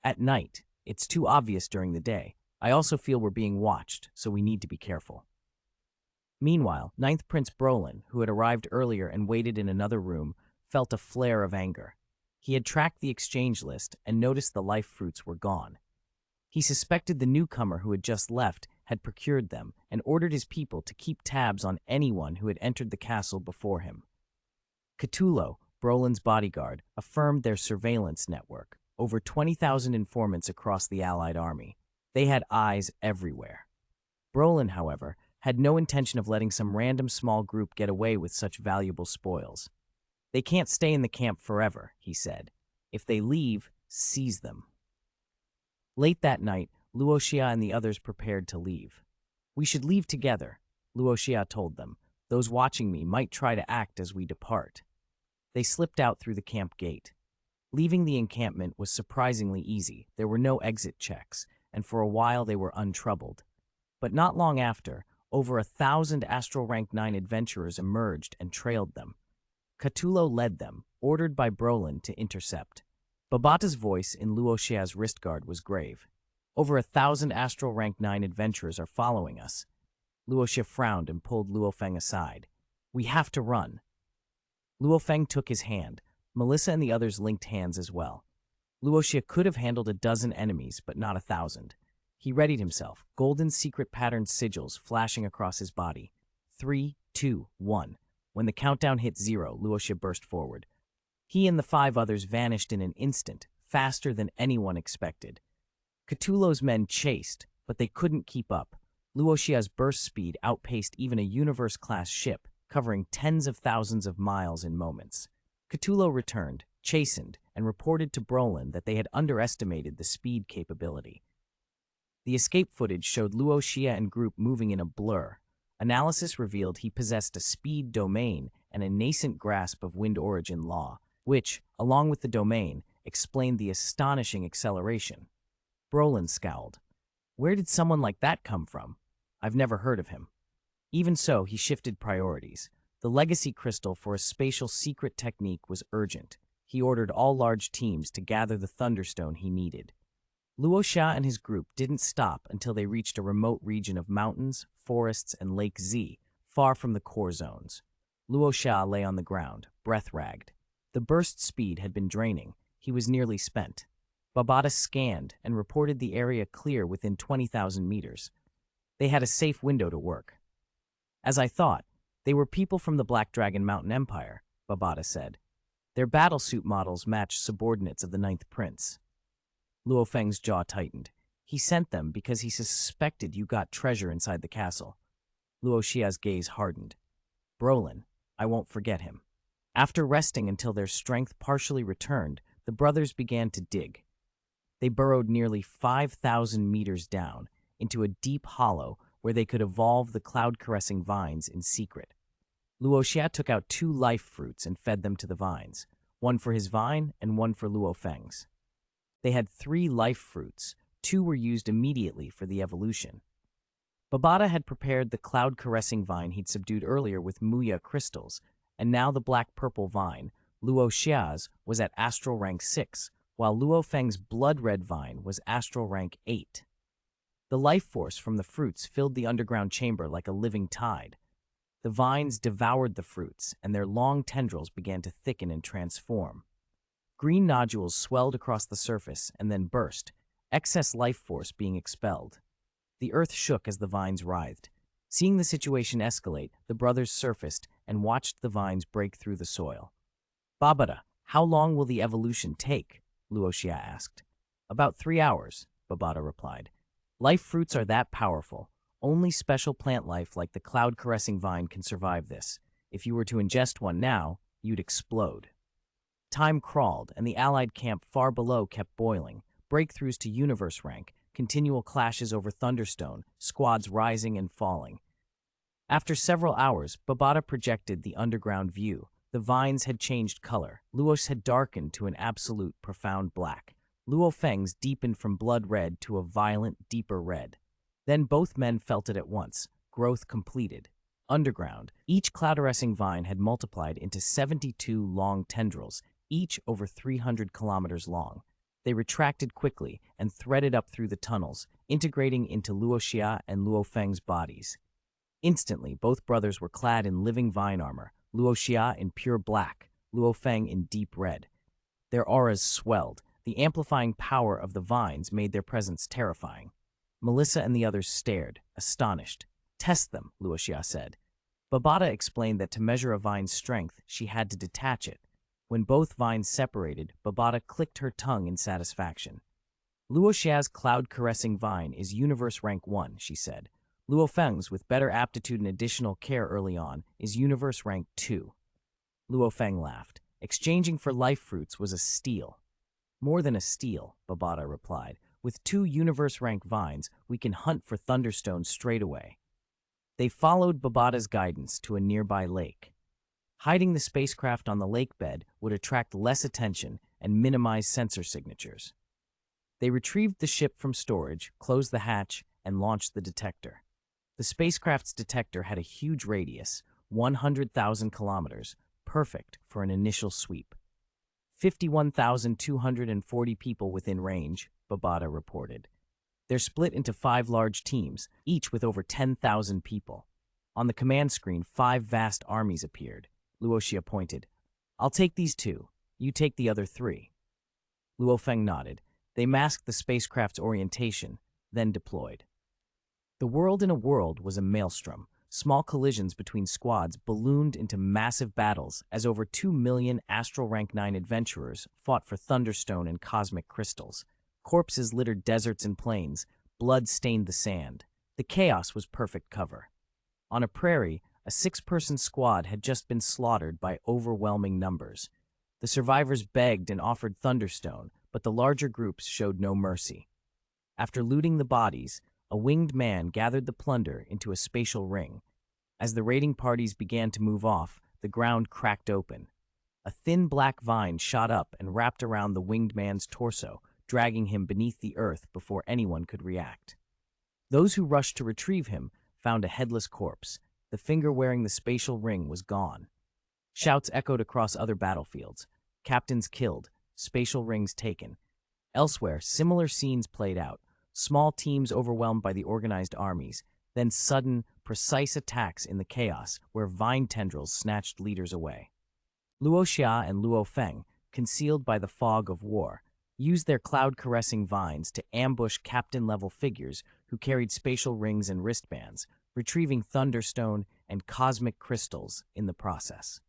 "At night. It's too obvious during the day. I also feel we're being watched, so we need to be careful." Meanwhile, Ninth Prince Brolin, who had arrived earlier and waited in another room, felt a flare of anger. He had tracked the exchange list and noticed the life fruits were gone. He suspected the newcomer who had just left had procured them and ordered his people to keep tabs on anyone who had entered the castle before him. Catulo, Brolin's bodyguard, affirmed their surveillance network, over 20,000 informants across the allied army. They had eyes everywhere. Brolin, however, had no intention of letting some random small group get away with such valuable spoils. "They can't stay in the camp forever," he said. "If they leave, seize them." Late that night, Luo Xia and the others prepared to leave. "We should leave together," Luo Xia told them. "Those watching me might try to act as we depart." They slipped out through the camp gate. Leaving the encampment was surprisingly easy. There were no exit checks, and for a while they were untroubled. But not long after, over 1,000 Astral Rank 9 adventurers emerged and trailed them. Catulo led them, ordered by Brolin to intercept. Babata's voice in Luo Xia's wrist guard was grave. "Over 1,000 Astral Rank 9 adventurers are following us." Luo Xia frowned and pulled Luo Feng aside. "We have to run." Luo Feng took his hand. Melissa and the others linked hands as well. Luo Xia could have handled a dozen enemies, but not 1,000. He readied himself, golden secret patterned sigils flashing across his body. 3, 2, 1. When the countdown hit 0, Luo Xia burst forward. He and the 5 others vanished in an instant, faster than anyone expected. Catulo's men chased, but they couldn't keep up. Luo Xia's burst speed outpaced even a universe-class ship, covering tens of thousands of miles in moments. Catulo returned, chastened, and reported to Brolin that they had underestimated the speed capability. The escape footage showed Luo Xia and group moving in a blur. Analysis revealed he possessed a speed domain and a nascent grasp of wind origin law, which, along with the domain, explained the astonishing acceleration. Brolin scowled. "Where did someone like that come from? I've never heard of him." Even so, he shifted priorities. The legacy crystal for a spatial secret technique was urgent. He ordered all large teams to gather the Thunderstone he needed. Luo Xia and his group didn't stop until they reached a remote region of mountains, forests, and Lake Z, far from the core zones. Luo Xia lay on the ground, breath-ragged. The burst speed had been draining. He was nearly spent. Babata scanned and reported the area clear within 20,000 meters. They had a safe window to work. "As I thought, they were people from the Black Dragon Mountain Empire," Babata said. "Their battlesuit models matched subordinates of the Ninth Prince." Luo Feng's jaw tightened. "He sent them because he suspected you got treasure inside the castle." Luo Xia's gaze hardened. "Brolin, I won't forget him." After resting until their strength partially returned, the brothers began to dig. They burrowed nearly 5,000 meters down into a deep hollow where they could evolve the cloud-caressing vines in secret. Luo Xia took out 2 life fruits and fed them to the vines, one for his vine and one for Luo Feng's. They had 3 life fruits, 2 were used immediately for the evolution. Babada had prepared the cloud-caressing vine he'd subdued earlier with Muya crystals, and now the black-purple vine, Luo Xia's, was at astral rank 6, while Luo Feng's blood-red vine was astral rank 8. The life force from the fruits filled the underground chamber like a living tide. The vines devoured the fruits, and their long tendrils began to thicken and transform. Green nodules swelled across the surface and then burst, excess life force being expelled. The earth shook as the vines writhed. Seeing the situation escalate, the brothers surfaced and watched the vines break through the soil. "Babada, how long will the evolution take?" Luo Xia asked. "About 3 hours," Babada replied. "Life fruits are that powerful. Only special plant life like the cloud-caressing vine can survive this. If you were to ingest one now, you'd explode." Time crawled, and the Allied camp far below kept boiling. Breakthroughs to universe rank, continual clashes over Thunderstone, squads rising and falling. After several hours, Babada projected the underground view. The vines had changed color. Luo's had darkened to an absolute, profound black. Luo Feng's deepened from blood red to a violent, deeper red. Then both men felt it at once. Growth completed. Underground, each cloud-caressing vine had multiplied into 72 long tendrils, each over 300 kilometers long. They retracted quickly and threaded up through the tunnels, integrating into Luo Xia and Luo Feng's bodies. Instantly, both brothers were clad in living vine armor, Luo Xia in pure black, Luo Feng in deep red. Their auras swelled. The amplifying power of the vines made their presence terrifying. Melissa and the others stared, astonished. "Test them," Luo Xia said. Babada explained that to measure a vine's strength, she had to detach it. When both vines separated, Babada clicked her tongue in satisfaction. "Luo Xia's cloud-caressing vine is universe rank 1, she said. Luo Feng's, with better aptitude and additional care early on, is universe rank 2. Luo Feng laughed. "Exchanging for life fruits was a steal." "More than a steal," Babada replied. "With 2 universe rank vines, we can hunt for Thunderstones straight away." They followed Babada's guidance to a nearby lake. Hiding the spacecraft on the lake bed would attract less attention and minimize sensor signatures. They retrieved the ship from storage, closed the hatch, and launched the detector. The spacecraft's detector had a huge radius, 100,000 kilometers, perfect for an initial sweep. 51,240 people within range, Babada reported. They're split into 5 large teams, each with over 10,000 people. On the command screen, 5 vast armies appeared. Luo Xia pointed. "I'll take these 2. You take the other 3. Luo Feng nodded. They masked the spacecraft's orientation, then deployed. The world in a world was a maelstrom. Small collisions between squads ballooned into massive battles as over 2 million astral rank 9 adventurers fought for Thunderstone and cosmic crystals. Corpses littered deserts and plains. Blood stained the sand. The chaos was perfect cover. On a prairie, a 6-person squad had just been slaughtered by overwhelming numbers. The survivors begged and offered Thunderstone, but the larger groups showed no mercy. After looting the bodies, a winged man gathered the plunder into a spatial ring. As the raiding parties began to move off, the ground cracked open. A thin black vine shot up and wrapped around the winged man's torso, dragging him beneath the earth before anyone could react. Those who rushed to retrieve him found a headless corpse. The finger wearing the spatial ring was gone. Shouts echoed across other battlefields. Captains killed, spatial rings taken. Elsewhere, similar scenes played out. Small teams overwhelmed by the organized armies, then sudden, precise attacks in the chaos where vine tendrils snatched leaders away. Luo Xia and Luo Feng, concealed by the fog of war, used their cloud-caressing vines to ambush captain-level figures who carried spatial rings and wristbands, retrieving Thunderstone and cosmic crystals in the process.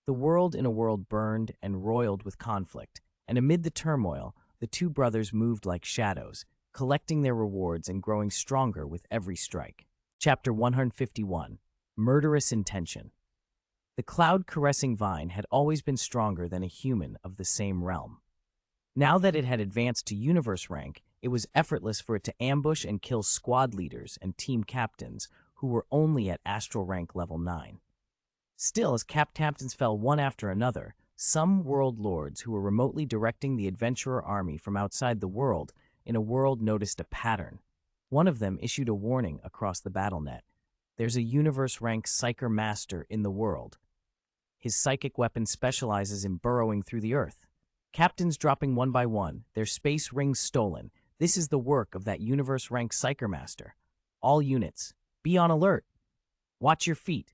The world in a world burned and roiled with conflict, and amid the turmoil, the 2 brothers moved like shadows, collecting their rewards and growing stronger with every strike. Chapter 151, Murderous Intention. The cloud-caressing vine had always been stronger than a human of the same realm. Now that it had advanced to universe rank, it was effortless for it to ambush and kill squad leaders and team captains who were only at astral rank level 9. Still, as captains fell one after another, some world lords who were remotely directing the adventurer army from outside the world in a world noticed a pattern. One of them issued a warning across the BattleNet. There's a universe-rank Psyker Master in the world. His psychic weapon specializes in burrowing through the earth. Captains dropping one by one, their space rings stolen. This is the work of that universe-rank Psyker Master. All units, be on alert. Watch your feet.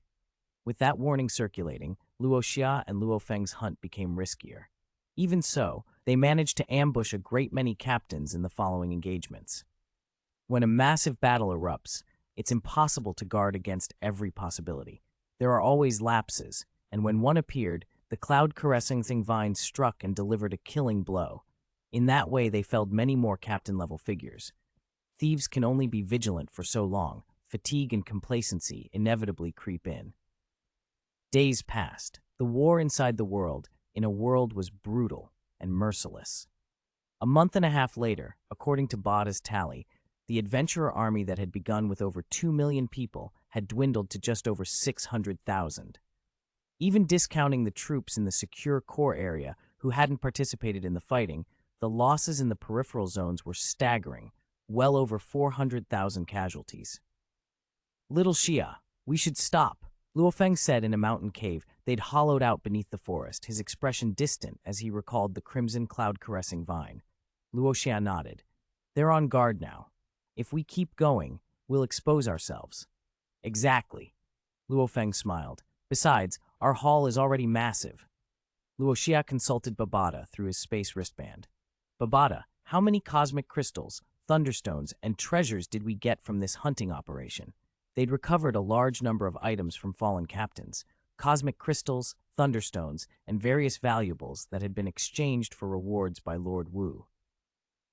With that warning circulating, Luo Xia and Luo Feng's hunt became riskier. Even so, they managed to ambush a great many captains in the following engagements. When a massive battle erupts, it's impossible to guard against every possibility. There are always lapses, and when one appeared, the cloud-caressing vine struck and delivered a killing blow. In that way, they felled many more captain-level figures. Thieves can only be vigilant for so long. Fatigue and complacency inevitably creep in. Days passed. The war inside the world, in a world, was brutal and merciless. A month and a half later, according to Bada's tally, the adventurer army that had begun with over 2 million people had dwindled to just over 600,000. Even discounting the troops in the secure core area who hadn't participated in the fighting, the losses in the peripheral zones were staggering, well over 400,000 casualties. Little Xia, we should stop, Luo Feng said in a mountain cave they'd hollowed out beneath the forest, his expression distant as he recalled the crimson cloud-caressing vine. Luo Xia nodded. They're on guard now. If we keep going, we'll expose ourselves. Exactly. Luo Feng smiled. Besides, our haul is already massive. Luo Xia consulted Babada through his space wristband. Babada, how many cosmic crystals, thunderstones, and treasures did we get from this hunting operation? They'd recovered a large number of items from fallen captains, cosmic crystals, thunderstones, and various valuables that had been exchanged for rewards by Lord Wu.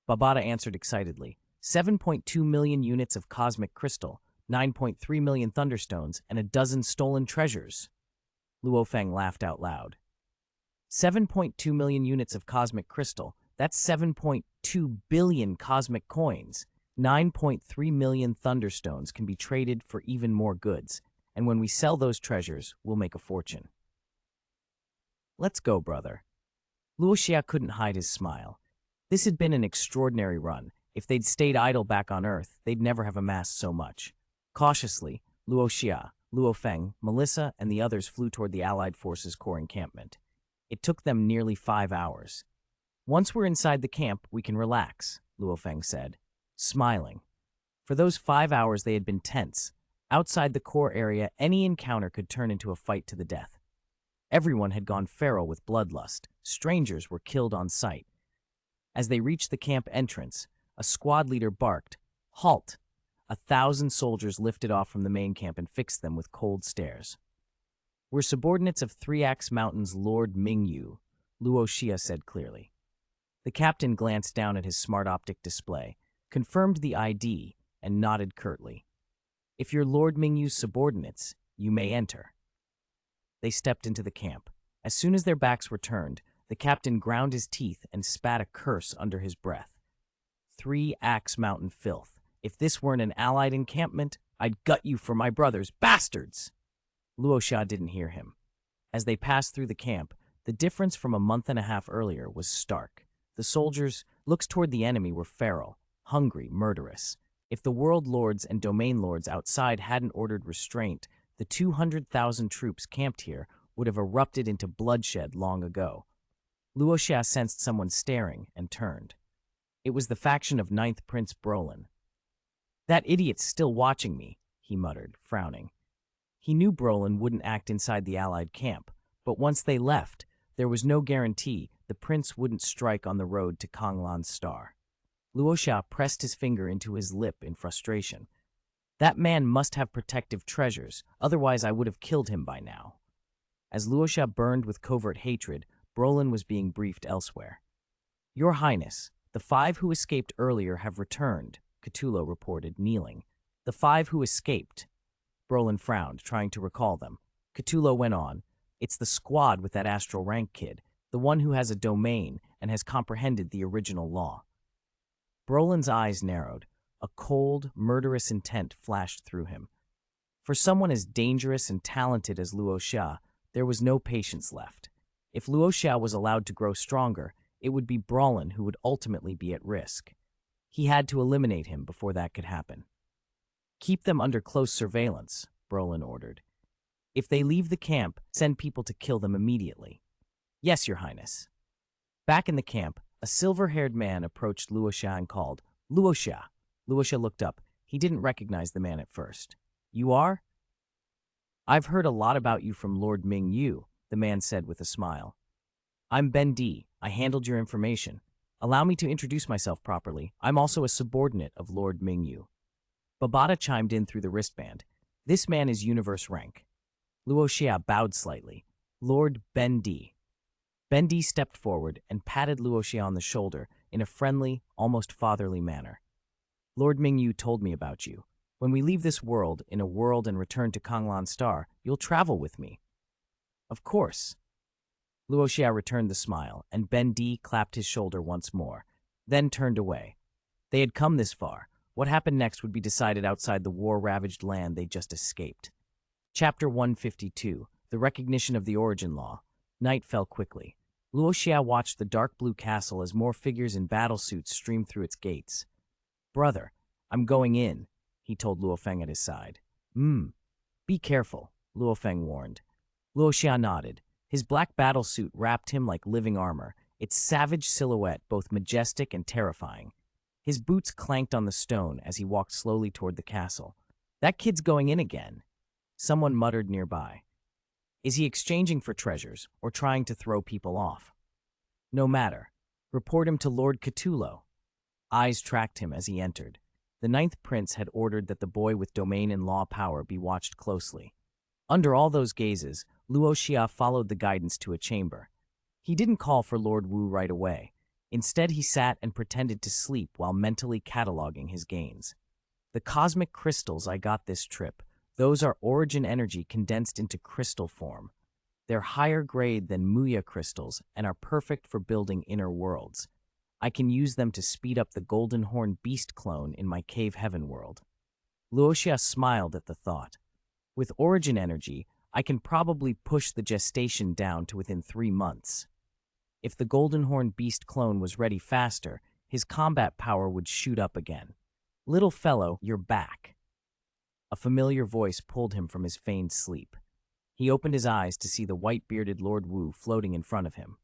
Babada answered excitedly, 7.2 million units of cosmic crystal, 9.3 million thunderstones, and a dozen stolen treasures. Luo Feng laughed out loud. 7.2 million units of cosmic crystal, that's 7.2 billion cosmic coins. 9.3 million thunderstones can be traded for even more goods, and when we sell those treasures, we'll make a fortune. Let's go, brother. Luo Xia couldn't hide his smile. This had been an extraordinary run. If they'd stayed idle back on Earth, they'd never have amassed so much. Cautiously, Luo Xia, Luo Feng, Melissa, and the others flew toward the Allied Forces Corps encampment. It took them nearly 5 hours. Once we're inside the camp, we can relax, Luo Feng said, smiling. For those 5 hours they had been tense. Outside the core area, any encounter could turn into a fight to the death. Everyone had gone feral with bloodlust. Strangers were killed on sight. As they reached the camp entrance, a squad leader barked, "Halt!" 1,000 soldiers lifted off from the main camp and fixed them with cold stares. We're subordinates of 3-Axe Mountain's Lord Mingyu, Luo Xia said clearly. The captain glanced down at his smart optic display, confirmed the ID, and nodded curtly. If you're Lord Mingyu's subordinates, you may enter. They stepped into the camp. As soon as their backs were turned, the captain ground his teeth and spat a curse under his breath. 3-Axe Mountain filth. If this weren't an allied encampment, I'd gut you for my brothers, bastards! Luo Xia didn't hear him. As they passed through the camp, the difference from a month and a half earlier was stark. The soldiers' looks toward the enemy were feral, hungry, murderous. If the world lords and domain lords outside hadn't ordered restraint, the 200,000 troops camped here would have erupted into bloodshed long ago. Luo Xia sensed someone staring and turned. It was the faction of 9th Prince Brolin. That idiot's still watching me, he muttered, frowning. He knew Brolin wouldn't act inside the Allied camp, but once they left, there was no guarantee the prince wouldn't strike on the road to Kanglan's star. Luo Xia pressed his finger into his lip in frustration. That man must have protective treasures, otherwise I would have killed him by now. As Luo Xia burned with covert hatred, Brolin was being briefed elsewhere. Your Highness, the 5 who escaped earlier have returned, Cthulhu reported, kneeling. The 5 who escaped. Brolin frowned, trying to recall them. Cthulhu went on. It's the squad with that astral rank kid, the one who has a domain and has comprehended the original law. Brolin's eyes narrowed. A cold, murderous intent flashed through him. For someone as dangerous and talented as Luo Xia, there was no patience left. If Luo Xia was allowed to grow stronger, it would be Brolin who would ultimately be at risk. He had to eliminate him before that could happen. Keep them under close surveillance, Brolin ordered. If they leave the camp, send people to kill them immediately. Yes, Your Highness. Back in the camp, a silver-haired man approached Luo Xia and called, Luo Xia. Luo Xia looked up. He didn't recognize the man at first. You are? I've heard a lot about you from Lord Ming Yu, the man said with a smile. I'm Ben Di. I handled your information. Allow me to introduce myself properly. I'm also a subordinate of Lord Ming Yu. Babata chimed in through the wristband. This man is universe rank. Luo Xia bowed slightly. Lord Ben Di. Ben Di stepped forward and patted Luo Xia on the shoulder in a friendly, almost fatherly manner. Lord Ming Yu told me about you. When we leave this world in a world and return to Kanglan Star, you'll travel with me. Of course. Luo Xia returned the smile, and Ben Di clapped his shoulder once more, then turned away. They had come this far. What happened next would be decided outside the war-ravaged land they just escaped. Chapter 152, The Recognition of the Origin Law. Night fell quickly. Luo Xia watched the dark blue castle as more figures in battlesuits streamed through its gates. Brother, I'm going in, he told Luo Feng at his side. Be careful, Luo Feng warned. Luo Xia nodded. His black battlesuit wrapped him like living armor, its savage silhouette both majestic and terrifying. His boots clanked on the stone as he walked slowly toward the castle. That kid's going in again, someone muttered nearby. Is he exchanging for treasures or trying to throw people off? No matter. Report him to Lord Cthulhu. Eyes tracked him as he entered. The ninth prince had ordered that the boy with domain and law power be watched closely. Under all those gazes, Luo Xia followed the guidance to a chamber. He didn't call for Lord Wu right away. Instead, he sat and pretended to sleep while mentally cataloging his gains. The cosmic crystals I got this trip, those are origin energy condensed into crystal form. They're higher grade than Muya crystals and are perfect for building inner worlds. I can use them to speed up the golden horn beast clone in my cave heaven world. Luo Xia smiled at the thought. With origin energy, I can probably push the gestation down to within 3 months. If the golden horn beast clone was ready faster, his combat power would shoot up again. Little fellow, you're back. A familiar voice pulled him from his feigned sleep. He opened his eyes to see the white-bearded Lord Wu floating in front of him.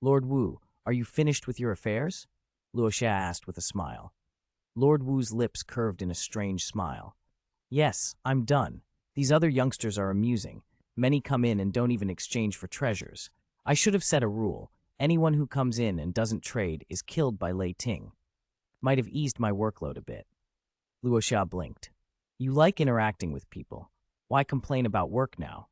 Lord Wu, are you finished with your affairs? Luo Xia asked with a smile. Lord Wu's lips curved in a strange smile. Yes, I'm done. These other youngsters are amusing. Many come in and don't even exchange for treasures. I should have set a rule. Anyone who comes in and doesn't trade is killed by Lei Ting. Might have eased my workload a bit. Luo Xia blinked. You like interacting with people. Why complain about work now?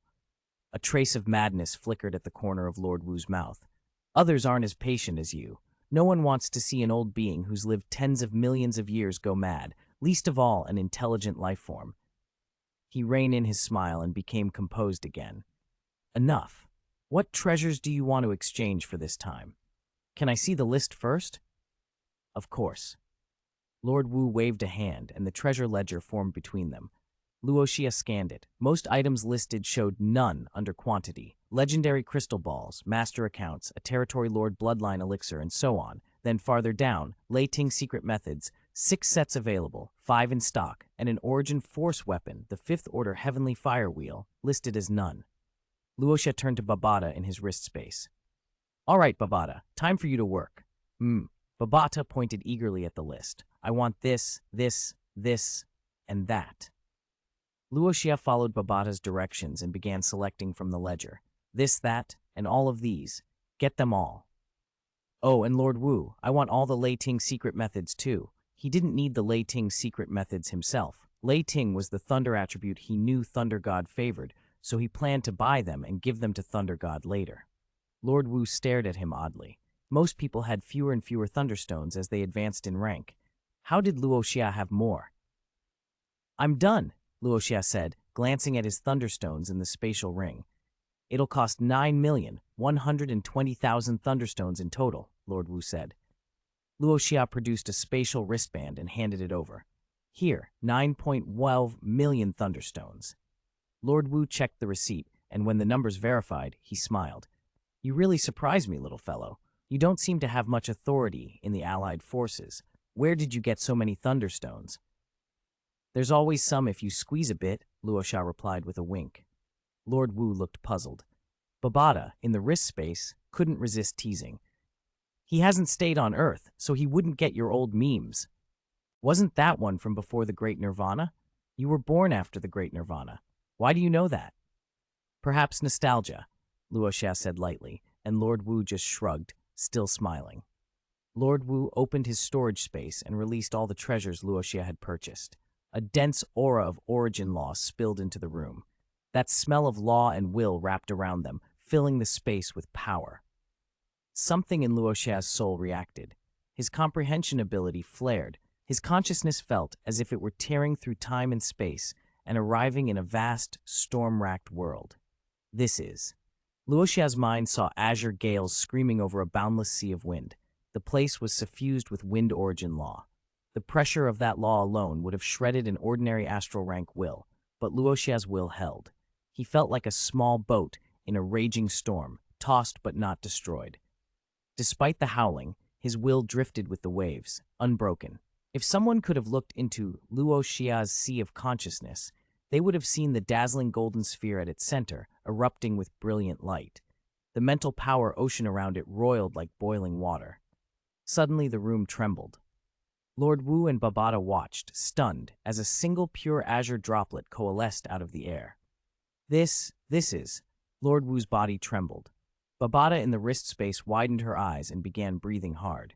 A trace of madness flickered at the corner of Lord Wu's mouth. Others aren't as patient as you. No one wants to see an old being who's lived tens of millions of years go mad, least of all an intelligent life form. He reined in his smile and became composed again. Enough. What treasures do you want to exchange for this time? Can I see the list first? Of course. Lord Wu waved a hand, and the treasure ledger formed between them. Luo Xia scanned it. Most items listed showed none under quantity. Legendary crystal balls, master accounts, a territory lord bloodline elixir, and so on. Then farther down, Lei Ting secret methods, 6 sets available, 5 in stock, and an origin force weapon, the 5th order heavenly fire wheel, listed as none. Luo Xia turned to Babata in his wrist space. All right, Babata, time for you to work. Babata pointed eagerly at the list. I want this, and that. Luo Xia followed Babata's directions and began selecting from the ledger. This, that, and all of these. Get them all. Oh, and Lord Wu, I want all the Lei Ting secret methods too. He didn't need the Lei Ting secret methods himself. Lei Ting was the thunder attribute he knew Thunder God favored, so he planned to buy them and give them to Thunder God later. Lord Wu stared at him oddly. Most people had fewer and fewer Thunderstones as they advanced in rank. How did Luo Xia have more? I'm done, Luo Xia said, glancing at his Thunderstones in the spatial ring. It'll cost 9,120,000 Thunderstones in total, Lord Wu said. Luo Xia produced a spatial wristband and handed it over. Here, 9.12 million Thunderstones. Lord Wu checked the receipt, and when the numbers verified, he smiled. You really surprise me, little fellow. You don't seem to have much authority in the Allied forces. Where did you get so many thunderstones? There's always some if you squeeze a bit, Luo Xia replied with a wink. Lord Wu looked puzzled. Babada, in the wrist space, couldn't resist teasing. He hasn't stayed on Earth, so he wouldn't get your old memes. Wasn't that one from before the Great Nirvana? You were born after the Great Nirvana. Why do you know that? Perhaps nostalgia, Luo Xia said lightly, and Lord Wu just shrugged, still smiling. Lord Wu opened his storage space and released all the treasures Luo Xia had purchased. A dense aura of origin law spilled into the room. That smell of law and will wrapped around them, filling the space with power. Something in Luo Xia's soul reacted. His comprehension ability flared. His consciousness felt as if it were tearing through time and space and arriving in a vast, storm-racked world. This is. Luo Xia's mind saw azure gales screaming over a boundless sea of wind. The place was suffused with wind origin law. The pressure of that law alone would have shredded an ordinary astral rank will, but Luo Xia's will held. He felt like a small boat in a raging storm, tossed but not destroyed. Despite the howling, his will drifted with the waves, unbroken. If someone could have looked into Luo Xia's sea of consciousness, they would have seen the dazzling golden sphere at its center, erupting with brilliant light. The mental power ocean around it roiled like boiling water. Suddenly the room trembled. Lord Wu and Babada watched, stunned, as a single pure azure droplet coalesced out of the air. This is. Lord Wu's body trembled. Babada in the wrist space widened her eyes and began breathing hard.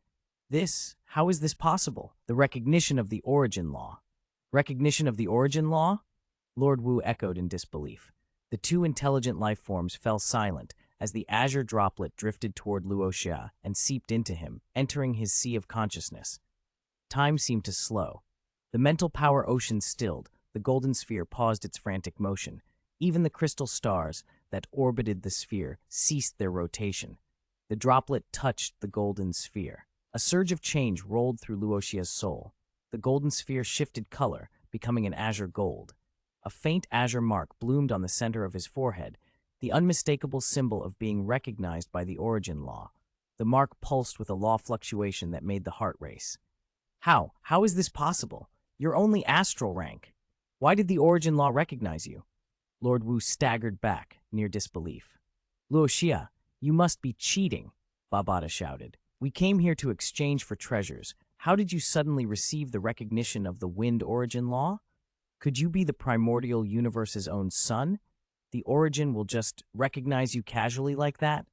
How is this possible? The recognition of the origin law. Recognition of the origin law? Lord Wu echoed in disbelief. The two intelligent life forms fell silent as the azure droplet drifted toward Luo Xia and seeped into him, entering his sea of consciousness. Time seemed to slow. The mental power ocean stilled, the golden sphere paused its frantic motion. Even the crystal stars that orbited the sphere ceased their rotation. The droplet touched the golden sphere. A surge of change rolled through Luo Xia's soul. The golden sphere shifted color, becoming an azure gold. A faint azure mark bloomed on the center of his forehead, the unmistakable symbol of being recognized by the origin law. The mark pulsed with a law fluctuation that made the heart race. How? How is this possible? You're only astral rank. Why did the origin law recognize you? Lord Wu staggered back, near disbelief. Luo Xia, you must be cheating, Babada shouted. We came here to exchange for treasures. How did you suddenly receive the recognition of the wind origin law? Could you be the primordial universe's own son? The origin will just recognize you casually like that?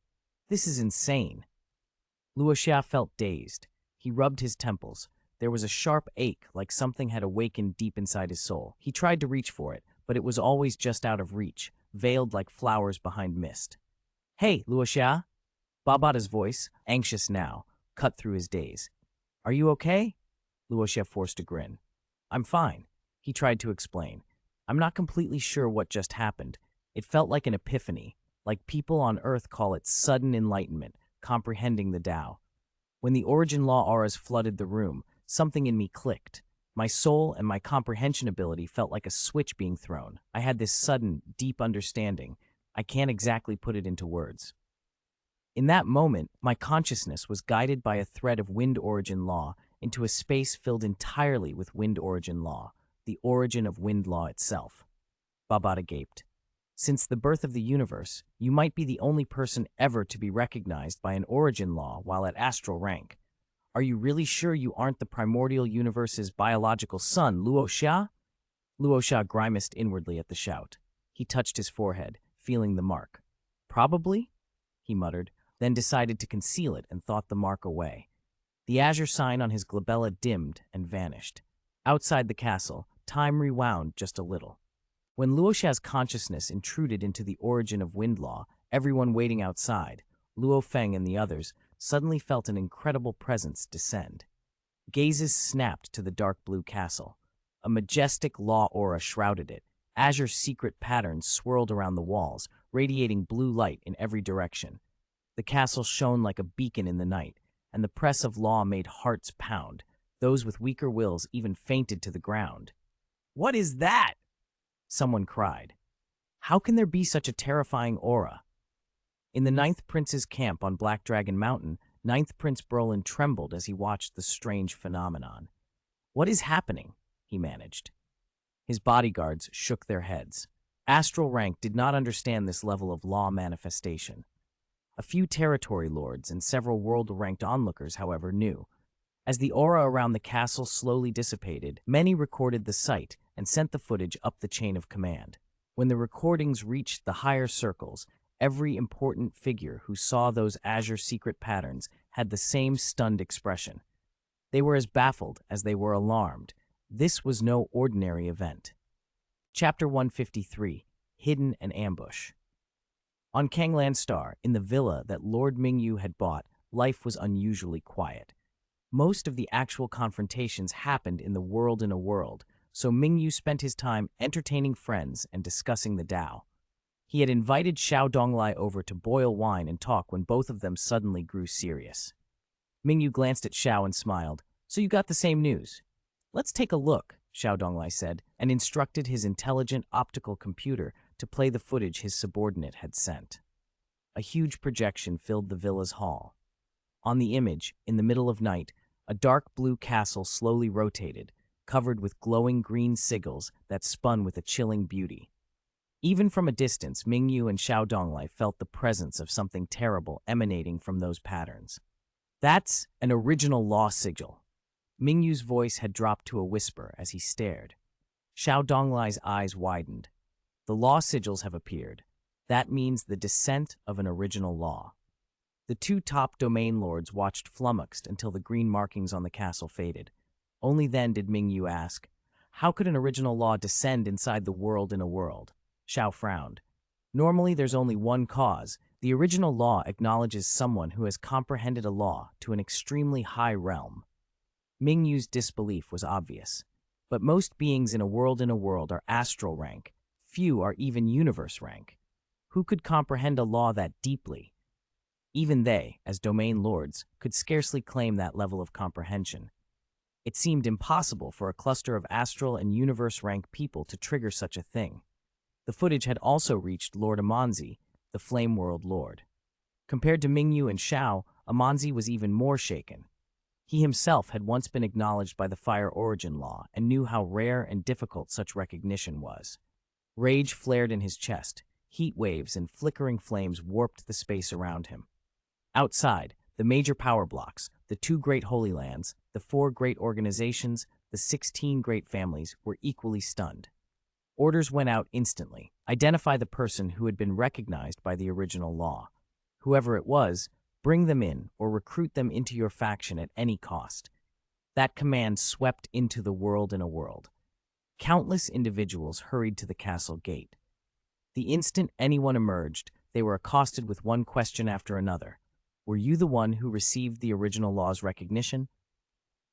This is insane. Luo Xia felt dazed. He rubbed his temples. There was a sharp ache, like something had awakened deep inside his soul. He tried to reach for it, but it was always just out of reach, veiled like flowers behind mist. Hey, Luo Xia? Babada's voice, anxious now, cut through his daze. Are you okay? Luo Xia forced a grin. I'm fine, he tried to explain. I'm not completely sure what just happened. It felt like an epiphany, like people on Earth call it sudden enlightenment, comprehending the Tao. When the origin law auras flooded the room, something in me clicked. My soul and my comprehension ability felt like a switch being thrown. I had this sudden, deep understanding. I can't exactly put it into words. In that moment, my consciousness was guided by a thread of wind origin law into a space filled entirely with wind origin law, the origin of wind law itself. Babada gaped. Since the birth of the universe, you might be the only person ever to be recognized by an origin law while at astral rank. Are you really sure you aren't the primordial universe's biological son, Luo Xia? Luo Xia grimaced inwardly at the shout. He touched his forehead, feeling the mark. Probably, he muttered, then decided to conceal it and thought the mark away. The azure sign on his glabella dimmed and vanished. Outside the castle, time rewound just a little. When Luo Xia's consciousness intruded into the origin of wind law, everyone waiting outside, Luo Feng and the others, suddenly felt an incredible presence descend. Gazes snapped to the dark blue castle. A majestic law aura shrouded it. Azure's secret patterns swirled around the walls, radiating blue light in every direction. The castle shone like a beacon in the night, and the press of law made hearts pound. Those with weaker wills even fainted to the ground. What is that? Someone cried. How can there be such a terrifying aura? In the Ninth Prince's camp on Black Dragon Mountain, Ninth Prince Brolin trembled as he watched the strange phenomenon. "What is happening?" he managed. His bodyguards shook their heads. Astral rank did not understand this level of law manifestation. A few territory lords and several world-ranked onlookers, however, knew. As the aura around the castle slowly dissipated, many recorded the sight and sent the footage up the chain of command. When the recordings reached the higher circles, every important figure who saw those azure secret patterns had the same stunned expression. They were as baffled as they were alarmed. This was no ordinary event. Chapter 153, Hidden and Ambush. On Kanglan Star, in the villa that Lord Mingyu had bought, life was unusually quiet. Most of the actual confrontations happened in the world in a world, so Mingyu spent his time entertaining friends and discussing the Tao. He had invited Xiao Donglai over to boil wine and talk when both of them suddenly grew serious. Mingyu glanced at Xiao and smiled. "So you got the same news?" "Let's take a look," Xiao Donglai said, and instructed his intelligent optical computer to play the footage his subordinate had sent. A huge projection filled the villa's hall. On the image, in the middle of night, a dark blue castle slowly rotated, covered with glowing green sigils that spun with a chilling beauty. Even from a distance, Mingyu and Xiao Donglai felt the presence of something terrible emanating from those patterns. "That's an original law sigil." Mingyu's voice had dropped to a whisper as he stared. Xiao Donglai's eyes widened. "The law sigils have appeared. That means the descent of an original law." The two top domain lords watched flummoxed until the green markings on the castle faded. Only then did Mingyu ask, "How could an original law descend inside the world in a world?" Xiao frowned. "Normally there's only one cause. The original law acknowledges someone who has comprehended a law to an extremely high realm." Mingyu's disbelief was obvious. But most beings in a world are astral rank. Few are even universe rank. Who could comprehend a law that deeply? Even they, as domain lords, could scarcely claim that level of comprehension. It seemed impossible for a cluster of astral and universe rank people to trigger such a thing. The footage had also reached Lord Amanzi, the Flame World Lord. Compared to Mingyu and Xiao, Amanzi was even more shaken. He himself had once been acknowledged by the Fire Origin Law and knew how rare and difficult such recognition was. Rage flared in his chest. Heat waves and flickering flames warped the space around him. Outside, the major power blocks, the 2 great holy lands, the 4 great organizations, the 16 great families were equally stunned. Orders went out instantly. Identify the person who had been recognized by the original law. Whoever it was, bring them in or recruit them into your faction at any cost. That command swept into the world in a world. Countless individuals hurried to the castle gate. The instant anyone emerged, they were accosted with one question after another. Were you the one who received the original law's recognition?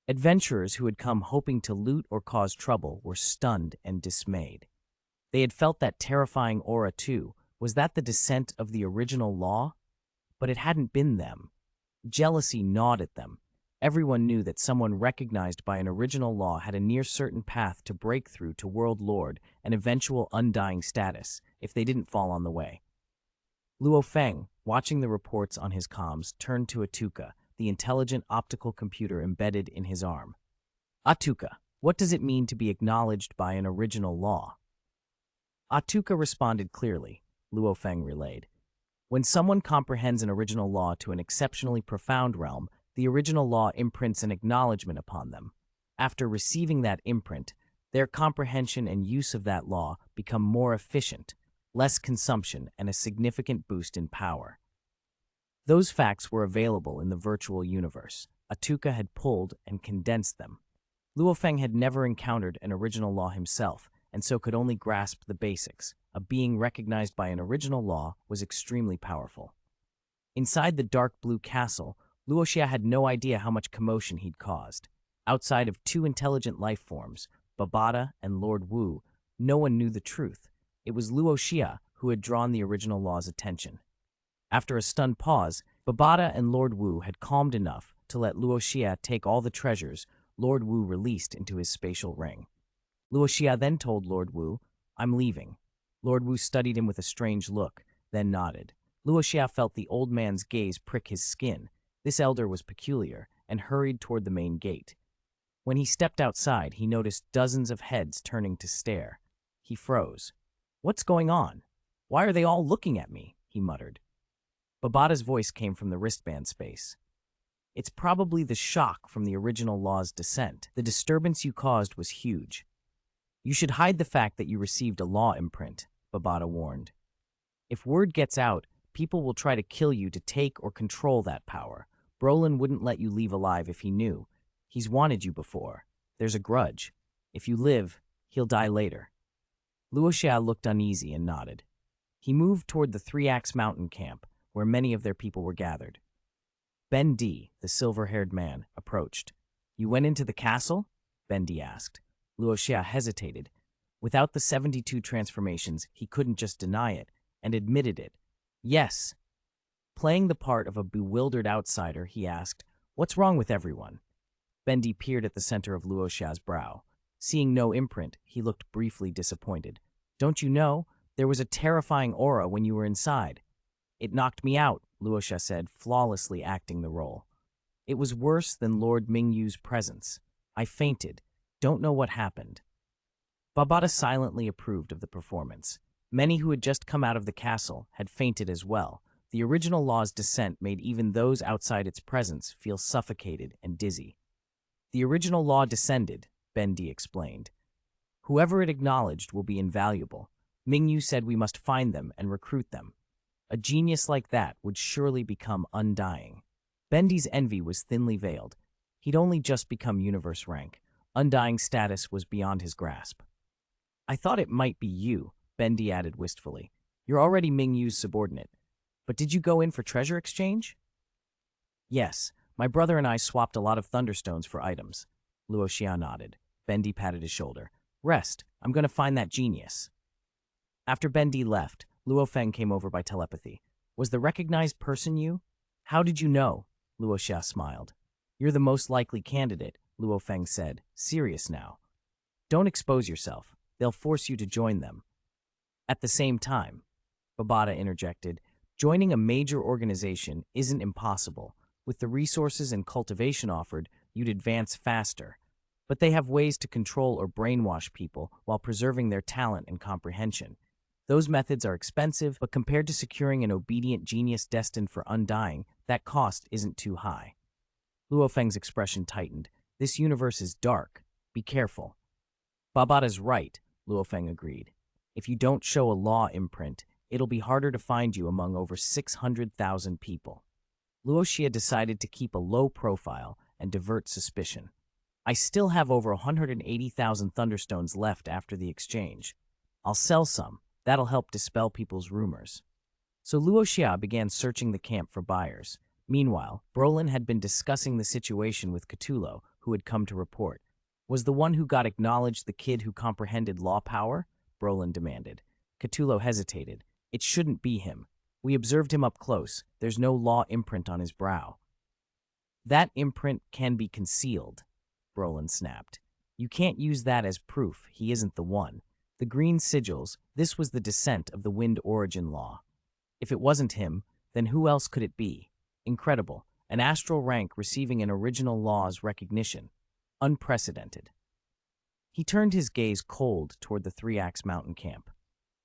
Adventurers who had come hoping to loot or cause trouble were stunned and dismayed. They had felt that terrifying aura too. Was that the descent of the original law? But it hadn't been them. Jealousy gnawed at them. Everyone knew that someone recognized by an original law had a near-certain path to breakthrough to World Lord and eventual undying status, if they didn't fall on the way. Luo Feng, watching the reports on his comms, turned to Atuka, the intelligent optical computer embedded in his arm. "Atuka, what does it mean to be acknowledged by an original law?" Atuka responded clearly, Luo Feng relayed. "When someone comprehends an original law to an exceptionally profound realm, the original law imprints an acknowledgement upon them. After receiving that imprint, their comprehension and use of that law become more efficient, less consumption, and a significant boost in power." Those facts were available in the virtual universe. Atuka had pulled and condensed them. Luo Feng had never encountered an original law himself, and so could only grasp the basics. A being recognized by an original law was extremely powerful. Inside the dark blue castle, Luo Xia had no idea how much commotion he'd caused. Outside of 2 intelligent life forms, Babata and Lord Wu, no one knew the truth. It was Luo Xia who had drawn the original law's attention. After a stunned pause, Babata and Lord Wu had calmed enough to let Luo Xia take all the treasures Lord Wu released into his spatial ring. Luo Xia then told Lord Wu, "I'm leaving." Lord Wu studied him with a strange look, then nodded. Luo Xia felt the old man's gaze prick his skin. This elder was peculiar and hurried toward the main gate. When he stepped outside, he noticed dozens of heads turning to stare. He froze. "What's going on? Why are they all looking at me?" he muttered. Babada's voice came from the wristband space. "It's probably the shock from the original law's descent. The disturbance you caused was huge. You should hide the fact that you received a law imprint," Babada warned. "If word gets out, people will try to kill you to take or control that power. Brolin wouldn't let you leave alive if he knew. He's wanted you before. There's a grudge. If you live, he'll die later." Luo Xia looked uneasy and nodded. He moved toward the Three-Axe Mountain camp, where many of their people were gathered. Ben D, the silver-haired man, approached. "You went into the castle?" Ben D asked. Luo Xia hesitated. Without the 72 transformations, he couldn't just deny it, and admitted it. "Yes." Playing the part of a bewildered outsider, he asked, "What's wrong with everyone?" Bendy peered at the center of Luo Xia's brow. Seeing no imprint, he looked briefly disappointed. "Don't you know? There was a terrifying aura when you were inside." "It knocked me out," Luo Xia said, flawlessly acting the role. "It was worse than Lord Mingyu's presence. I fainted. Don't know what happened." Babada silently approved of the performance. Many who had just come out of the castle had fainted as well. The original law's descent made even those outside its presence feel suffocated and dizzy. "The original law descended," Bendy explained. "Whoever it acknowledged will be invaluable. Mingyu said we must find them and recruit them. A genius like that would surely become undying." Bendy's envy was thinly veiled. He'd only just become universe rank. Undying status was beyond his grasp. "I thought it might be you," Bendy added wistfully. "You're already Mingyu's subordinate. But did you go in for treasure exchange?" "Yes, my brother and I swapped a lot of thunderstones for items." Luo Xia nodded. Bendy patted his shoulder. "Rest, I'm going to find that genius." After Bendy left, Luo Feng came over by telepathy. "Was the recognized person you?" "How did you know?" Luo Xia smiled. "You're the most likely candidate," Luo Feng said, serious now. "Don't expose yourself. They'll force you to join them." At the same time, Babada interjected, "Joining a major organization isn't impossible. With the resources and cultivation offered, you'd advance faster. But they have ways to control or brainwash people while preserving their talent and comprehension. Those methods are expensive, but compared to securing an obedient genius destined for undying, that cost isn't too high." Luo Feng's expression tightened. "This universe is dark. Be careful." "Babada's right," Luo Feng agreed. "If you don't show a law imprint, it'll be harder to find you among over 600,000 people." Luo Xia decided to keep a low profile and divert suspicion. "I still have over 180,000 thunderstones left after the exchange. I'll sell some. That'll help dispel people's rumors." So Luo Xia began searching the camp for buyers. Meanwhile, Brolin had been discussing the situation with Cthulhu, who had come to report. "Was the one who got acknowledged the kid who comprehended law power?" Brolin demanded. Cthulhu hesitated. "It shouldn't be him. We observed him up close. There's no law imprint on his brow." "That imprint can be concealed," Brolin snapped. "You can't use that as proof he isn't the one. The green sigils, this was the descent of the wind origin law. If it wasn't him, then who else could it be? Incredible. An astral rank receiving an original law's recognition. Unprecedented." He turned his gaze cold toward the Three-Axe Mountain camp.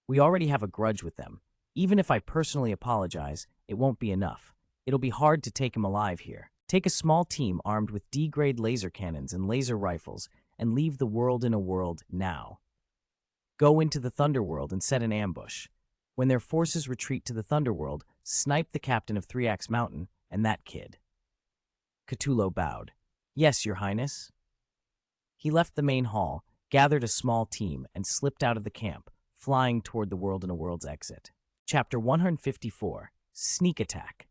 "We already have a grudge with them. Even if I personally apologize, it won't be enough. It'll be hard to take him alive here. Take a small team armed with D-grade laser cannons and laser rifles and leave the world in a world now. Go into the Thunderworld and set an ambush. When their forces retreat to the Thunderworld, snipe the captain of Three-Axe Mountain and that kid." Cthulhu bowed. "Yes, Your Highness." He left the main hall, gathered a small team, and slipped out of the camp, flying toward the World in a World's exit. Chapter 154, Sneak Attack.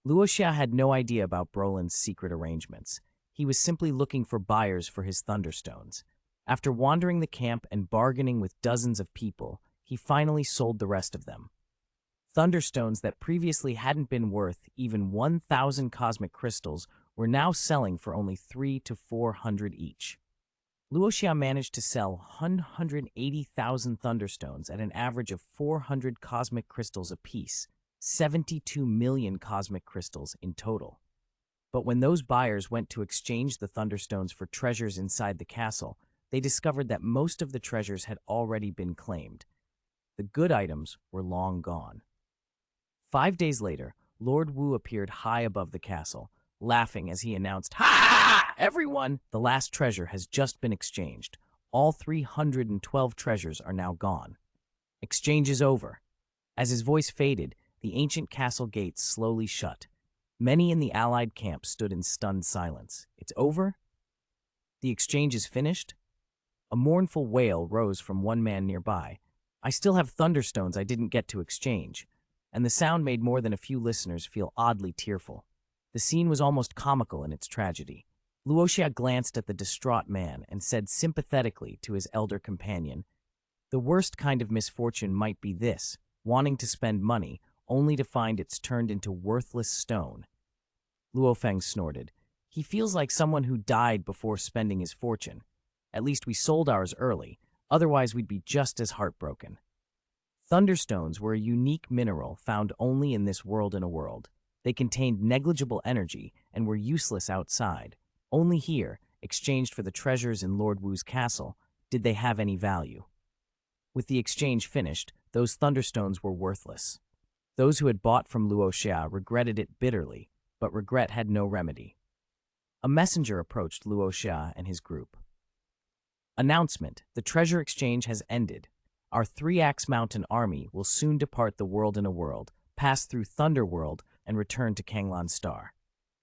Luo Xia had no idea about Brolin's secret arrangements. He was simply looking for buyers for his thunderstones. After wandering the camp and bargaining with dozens of people, he finally sold the rest of them. Thunderstones that previously hadn't been worth even 1,000 cosmic crystals were now selling for only 300 to 400 each. Luo Xia managed to sell 180,000 thunderstones at an average of 400 cosmic crystals apiece, 72 million cosmic crystals in total. But when those buyers went to exchange the Thunderstones for treasures inside the castle, they discovered that most of the treasures had already been claimed. The good items were long gone. 5 days later, Lord Wu appeared high above the castle, laughing as he announced, "Ha! Everyone! The last treasure has just been exchanged. All 312 treasures are now gone. Exchange is over." As his voice faded, the ancient castle gates slowly shut. Many in the allied camp stood in stunned silence. It's over? The exchange is finished? A mournful wail rose from one man nearby. "I still have Thunderstones I didn't get to exchange." And the sound made more than a few listeners feel oddly tearful. The scene was almost comical in its tragedy. Luo Xia glanced at the distraught man and said sympathetically to his elder companion, "The worst kind of misfortune might be this, wanting to spend money, only to find it's turned into worthless stone." Luo Feng snorted. "He feels like someone who died before spending his fortune. At least we sold ours early, otherwise we'd be just as heartbroken." Thunderstones were a unique mineral found only in this world in a world. They contained negligible energy and were useless outside. Only here, exchanged for the treasures in Lord Wu's castle, did they have any value. With the exchange finished, those Thunderstones were worthless. Those who had bought from Luo Xia regretted it bitterly, but regret had no remedy. A messenger approached Luo Xia and his group. "Announcement: the treasure exchange has ended. Our Three-Axe Mountain army will soon depart the world in a world, pass through Thunderworld, and return to Kanglan Star."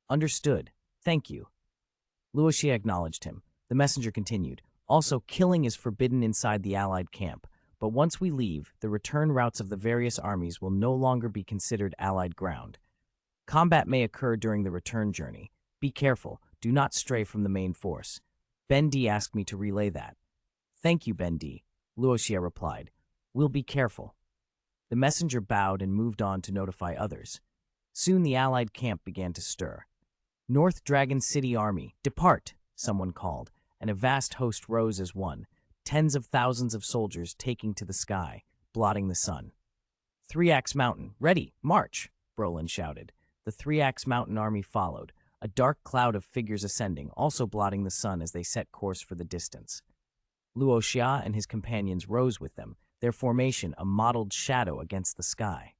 "Understood. Thank you." Luo Xia acknowledged him. The messenger continued, "Also, killing is forbidden inside the Allied camp, but once we leave, the return routes of the various armies will no longer be considered Allied ground. Combat may occur during the return journey. Be careful. Do not stray from the main force. Ben D asked me to relay that." "Thank you, Ben D," Luo Xia replied. "We'll be careful." The messenger bowed and moved on to notify others. Soon the Allied camp began to stir. "North Dragon City Army, depart!" someone called, and a vast host rose as one, tens of thousands of soldiers taking to the sky, blotting the sun. "Three-Axe Mountain, ready, march!" Brolin shouted. The Three-Axe Mountain army followed, a dark cloud of figures ascending, also blotting the sun as they set course for the distance. Luo Xia and his companions rose with them, their formation a mottled shadow against the sky.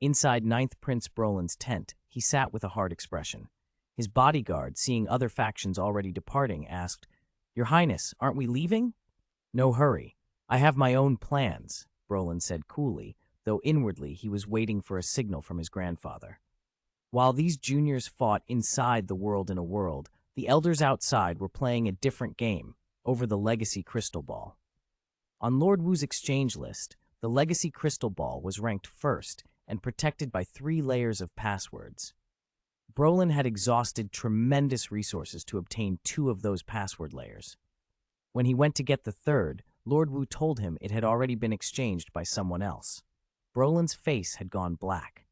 Inside Ninth Prince Brolin's tent, he sat with a hard expression. His bodyguard, seeing other factions already departing, asked, "Your Highness, aren't we leaving?" "No hurry. I have my own plans," Brolin said coolly, though inwardly he was waiting for a signal from his grandfather. While these juniors fought inside the world in a world, the elders outside were playing a different game, over the Legacy Crystal Ball. On Lord Wu's exchange list, the Legacy Crystal Ball was ranked first and protected by 3 layers of passwords. Brolin had exhausted tremendous resources to obtain 2 of those password layers. When he went to get the third, Lord Wu told him it had already been exchanged by someone else. Brolin's face had gone black.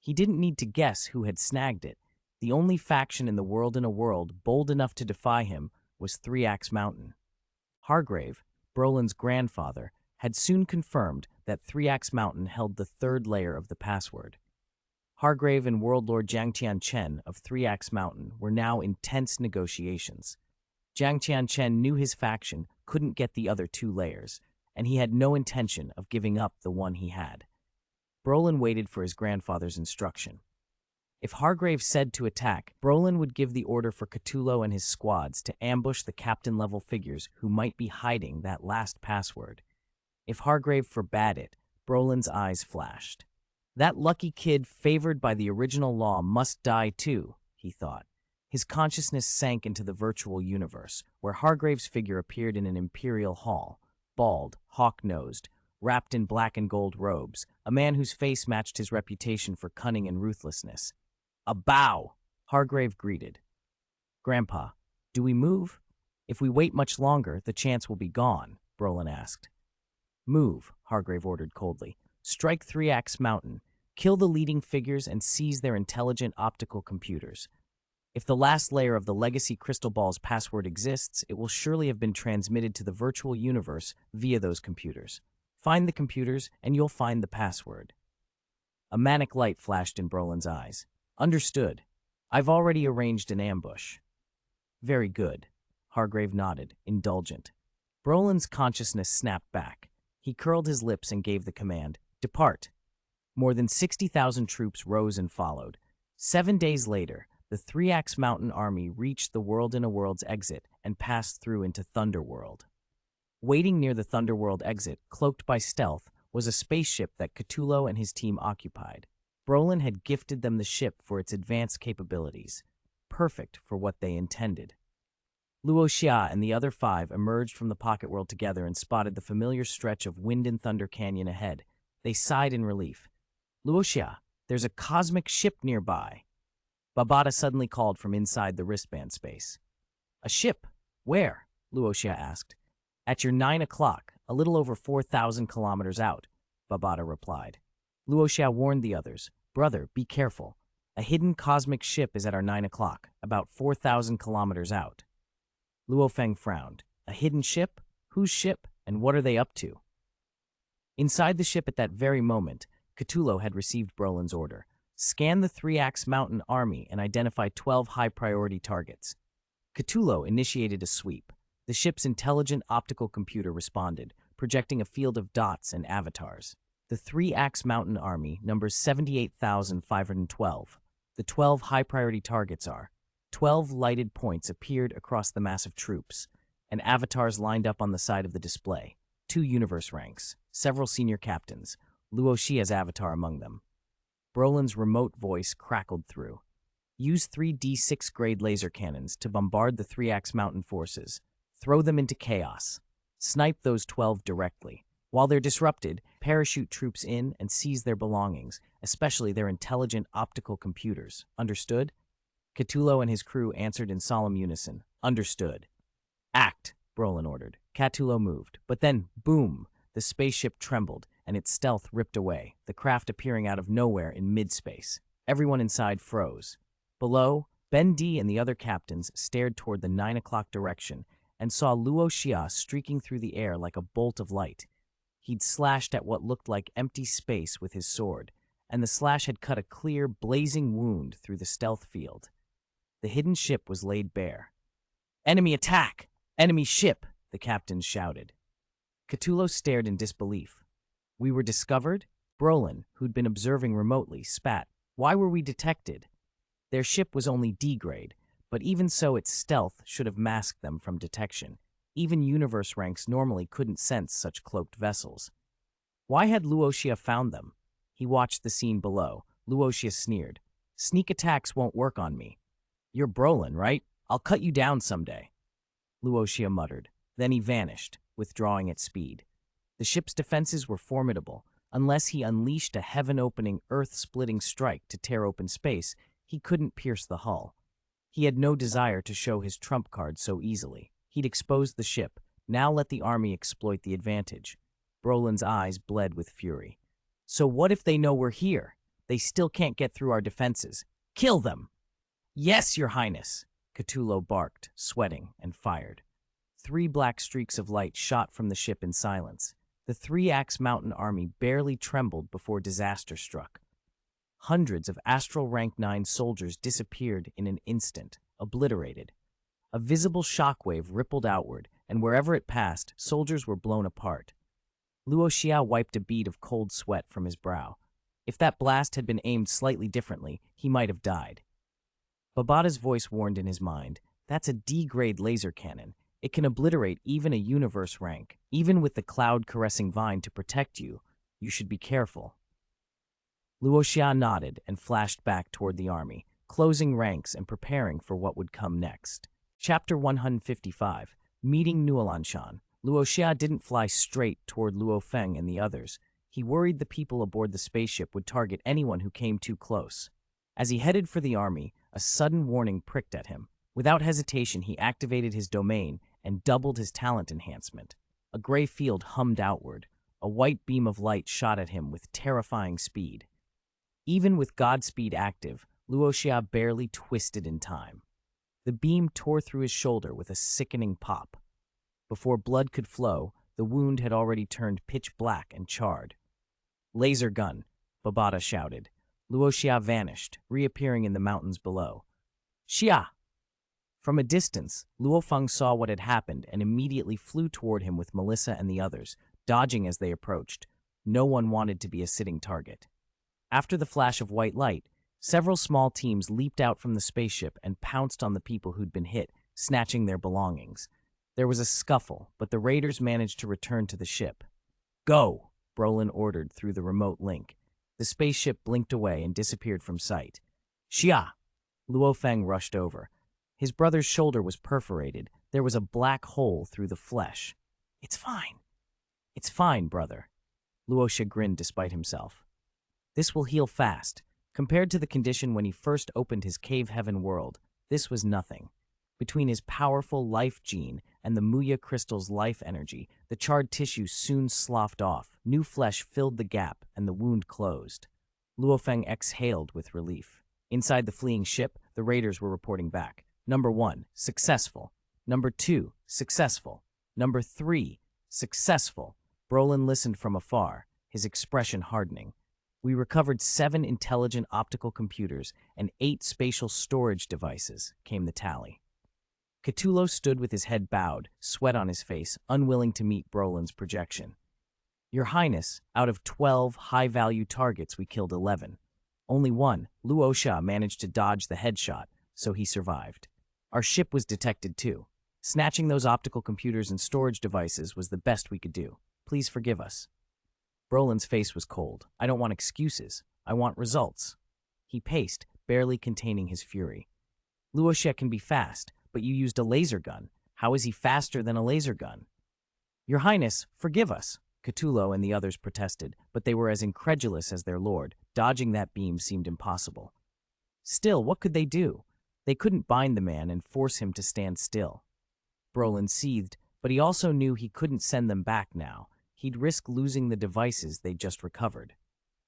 He didn't need to guess who had snagged it. The only faction in the world in a world bold enough to defy him was Three-Axe Mountain. Hargrave, Brolin's grandfather, had soon confirmed that Three-Axe Mountain held the 3rd layer of the password. Hargrave and World Lord Jiang Tianchen of Three-Axe Mountain were now in tense negotiations. Jiang Tianchen knew his faction couldn't get the other 2 layers, and he had no intention of giving up the one he had. Brolin waited for his grandfather's instruction. If Hargrave said to attack, Brolin would give the order for Cthulhu and his squads to ambush the captain-level figures who might be hiding that last password. If Hargrave forbade it, Brolin's eyes flashed. That lucky kid favored by the original law must die too, he thought. His consciousness sank into the virtual universe, where Hargrave's figure appeared in an imperial hall, bald, hawk-nosed, wrapped in black and gold robes, a man whose face matched his reputation for cunning and ruthlessness. "A bow," Hargrave greeted. "Grandpa, do we move? If we wait much longer, the chance will be gone," Brolin asked. "Move," Hargrave ordered coldly. "Strike Three-Axe Mountain, kill the leading figures, and seize their intelligent optical computers. If the last layer of the Legacy Crystal Ball's password exists, it will surely have been transmitted to the virtual universe via those computers. Find the computers, and you'll find the password." A manic light flashed in Brolin's eyes. "Understood. I've already arranged an ambush. Very good. Hargrave nodded, indulgent. Brolin's consciousness snapped back. He curled his lips and gave the command, "Depart." More than 60,000 troops rose and followed. 7 days later, the Three-Axe Mountain army reached the World in a World's exit and passed through into Thunderworld. Waiting near the Thunderworld exit, cloaked by stealth, was a spaceship that Cthulhu and his team occupied. Brolin had gifted them the ship for its advanced capabilities, perfect for what they intended. Luo Xia and the other 5 emerged from the pocket world together and spotted the familiar stretch of Wind and Thunder Canyon ahead. They sighed in relief. "Luo Xia, there's a cosmic ship nearby." Babada suddenly called from inside the wristband space. "A ship? Where?" Luo Xia asked. "At your 9 o'clock, a little over 4,000 kilometers out," Babada replied. Luo Xia warned the others, "Brother, be careful. A hidden cosmic ship is at our 9 o'clock, about 4,000 kilometers out." Luo Feng frowned. "A hidden ship? Whose ship? And what are they up to?" Inside the ship at that very moment, Cthulhu had received Brolin's order. Scan the Three-Axe Mountain army and identify 12 high-priority targets. Cthulhu initiated a sweep. The ship's intelligent optical computer responded, projecting a field of dots and avatars. The Three-Axe Mountain army numbers 78,512. The 12 high-priority targets are 12 lighted points appeared across the mass of troops, and avatars lined up on the side of the display. 2 universe ranks, several senior captains, Luo Xia's avatar among them. Brolin's remote voice crackled through. "Use 3 D6 grade laser cannons to bombard the Three-Axe Mountain forces. Throw them into chaos. Snipe those 12 directly. While they're disrupted, parachute troops in and seize their belongings, especially their intelligent optical computers. Understood?" Cthulhu and his crew answered in solemn unison. "Understood." "Act," Brolin ordered. Cthulhu moved, but then, boom, the spaceship trembled, and its stealth ripped away, the craft appearing out of nowhere in mid-space. Everyone inside froze. Below, Ben D and the other captains stared toward the 9 o'clock direction and saw Luo Xia streaking through the air like a bolt of light. He'd slashed at what looked like empty space with his sword, and the slash had cut a clear, blazing wound through the stealth field. The hidden ship was laid bare. "Enemy attack! Enemy ship!" the captains shouted. Cthulhu stared in disbelief. "We were discovered?" Brolin, who'd been observing remotely, spat. "Why were we detected?" Their ship was only D grade, but even so its stealth should have masked them from detection. Even universe ranks normally couldn't sense such cloaked vessels. Why had Luo Xia found them? He watched the scene below. Luo Xia sneered. "Sneak attacks won't work on me." "You're Brolin, right? I'll cut you down someday." Luo Xia muttered. Then he vanished, withdrawing at speed. The ship's defenses were formidable. Unless he unleashed a heaven-opening, earth-splitting strike to tear open space, he couldn't pierce the hull. He had no desire to show his trump card so easily. He'd exposed the ship. Now let the army exploit the advantage. Brolin's eyes bled with fury. "So what if they know we're here? They still can't get through our defenses. Kill them!" "Yes, Your Highness!" Cthulhu barked, sweating, and fired. 3 black streaks of light shot from the ship in silence. The Three-Axe Mountain army barely trembled before disaster struck. Hundreds of astral rank 9 soldiers disappeared in an instant, obliterated. A visible shockwave rippled outward, and wherever it passed, soldiers were blown apart. Luo Xia wiped a bead of cold sweat from his brow. If that blast had been aimed slightly differently, he might have died. Babada's voice warned in his mind, "That's a D-grade laser cannon. It can obliterate even a universe rank. Even with the cloud-caressing vine to protect you, you should be careful." Luo Xia nodded and flashed back toward the army, closing ranks and preparing for what would come next. Chapter 155, Meeting Nualanshan. Luo Xia didn't fly straight toward Luo Feng and the others. He worried the people aboard the spaceship would target anyone who came too close. As he headed for the army, a sudden warning pricked at him. Without hesitation, he activated his domain and doubled his talent enhancement. A gray field hummed outward. A white beam of light shot at him with terrifying speed. Even with Godspeed active, Luo Xia barely twisted in time. The beam tore through his shoulder with a sickening pop. Before blood could flow, the wound had already turned pitch black and charred. "Laser gun," Babada shouted. Luo Xia vanished, reappearing in the mountains below. Xia! From a distance, Luo Feng saw what had happened and immediately flew toward him with Melissa and the others, dodging as they approached. No one wanted to be a sitting target. After the flash of white light, several small teams leaped out from the spaceship and pounced on the people who'd been hit, snatching their belongings. There was a scuffle, but the raiders managed to return to the ship. Go! Brolin ordered through the remote link. The spaceship blinked away and disappeared from sight. Xia! Luo Feng rushed over. His brother's shoulder was perforated. There was a black hole through the flesh. It's fine. It's fine, brother. Luo Xia grinned despite himself. This will heal fast. Compared to the condition when he first opened his cave heaven world, this was nothing. Between his powerful life gene and the Muya crystal's life energy, the charred tissue soon sloughed off. New flesh filled the gap, and the wound closed. Luo Feng exhaled with relief. Inside the fleeing ship, the raiders were reporting back. Number 1, successful. Number 2, successful. Number 3, successful. Brolin listened from afar, his expression hardening. We recovered 7 intelligent optical computers and 8 spatial storage devices, came the tally. Cthulhu stood with his head bowed, sweat on his face, unwilling to meet Brolin's projection. Your Highness, out of 12 high-value targets, we killed 11. Only one, Luo Xia, managed to dodge the headshot, so he survived. Our ship was detected too. Snatching those optical computers and storage devices was the best we could do. Please forgive us. Brolin's face was cold. I don't want excuses. I want results. He paced, barely containing his fury. Luo Xia can be fast, but you used a laser gun. How is he faster than a laser gun? Your Highness, forgive us. Cthulhu and the others protested, but they were as incredulous as their lord. Dodging that beam seemed impossible. Still, what could they do? They couldn't bind the man and force him to stand still. Brolin seethed, but he also knew he couldn't send them back now. He'd risk losing the devices they'd just recovered.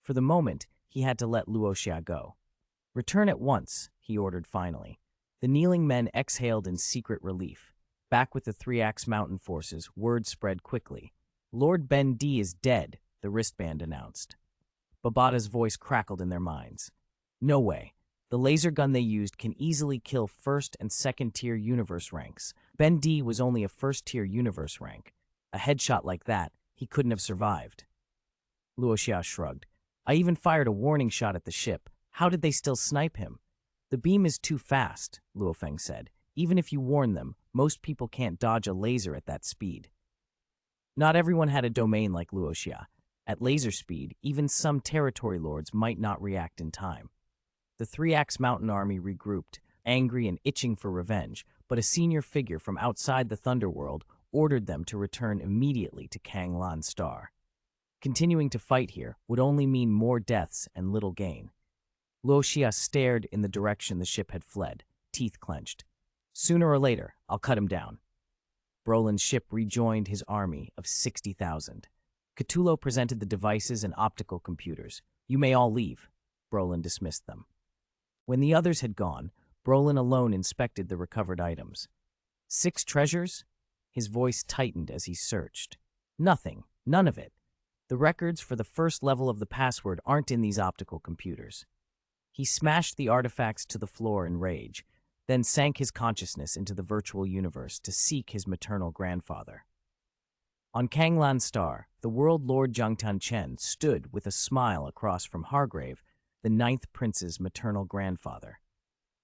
For the moment, he had to let Luo Xia go. Return at once, he ordered finally. The kneeling men exhaled in secret relief. Back with the 3-Axe Mountain forces, word spread quickly. Lord Ben D is dead, the wristband announced. Babada's voice crackled in their minds. No way. The laser gun they used can easily kill 1st and 2nd tier universe ranks. Ben D was only a 1st tier universe rank. A headshot like that, he couldn't have survived. Luo Xia shrugged. I even fired a warning shot at the ship. How did they still snipe him? The beam is too fast, Luo Feng said. Even if you warn them, most people can't dodge a laser at that speed. Not everyone had a domain like Luo Xia. At laser speed, even some territory lords might not react in time. The 3-Axe Mountain army regrouped, angry and itching for revenge, but a senior figure from outside the Thunderworld ordered them to return immediately to Kanglan Star. Continuing to fight here would only mean more deaths and little gain. Luo Xia stared in the direction the ship had fled, teeth clenched. Sooner or later, I'll cut him down. Brolin's ship rejoined his army of 60,000. Cthulhu presented the devices and optical computers. You may all leave. Brolin dismissed them. When the others had gone, Brolin alone inspected the recovered items. 6 treasures? His voice tightened as he searched. Nothing. None of it. The records for the first level of the password aren't in these optical computers. He smashed the artifacts to the floor in rage, then sank his consciousness into the virtual universe to seek his maternal grandfather. On Kanglan Star, the world lord Jiangtian Chen stood with a smile across from Hargrave, the 9th prince's maternal grandfather.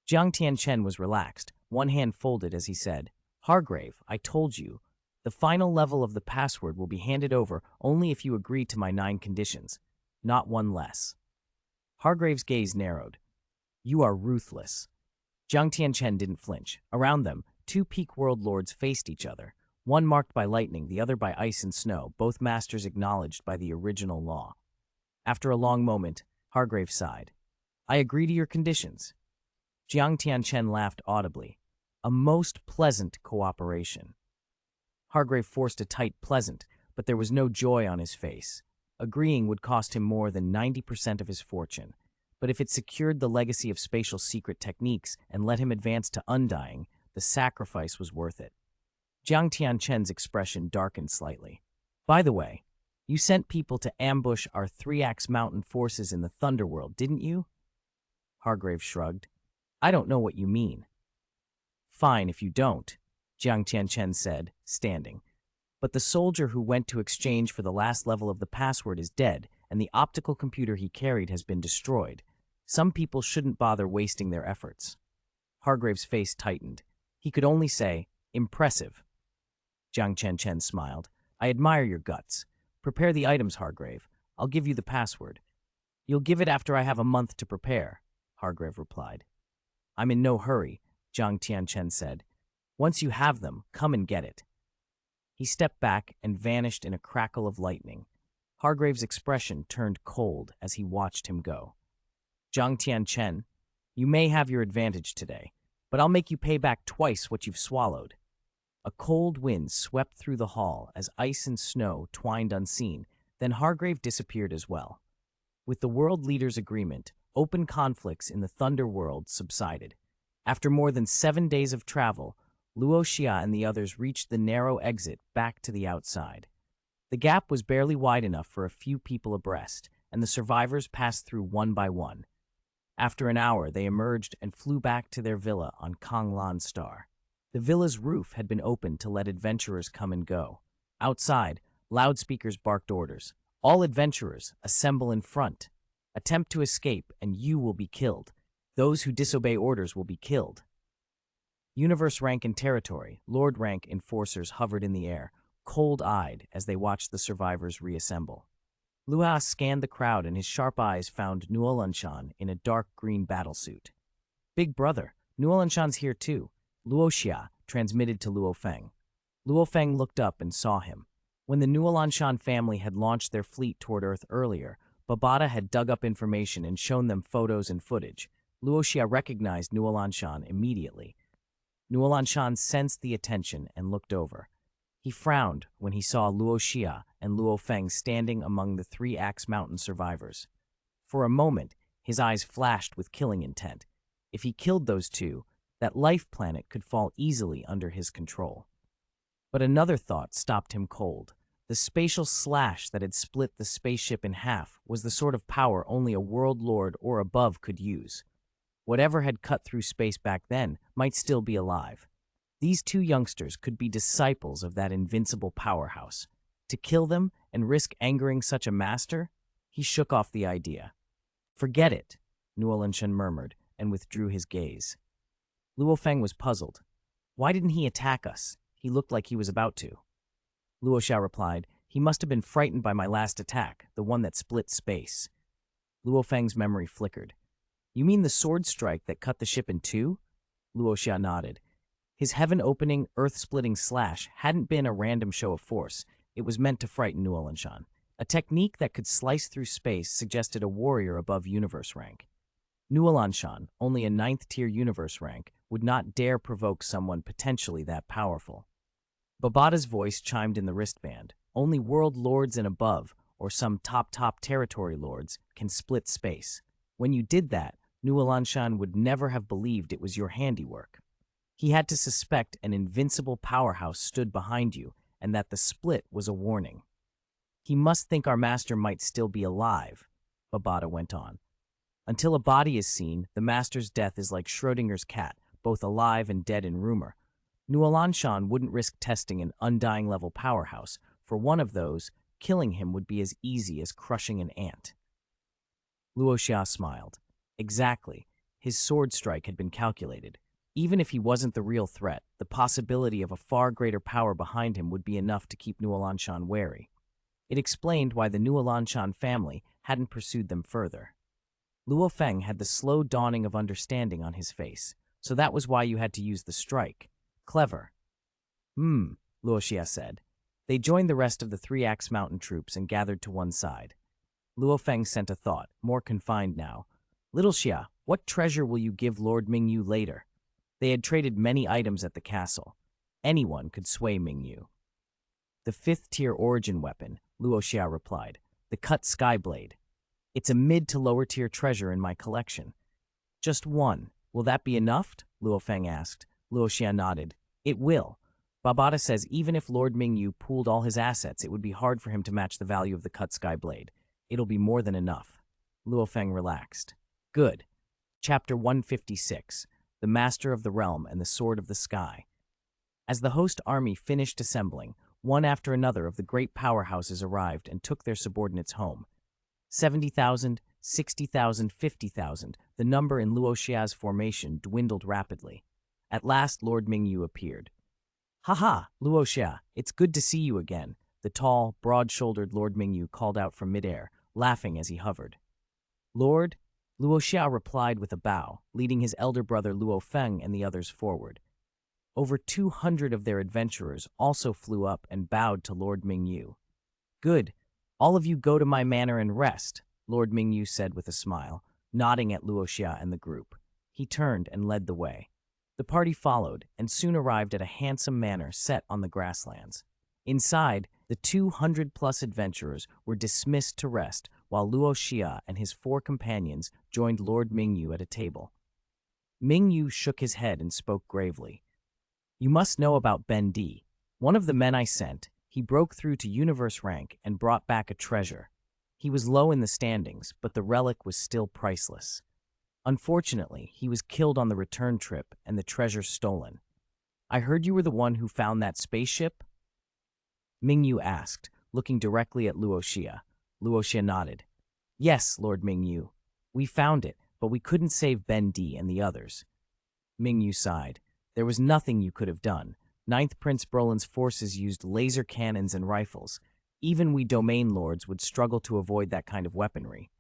Jiangtian Chen was relaxed, one hand folded as he said, Hargrave, I told you, the final level of the password will be handed over only if you agree to my 9 conditions, not one less. Hargrave's gaze narrowed. You are ruthless. Jiangtian Chen didn't flinch. Around them, 2 peak world lords faced each other, one marked by lightning, the other by ice and snow, both masters acknowledged by the original law. After a long moment, Hargrave sighed. I agree to your conditions. Jiangtian Chen laughed audibly. A most pleasant cooperation. Hargrave forced a tight pleasant, but there was no joy on his face. Agreeing would cost him more than 90% of his fortune, but if it secured the legacy of spatial secret techniques and let him advance to undying, the sacrifice was worth it. Jiangtian Chen's expression darkened slightly. By the way, you sent people to ambush our 3-Axe Mountain forces in the Thunderworld, didn't you? Hargrave shrugged. I don't know what you mean. Fine if you don't, Jiang Tianchen said, standing. But the soldier who went to exchange for the last level of the password is dead, and the optical computer he carried has been destroyed. Some people shouldn't bother wasting their efforts. Hargrave's face tightened. He could only say, impressive. Jiang Tianchen smiled. I admire your guts. Prepare the items, Hargrave. I'll give you the password. You'll give it after I have a month to prepare, Hargrave replied. I'm in no hurry, Jiang Tianchen said. Once you have them, come and get it. He stepped back and vanished in a crackle of lightning. Hargrave's expression turned cold as he watched him go. Jiang Tianchen, you may have your advantage today, but I'll make you pay back twice what you've swallowed. A cold wind swept through the hall as ice and snow twined unseen, then Hargrave disappeared as well. With the world leaders' agreement, open conflicts in the Thunder World subsided. After more than 7 days of travel, Luo Xia and the others reached the narrow exit back to the outside. The gap was barely wide enough for a few people abreast, and the survivors passed through one by one. After an hour, they emerged and flew back to their villa on Kanglan Star. The villa's roof had been opened to let adventurers come and go. Outside, loudspeakers barked orders. All adventurers, assemble in front. Attempt to escape, and you will be killed. Those who disobey orders will be killed. Universe rank and territory, Lord rank enforcers hovered in the air, cold-eyed as they watched the survivors reassemble. Luo scanned the crowd and his sharp eyes found Nuolanshan in a dark green battlesuit. Big brother, Nuolanshan's here too, Luo Xia transmitted to Luo Feng. Luo Feng looked up and saw him. When the Nuolanshan family had launched their fleet toward Earth earlier, Babata had dug up information and shown them photos and footage. Luo Xia recognized Nuolanshan immediately. Nuolanshan sensed the attention and looked over. He frowned when he saw Luo Xia and Luo Feng standing among the 3 Axe Mountain survivors. For a moment, his eyes flashed with killing intent. If he killed those two, that life planet could fall easily under his control. But another thought stopped him cold. The spatial slash that had split the spaceship in half was the sort of power only a world lord or above could use. Whatever had cut through space back then might still be alive. These 2 youngsters could be disciples of that invincible powerhouse. To kill them and risk angering such a master? He shook off the idea. Forget it, Nuolanshan murmured and withdrew his gaze. Luo Feng was puzzled. Why didn't he attack us? He looked like he was about to. Luo Xia replied, he must have been frightened by my last attack, the one that split space. Luo Feng's memory flickered. You mean the sword strike that cut the ship in 2? Luo Xia nodded. His heaven-opening, earth-splitting slash hadn't been a random show of force. It was meant to frighten Nuolanshan. A technique that could slice through space suggested a warrior above universe rank. Nuolanshan, only a 9th-tier universe rank, would not dare provoke someone potentially that powerful. Babata's voice chimed in the wristband. Only world lords and above, or some top territory lords, can split space. When you did that, Nuolanshan would never have believed it was your handiwork. He had to suspect an invincible powerhouse stood behind you, and that the split was a warning. He must think our master might still be alive, Babata went on. Until a body is seen, the master's death is like Schrodinger's cat, both alive and dead in rumor. Nuolanshan wouldn't risk testing an undying-level powerhouse. For one of those, killing him would be as easy as crushing an ant. Luo Xia smiled. Exactly. His sword strike had been calculated. Even if he wasn't the real threat, the possibility of a far greater power behind him would be enough to keep Nuolanshan wary. It explained why the Nuolanshan family hadn't pursued them further. Luo Feng had the slow dawning of understanding on his face, so that was why you had to use the strike. Clever. Luo Xia said. They joined the rest of the 3 Axe Mountain troops and gathered to one side. Luo Feng sent a thought, more confined now. Little Xia, what treasure will you give Lord Mingyu later? They had traded many items at the castle. Anyone could sway Mingyu. The 5th-tier origin weapon, Luo Xia replied. The cut skyblade. It's a mid to lower tier treasure in my collection. Just one. Will that be enough? Luo Feng asked. Luo Xia nodded. It will. Babata says even if Lord Mingyu pooled all his assets, it would be hard for him to match the value of the cut skyblade. It'll be more than enough. Luo Feng relaxed. Good. Chapter 156. the master of the realm and the sword of the sky. As the host army finished assembling, one after another of the great powerhouses arrived and took their subordinates home. 70,000, 60,000, 50,000, the number in Luo Xia's formation dwindled rapidly. At last, Lord Mingyu appeared. "Ha, Luo Xia, it's good to see you again," the tall, broad-shouldered Lord Mingyu called out from midair, laughing as he hovered. "Lord?" Luo Xia replied with a bow, leading his elder brother Luo Feng and the others forward. Over 200 of their adventurers also flew up and bowed to Lord Mingyu. "Good. All of you go to my manor and rest," Lord Mingyu said with a smile, nodding at Luo Xia and the group. He turned and led the way. The party followed and soon arrived at a handsome manor set on the grasslands. Inside, the 200-plus adventurers were dismissed to rest, while Luo Xia and his 4 companions joined Lord Mingyu at a table. Mingyu shook his head and spoke gravely. "You must know about Ben Di. One of the men I sent, he broke through to universe rank and brought back a treasure. He was low in the standings, but the relic was still priceless. Unfortunately, he was killed on the return trip and the treasure stolen. I heard you were the one who found that spaceship?" Mingyu asked, looking directly at Luo Xia. Luo Xia nodded. "Yes, Lord Mingyu. We found it, but we couldn't save Ben Di and the others." Mingyu sighed. "There was nothing you could have done. Ninth Prince Brolin's forces used laser cannons and rifles. Even we domain lords would struggle to avoid that kind of weaponry."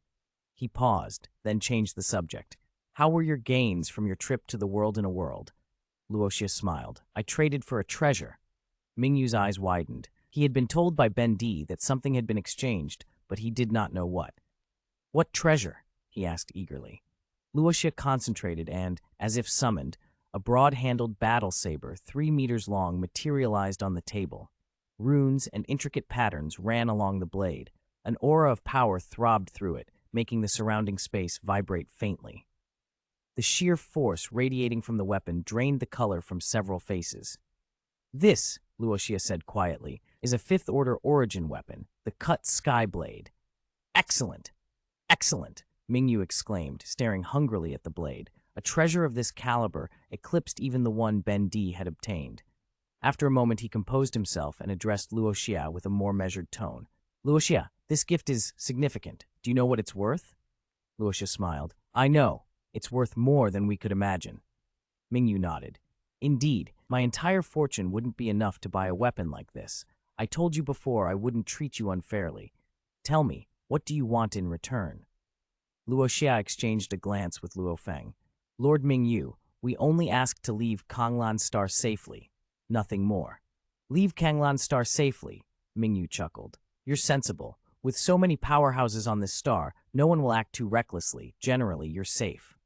He paused, then changed the subject. "How were your gains from your trip to the world in a world?" Luo Xia smiled. "I traded for a treasure." Mingyu's eyes widened. He had been told by Ben Di that something had been exchanged, but he did not know what. "What treasure?" he asked eagerly. Luo Xia concentrated and, as if summoned, a broad-handled battle saber 3 meters long materialized on the table. Runes and intricate patterns ran along the blade. An aura of power throbbed through it, making the surrounding space vibrate faintly. The sheer force radiating from the weapon drained the color from several faces. "This," Luo Xia said quietly, "is a 5th-order origin weapon, the Cut Sky Blade." "Excellent! Excellent!" Mingyu exclaimed, staring hungrily at the blade. A treasure of this caliber eclipsed even the one Ben Di had obtained. After a moment, he composed himself and addressed Luo Xia with a more measured tone. "Luo Xia, this gift is significant. Do you know what it's worth?" Luo Xia smiled. "I know. It's worth more than we could imagine." Mingyu nodded. "Indeed, my entire fortune wouldn't be enough to buy a weapon like this. I told you before I wouldn't treat you unfairly. Tell me, what do you want in return?" Luo Xia exchanged a glance with Luo Feng. "Lord Mingyu, we only ask to leave Kanglan Star safely. Nothing more." "Leave Kanglan Star safely," Mingyu chuckled. "You're sensible. With so many powerhouses on this star, no one will act too recklessly. Generally, you're safe."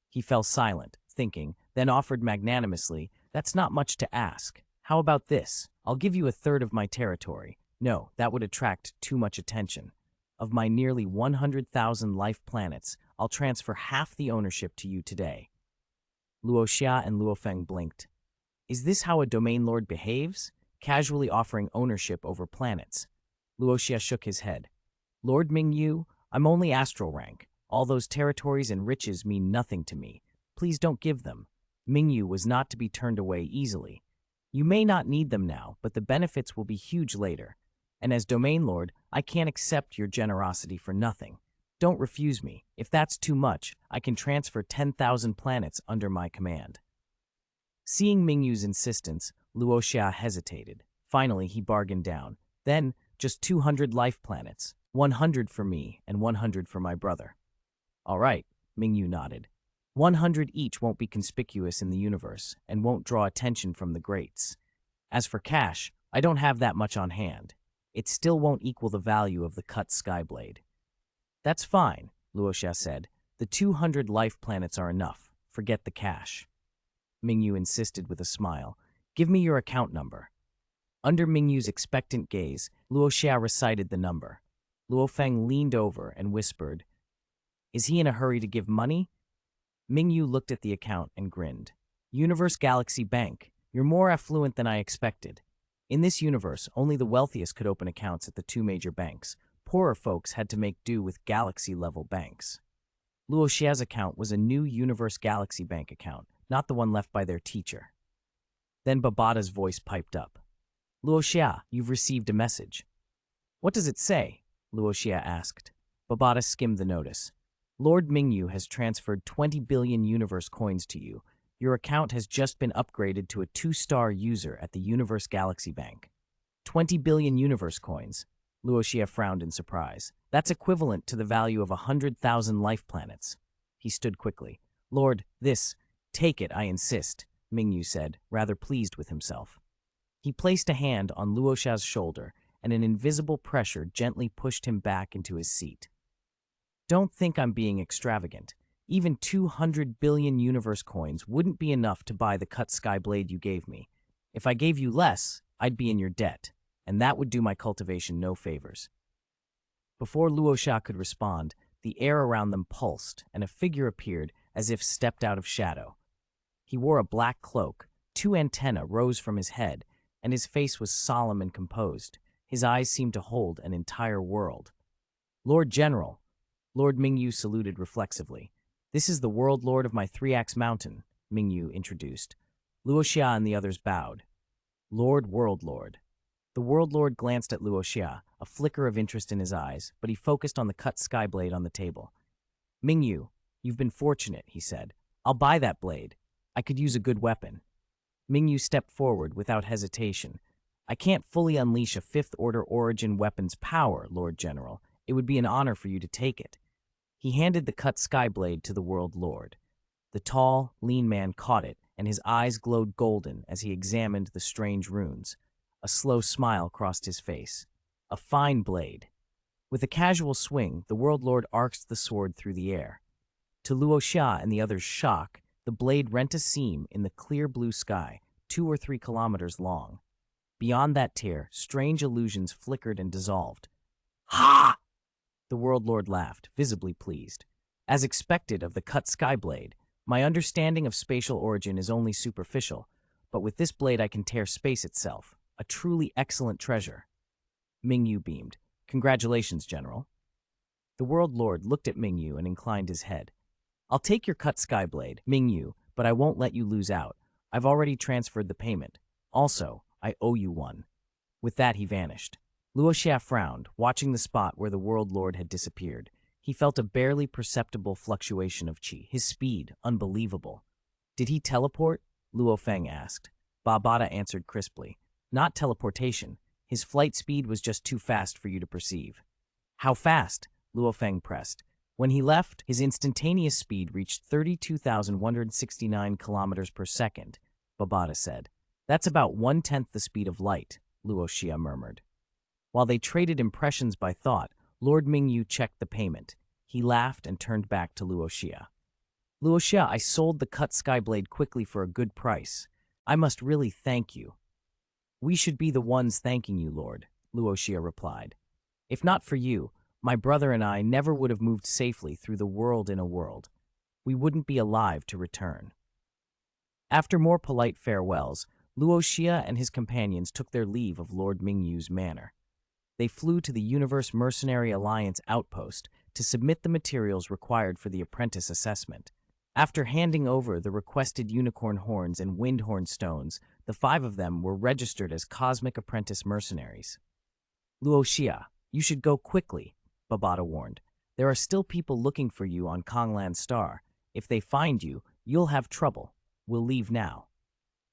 He fell silent, thinking, then offered magnanimously, "That's not much to ask. How about this? I'll give you 1/3 of my territory. No, that would attract too much attention. Of my nearly 100,000 life planets, I'll transfer half the ownership to you today." Luo Xia and Luo Feng blinked. Is this how a domain lord behaves? Casually offering ownership over planets? Luo Xia shook his head. "Lord Mingyu, I'm only astral rank. All those territories and riches mean nothing to me. Please don't give them." Mingyu was not to be turned away easily. "You may not need them now, but the benefits will be huge later. And as domain lord, I can't accept your generosity for nothing. Don't refuse me. If that's too much, I can transfer 10,000 planets under my command." Seeing Mingyu's insistence, Luo Xia hesitated. Finally, he bargained down. "Then, just 200 life planets. 100 for me and 100 for my brother." "All right," Mingyu nodded. 100 each won't be conspicuous in the universe and won't draw attention from the greats. As for cash, I don't have that much on hand. It still won't equal the value of the cut skyblade." "That's fine," Luo Xia said. "The 200 life planets are enough. Forget the cash." Mingyu insisted with a smile. "Give me your account number." Under Mingyu's expectant gaze, Luo Xia recited the number. Luo Feng leaned over and whispered, "Is he in a hurry to give money?" Mingyu looked at the account and grinned. "Universe Galaxy Bank. You're more affluent than I expected. In this universe, only the wealthiest could open accounts at the 2 major banks. Poorer folks had to make do with galaxy-level banks." Luo Xia's account was a new Universe Galaxy Bank account, not the one left by their teacher. Then Babada's voice piped up. Luo Xia, you've received a message. What does it say? Luo Xia asked. Babada skimmed the notice. Lord Mingyu has transferred 20 billion universe coins to you. Your account has just been upgraded to a 2-star user at the Universe Galaxy Bank. 20 billion universe coins. Luo Xia frowned in surprise. That's equivalent to the value of 100,000 life planets. He stood quickly. Lord, take it, I insist, Mingyu said, rather pleased with himself. He placed a hand on Luo Xia's shoulder, and an invisible pressure gently pushed him back into his seat. Don't think I'm being extravagant. Even 200 billion universe coins wouldn't be enough to buy the cut sky blade you gave me. If I gave you less, I'd be in your debt, and that would do my cultivation no favors. Before Luo Xia could respond, the air around them pulsed, and a figure appeared as if stepped out of shadow. He wore a black cloak, 2 antennae rose from his head, and his face was solemn and composed. His eyes seemed to hold an entire world. Lord General, Lord Mingyu saluted reflexively. This is the World Lord of my 3-axe mountain, Mingyu introduced. Luo Xia and the others bowed. World Lord. The World Lord glanced at Luo Xia, a flicker of interest in his eyes, but he focused on the cut sky blade on the table. Mingyu, you've been fortunate, he said. I'll buy that blade. I could use a good weapon. Mingyu stepped forward without hesitation. I can't fully unleash a 5th-order origin weapon's power, Lord General. It would be an honor for you to take it. He handed the cut sky blade to the World Lord. The tall, lean man caught it, and his eyes glowed golden as he examined the strange runes. A slow smile crossed his face. A fine blade. With a casual swing, the World Lord arced the sword through the air. To Luo Xia and the others' shock, the blade rent a seam in the clear blue sky, 2 or 3 kilometers long. Beyond that tear, strange illusions flickered and dissolved. Ha! The World Lord laughed, visibly pleased. As expected of the cut sky blade, my understanding of spatial origin is only superficial, but with this blade I can tear space itself. A truly excellent treasure. Mingyu beamed. Congratulations, General. The World Lord looked at Mingyu and inclined his head. I'll take your cut sky blade, Mingyu, but I won't let you lose out. I've already transferred the payment. Also, I owe you one. With that, he vanished. Luo Xia frowned, watching the spot where the World Lord had disappeared. He felt a barely perceptible fluctuation of qi, his speed unbelievable. Did he teleport? Luo Feng asked. Babada answered crisply. Not teleportation. His flight speed was just too fast for you to perceive. How fast? Luo Feng pressed. When he left, his instantaneous speed reached 32,169 kilometers per second, Babada said. That's about 1/10 the speed of light, Luo Xia murmured. While they traded impressions by thought, Lord Mingyu checked the payment. He laughed and turned back to Luo Xia. Luo Xia, I sold the cut sky blade quickly for a good price. I must really thank you. We should be the ones thanking you, Lord, Luo Xia replied. If not for you, my brother and I never would have moved safely through the world in a world. We wouldn't be alive to return. After more polite farewells, Luo Xia and his companions took their leave of Lord Mingyu's manor. They flew to the Universe Mercenary Alliance outpost to submit the materials required for the apprentice assessment. After handing over the requested unicorn horns and windhorn stones, the 5 of them were registered as Cosmic Apprentice Mercenaries. Luo Xia, you should go quickly, Babada warned. There are still people looking for you on Konglan Star. If they find you, you'll have trouble. We'll leave now.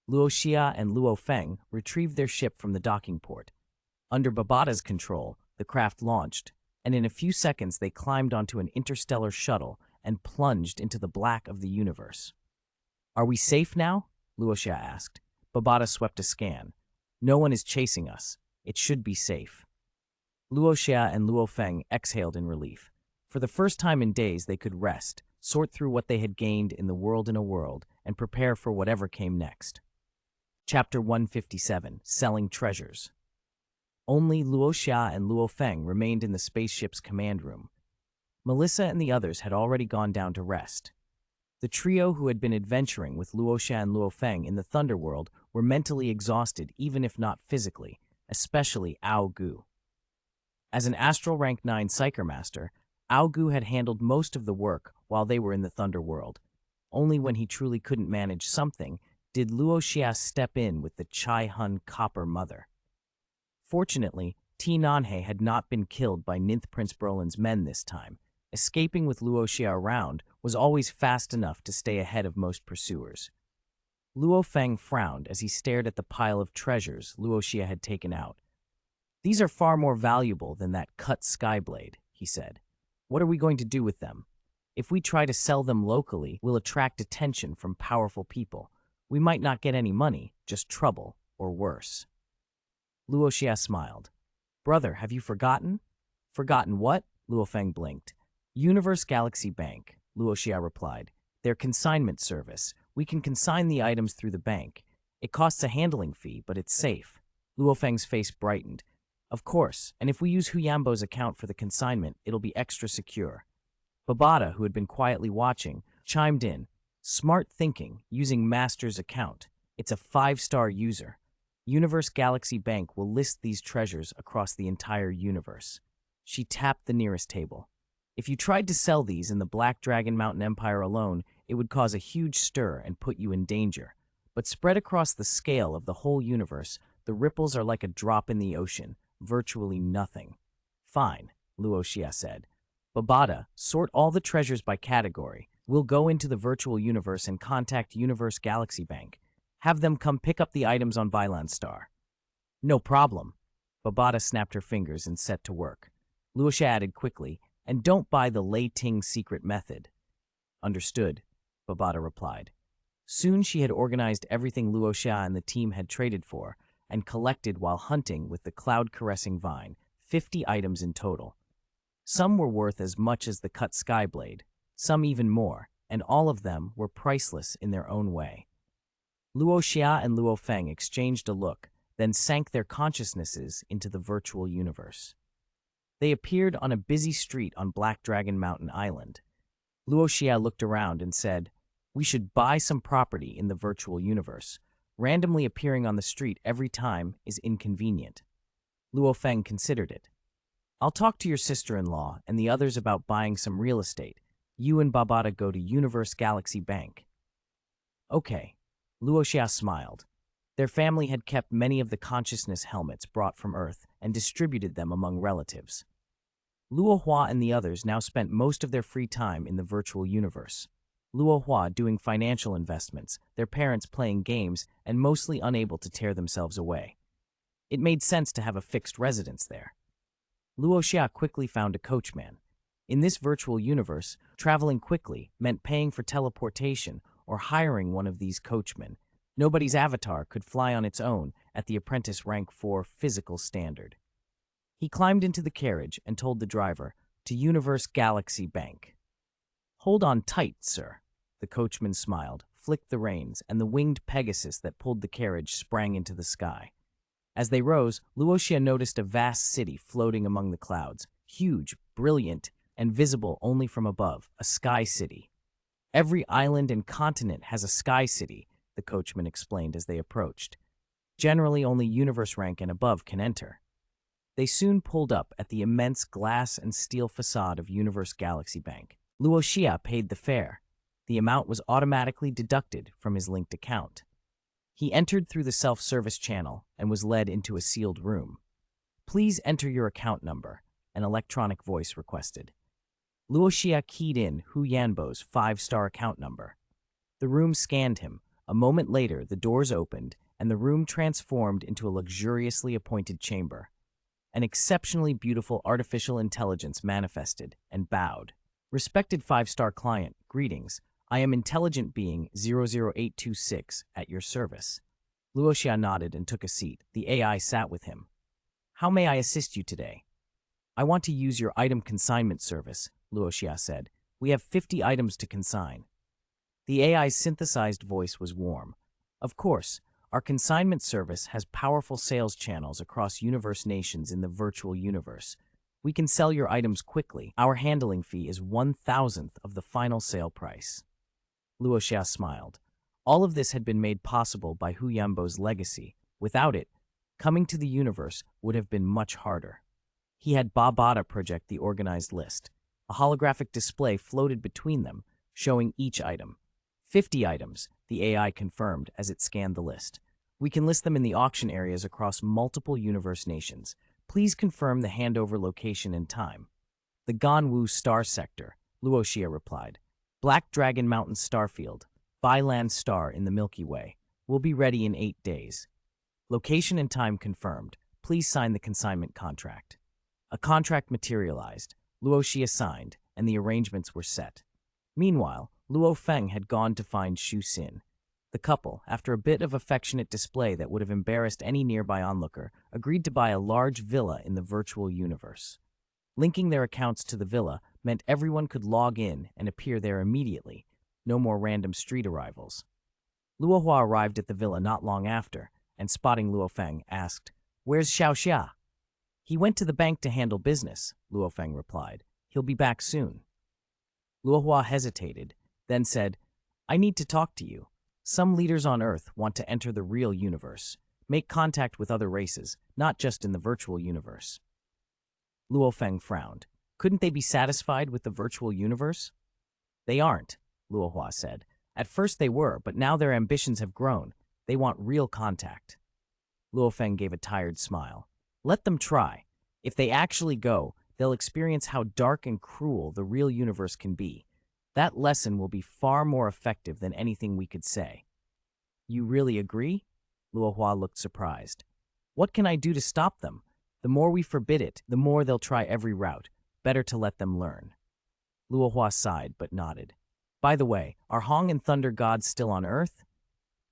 Luo Xia and Luo Feng retrieved their ship from the docking port. Under Babada's control, the craft launched, and in a few seconds they climbed onto an interstellar shuttle and plunged into the black of the universe. Are we safe now? Luo Xia asked. Babada swept a scan. No one is chasing us. It should be safe. Luo Xia and Luo Feng exhaled in relief. For the first time in days, they could rest, sort through what they had gained in the world in a world, and prepare for whatever came next. Chapter 157, Selling Treasures. Only Luo Xia and Luo Feng remained in the spaceship's command room. Melissa and the others had already gone down to rest. The trio who had been adventuring with Luo Xia and Luo Feng in the Thunderworld were mentally exhausted, even if not physically, especially Ao Gu. As an Astral Rank 9 Psyker Master, Ao Gu had handled most of the work while they were in the Thunderworld. Only when he truly couldn't manage something did Luo Xia step in with the Chai Hun copper mother. Fortunately, Ti Nanhe had not been killed by Ninth Prince Brolin's men this time. Escaping with Luo Xia around was always fast enough to stay ahead of most pursuers. Luo Feng frowned as he stared at the pile of treasures Luo Xia had taken out. "These are far more valuable than that cut skyblade," he said. "What are we going to do with them? If we try to sell them locally, we'll attract attention from powerful people. We might not get any money, just trouble, or worse." Luo Xia smiled. "Brother, have you forgotten?" "Forgotten what?" Luo Feng blinked. "Universe Galaxy Bank," Luo Xia replied. "Their consignment service. We can consign the items through the bank. It costs a handling fee, but it's safe." Luo Feng's face brightened. "Of course, and if we use Hu Yambo's account for the consignment, it'll be extra secure." Babata, who had been quietly watching, chimed in. "Smart thinking, using Master's account. It's a 5-star user. Universe Galaxy Bank will list these treasures across the entire universe." She tapped the nearest table. "If you tried to sell these in the Black Dragon Mountain Empire alone, it would cause a huge stir and put you in danger. But spread across the scale of the whole universe, the ripples are like a drop in the ocean, virtually nothing." "Fine," Luo Xia said. "Babata, sort all the treasures by category. We'll go into the virtual universe and contact Universe Galaxy Bank. Have them come pick up the items on Vilan Star." "No problem." Babata snapped her fingers and set to work. Luo Xia added quickly, "And don't buy the Lei Ting secret method." "Understood," Babata replied. Soon she had organized everything Luo Xia and the team had traded for, and collected while hunting with the cloud-caressing vine, 50 items in total. Some were worth as much as the cut skyblade, some even more, and all of them were priceless in their own way. Luo Xia and Luo Feng exchanged a look, then sank their consciousnesses into the virtual universe. They appeared on a busy street on Black Dragon Mountain Island. Luo Xia looked around and said, "We should buy some property in the virtual universe. Randomly appearing on the street every time is inconvenient." Luo Feng considered it. "I'll talk to your sister-in-law and the others about buying some real estate. You and Babata go to Universe Galaxy Bank." "Okay." Luo Xia smiled. Their family had kept many of the consciousness helmets brought from Earth and distributed them among relatives. Luo Hua and the others now spent most of their free time in the virtual universe. Luo Hua doing financial investments, their parents playing games, and mostly unable to tear themselves away. It made sense to have a fixed residence there. Luo Xia quickly found a coachman. In this virtual universe, traveling quickly meant paying for teleportation or hiring one of these coachmen. Nobody's avatar could fly on its own at the apprentice rank 4 physical standard. He climbed into the carriage and told the driver, "To Universe Galaxy Bank." "Hold on tight, sir." The coachman smiled, flicked the reins, and the winged Pegasus that pulled the carriage sprang into the sky. As they rose, Luo Xia noticed a vast city floating among the clouds, huge, brilliant, and visible only from above, a sky city. "Every island and continent has a sky city," the coachman explained as they approached. "Generally, only universe rank and above can enter." They soon pulled up at the immense glass and steel facade of Universe Galaxy Bank. Luo Xia paid the fare. The amount was automatically deducted from his linked account. He entered through the self-service channel and was led into a sealed room. "Please enter your account number," an electronic voice requested. Luo Xia keyed in Hu Yanbo's 5-star account number. The room scanned him. A moment later, the doors opened, and the room transformed into a luxuriously appointed chamber. An exceptionally beautiful artificial intelligence manifested and bowed. "Respected 5-star client, greetings. I am intelligent being 00826 at your service." Luo Xia nodded and took a seat. The AI sat with him. "How may I assist you today?" "I want to use your item consignment service," Luo Xia said. "We have 50 items to consign." The AI's synthesized voice was warm. "Of course, our consignment service has powerful sales channels across universe nations in the virtual universe. We can sell your items quickly. Our handling fee is 1,000th of the final sale price." Luo Xia smiled. All of this had been made possible by Hu Yambo's legacy. Without it, coming to the universe would have been much harder. He had Babata project the organized list. A holographic display floated between them, showing each item. 50 items, the AI confirmed as it scanned the list. We can list them in the auction areas across multiple universe nations. Please confirm the handover location and time. The Ganwu Star Sector, Luo Xia replied. Black Dragon Mountain Starfield, Byland Star in the Milky Way. Will be ready in 8 days. Location and time confirmed. Please sign the consignment contract. A contract materialized. Luo Xia signed, and the arrangements were set. Meanwhile, Luo Feng had gone to find Xu Xin. The couple, after a bit of affectionate display that would have embarrassed any nearby onlooker, agreed to buy a large villa in the virtual universe. Linking their accounts to the villa meant everyone could log in and appear there immediately. No more random street arrivals. Luo Hua arrived at the villa not long after, and spotting Luo Feng, asked, "Where's Xiao Xia?" "He went to the bank to handle business," Luo Feng replied. "He'll be back soon." Luo Hua hesitated, then said, "I need to talk to you. Some leaders on Earth want to enter the real universe, make contact with other races, not just in the virtual universe." Luo Feng frowned. Couldn't they be satisfied with the virtual universe? "They aren't," Luo Hua said. "At first they were, but now their ambitions have grown. They want real contact." Luo Feng gave a tired smile. "Let them try. If they actually go, they'll experience how dark and cruel the real universe can be. That lesson will be far more effective than anything we could say." "You really agree?" Luo Hua looked surprised. "What can I do to stop them? The more we forbid it, the more they'll try every route. Better to let them learn." Luo Hua sighed but nodded. "By the way, are Hong and Thunder gods still on Earth?"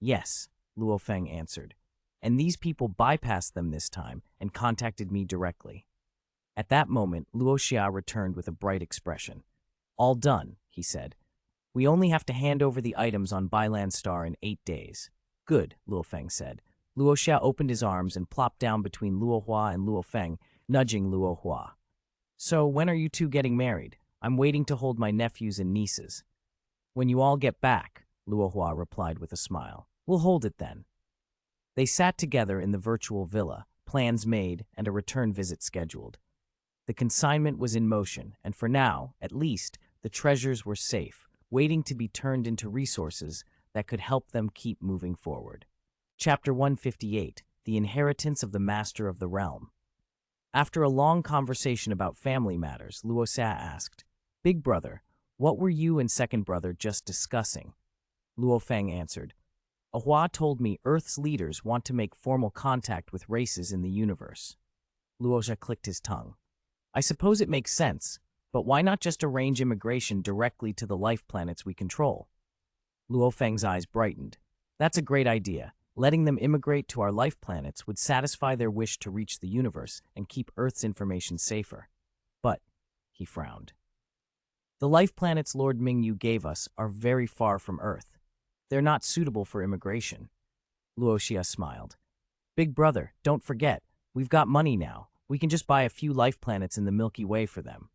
"Yes," Luo Feng answered. "And these people bypassed them this time and contacted me directly." At that moment, Luo Xia returned with a bright expression. "All done," he said. "We only have to hand over the items on Byland Star in 8 days." "Good," Luo Feng said. Luo Xia opened his arms and plopped down between Luo Hua and Luo Feng, nudging Luo Hua. "So when are you two getting married? I'm waiting to hold my nephews and nieces." "When you all get back," Luo Hua replied with a smile. "We'll hold it then." They sat together in the virtual villa, plans made and a return visit scheduled. The consignment was in motion, and for now, at least, the treasures were safe, waiting to be turned into resources that could help them keep moving forward. Chapter 158, The Inheritance of the Master of the Realm. After a long conversation about family matters, Luo Xia asked, "Big brother, what were you and second brother just discussing?" Luo Feng answered, "Ahua told me Earth's leaders want to make formal contact with races in the universe." Luo Xia clicked his tongue. "I suppose it makes sense, but why not just arrange immigration directly to the life planets we control?" Luo Feng's eyes brightened. "That's a great idea. Letting them immigrate to our life planets would satisfy their wish to reach the universe and keep Earth's information safer. But," he frowned, "the life planets Lord Mingyu gave us are very far from Earth. They're not suitable for immigration." Luo Xia smiled. "Big brother, don't forget, we've got money now. We can just buy a few life planets in the Milky Way for them."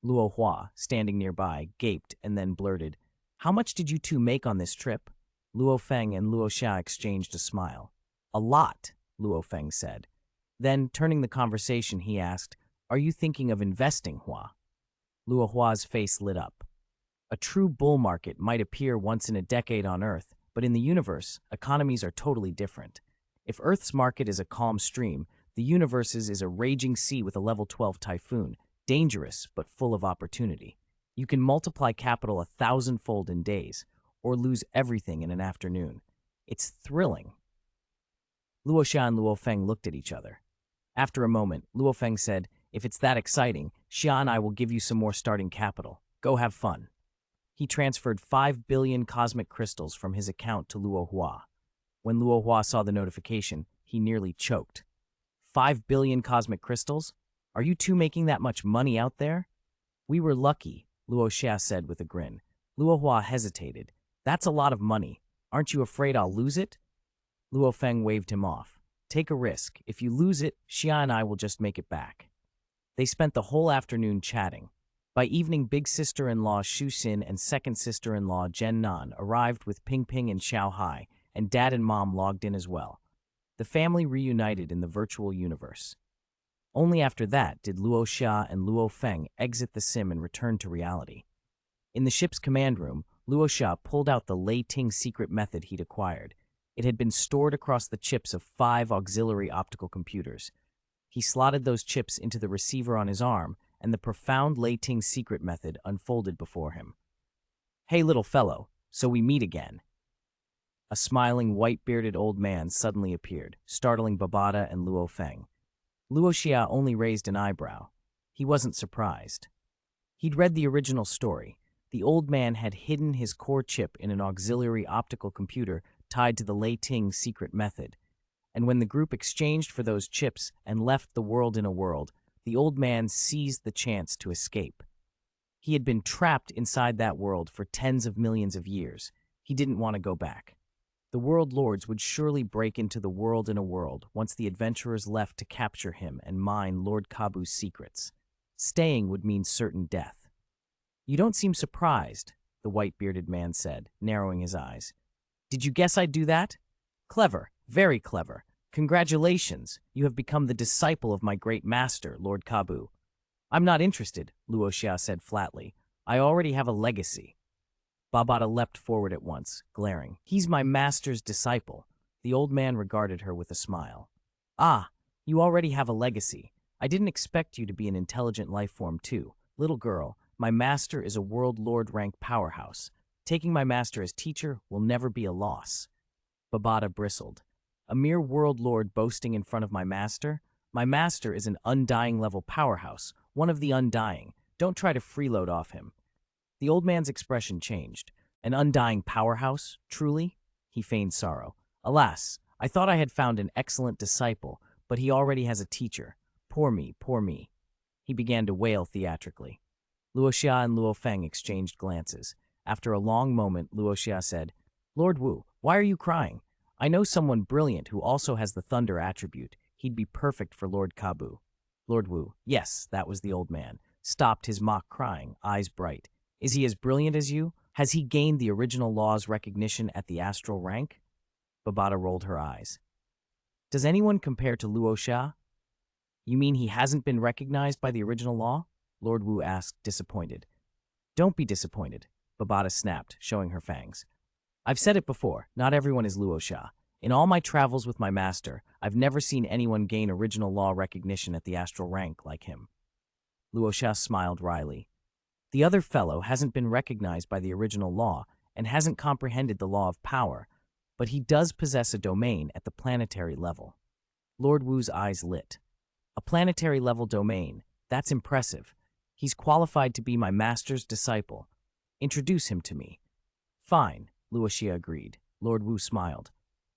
Luo Hua, standing nearby, gaped and then blurted, "How much did you two make on this trip?" Luo Feng and Luo Xia exchanged a smile. "A lot," Luo Feng said. Then, turning the conversation, he asked, "Are you thinking of investing, Hua?" Luo Hua's face lit up. "A true bull market might appear once in a decade on Earth, but in the universe, economies are totally different. If Earth's market is a calm stream, the universe's is a raging sea with a level 12 typhoon, dangerous but full of opportunity. You can multiply capital 1,000-fold in days, or lose everything in an afternoon. It's thrilling." Luo Xia and Luo Feng looked at each other. After a moment, Luo Feng said, "If it's that exciting, Xia and I will give you some more starting capital. Go have fun." He transferred 5 billion cosmic crystals from his account to Luo Hua. When Luo Hua saw the notification, he nearly choked. 5 billion cosmic crystals? Are you two making that much money out there?" "We were lucky," Luo Xia said with a grin. Luo Hua hesitated. "That's a lot of money. Aren't you afraid I'll lose it?" Luo Feng waved him off. "Take a risk. If you lose it, Xia and I will just make it back." They spent the whole afternoon chatting. By evening, big sister-in-law Xu Xin and second sister-in-law Zhen Nan arrived with Ping Ping and Xiao Hai, and dad and mom logged in as well. The family reunited in the virtual universe. Only after that did Luo Xia and Luo Feng exit the sim and return to reality. In the ship's command room, Luo Xia pulled out the Lei Ting secret method he'd acquired. It had been stored across the chips of 5 auxiliary optical computers. He slotted those chips into the receiver on his arm, and the profound Lei Ting secret method unfolded before him. "Hey, little fellow, so we meet again." A smiling, white-bearded old man suddenly appeared, startling Babada and Luo Feng. Luo Xia only raised an eyebrow. He wasn't surprised. He'd read the original story. The old man had hidden his core chip in an auxiliary optical computer tied to the Lei Ting secret method. And when the group exchanged for those chips and left the world in a world, the old man seized the chance to escape. He had been trapped inside that world for tens of millions of years. He didn't want to go back. The world lords would surely break into the world in a world once the adventurers left to capture him and mine Lord Kabu's secrets. Staying would mean certain death. "You don't seem surprised," the white-bearded man said, narrowing his eyes. "Did you guess I'd do that? Clever, very clever. Congratulations, you have become the disciple of my great master, Lord Kabu." "I'm not interested," Luo Xia said flatly. "I already have a legacy." Babada leapt forward at once, glaring. "He's my master's disciple." The old man regarded her with a smile. "Ah, you already have a legacy. I didn't expect you to be an intelligent life form too. Little girl, my master is a world lord rank powerhouse. Taking my master as teacher will never be a loss." Babada bristled. "A mere world lord boasting in front of my master? My master is an undying level powerhouse, one of the undying. Don't try to freeload off him." The old man's expression changed. "An undying powerhouse, truly?" He feigned sorrow. "Alas, I thought I had found an excellent disciple, but he already has a teacher. Poor me, poor me." He began to wail theatrically. Luo Xia and Luo Feng exchanged glances. After a long moment, Luo Xia said, "Lord Wu, why are you crying? I know someone brilliant who also has the thunder attribute. He'd be perfect for Lord Kabu." Lord Wu, yes, that was the old man, stopped his mock crying, eyes bright. "Is he as brilliant as you? Has he gained the original law's recognition at the astral rank?" Babada rolled her eyes. "Does anyone compare to Luo Xia?" "You mean he hasn't been recognized by the original law?" Lord Wu asked, disappointed. "Don't be disappointed," Babada snapped, showing her fangs. "I've said it before, not everyone is Luo Xia. In all my travels with my master, I've never seen anyone gain original law recognition at the astral rank like him." Luo Xia smiled wryly. "The other fellow hasn't been recognized by the original law and hasn't comprehended the law of power, but he does possess a domain at the planetary level." Lord Wu's eyes lit. "A planetary level domain, that's impressive. He's qualified to be my master's disciple. Introduce him to me." "Fine," Luo Xia agreed. Lord Wu smiled.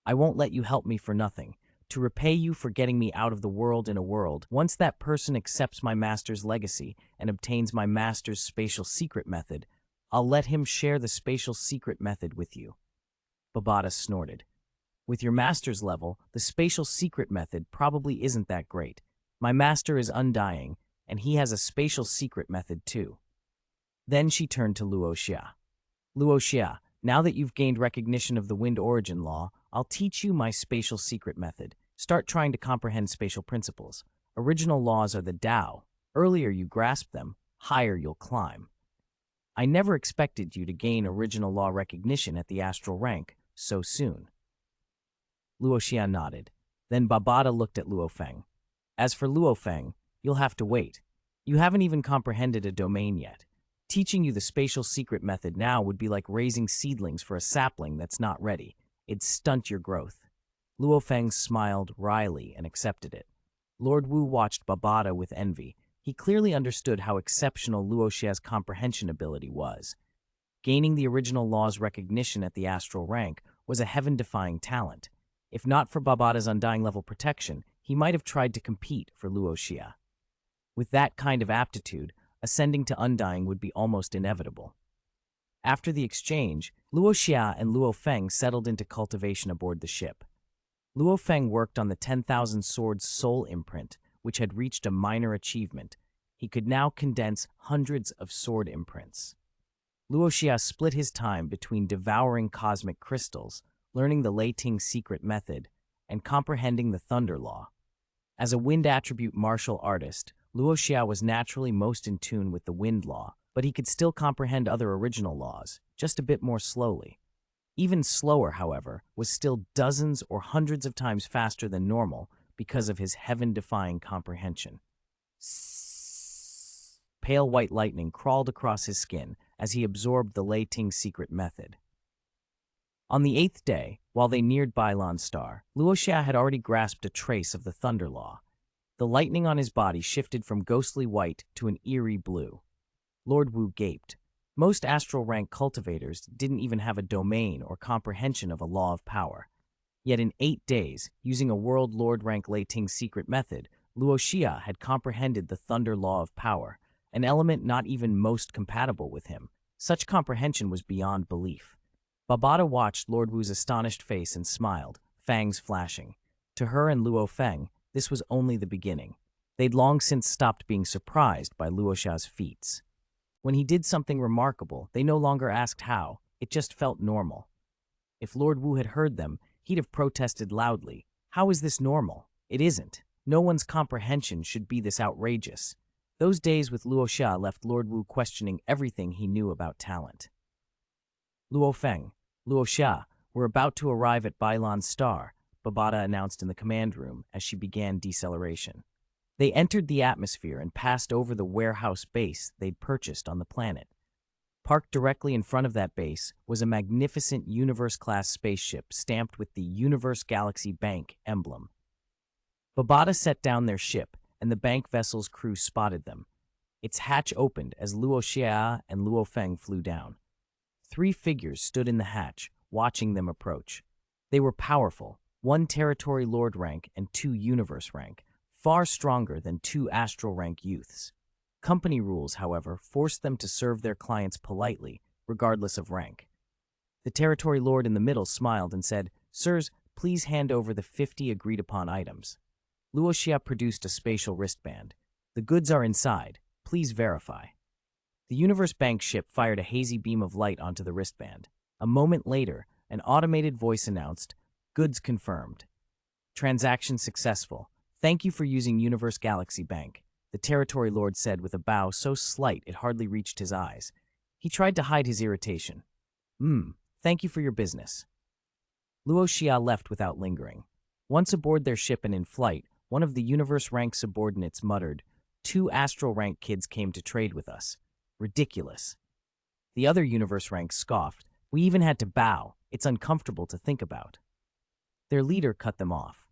"I won't let you help me for nothing. To repay you for getting me out of the world in a world, once that person accepts my master's legacy and obtains my master's spatial secret method, I'll let him share the spatial secret method with you." Babada snorted. "With your master's level, the spatial secret method probably isn't that great. My master is undying, and he has a spatial secret method too." Then she turned to Luo Xia. "Luo Xia, now that you've gained recognition of the wind origin law, I'll teach you my spatial secret method. Start trying to comprehend spatial principles. Original laws are the Tao. Earlier you grasp them, higher you'll climb." "I never expected you to gain original law recognition at the astral rank so soon." Luo Xia nodded. Then Babada looked at Luo Feng. "As for Luo Feng, you'll have to wait. You haven't even comprehended a domain yet. Teaching you the spatial secret method now would be like raising seedlings for a sapling that's not ready. It'd stunt your growth." Luo Feng smiled wryly and accepted it. Lord Wu watched Babada with envy. He clearly understood how exceptional Luo Xia's comprehension ability was. Gaining the original law's recognition at the astral rank was a heaven-defying talent. If not for Babada's undying level protection, he might have tried to compete for Luo Xia. With that kind of aptitude, ascending to undying would be almost inevitable. After the exchange, Luo Xia and Luo Feng settled into cultivation aboard the ship. Luo Feng worked on the 10,000 Swords soul imprint, which had reached a minor achievement. He could now condense hundreds of sword imprints. Luo Xia split his time between devouring cosmic crystals, learning the Lei Ting secret method, and comprehending the thunder law. As a wind attribute martial artist, Luo Xia was naturally most in tune with the wind law, but he could still comprehend other original laws, just a bit more slowly. Even slower, however, was still dozens or hundreds of times faster than normal because of his heaven-defying comprehension. Pale white lightning crawled across his skin as he absorbed the Lei Ting's secret method. On the 8th day, while they neared Bailan's star, Luo Xia had already grasped a trace of the thunder law. The lightning on his body shifted from ghostly white to an eerie blue. Lord Wu gaped. Most astral rank cultivators didn't even have a domain or comprehension of a law of power. Yet in 8 days, using a world lord rank Lei Ting's secret method, Luo Xia had comprehended the thunder law of power, an element not even most compatible with him. Such comprehension was beyond belief. Babata watched Lord Wu's astonished face and smiled, fangs flashing. To her and Luo Feng, this was only the beginning. They'd long since stopped being surprised by Luo Xia's feats. When he did something remarkable, they no longer asked how, it just felt normal. If Lord Wu had heard them, he'd have protested loudly. How is this normal? It isn't. No one's comprehension should be this outrageous. Those days with Luo Xia left Lord Wu questioning everything he knew about talent. Luo Feng, Luo Xia, were about to arrive at Bailan's star, Babata announced in the command room as she began deceleration. They entered the atmosphere and passed over the warehouse base they'd purchased on the planet. Parked directly in front of that base was a magnificent Universe-class spaceship stamped with the Universe Galaxy Bank emblem. Babata set down their ship, and the bank vessel's crew spotted them. Its hatch opened as Luo Xia and Luo Feng flew down. 3 figures stood in the hatch, watching them approach. They were powerful, 1 territory lord rank and 2 universe rank, far stronger than 2 astral rank youths. Company rules, however, forced them to serve their clients politely, regardless of rank. The territory lord in the middle smiled and said, "Sirs, please hand over the 50 agreed-upon items." Luo Xia produced a spatial wristband. "The goods are inside. Please verify." The Universe Bank ship fired a hazy beam of light onto the wristband. A moment later, an automated voice announced, "Goods confirmed. Transaction successful. Thank you for using Universe Galaxy Bank," the Territory Lord said with a bow so slight it hardly reached his eyes. He tried to hide his irritation. Thank you for your business." Luo Xia left without lingering. Once aboard their ship and in flight, one of the Universe rank subordinates muttered, "2 astral rank kids came to trade with us. Ridiculous." The other Universe rank scoffed, "We even had to bow. It's uncomfortable to think about." Their leader cut them off.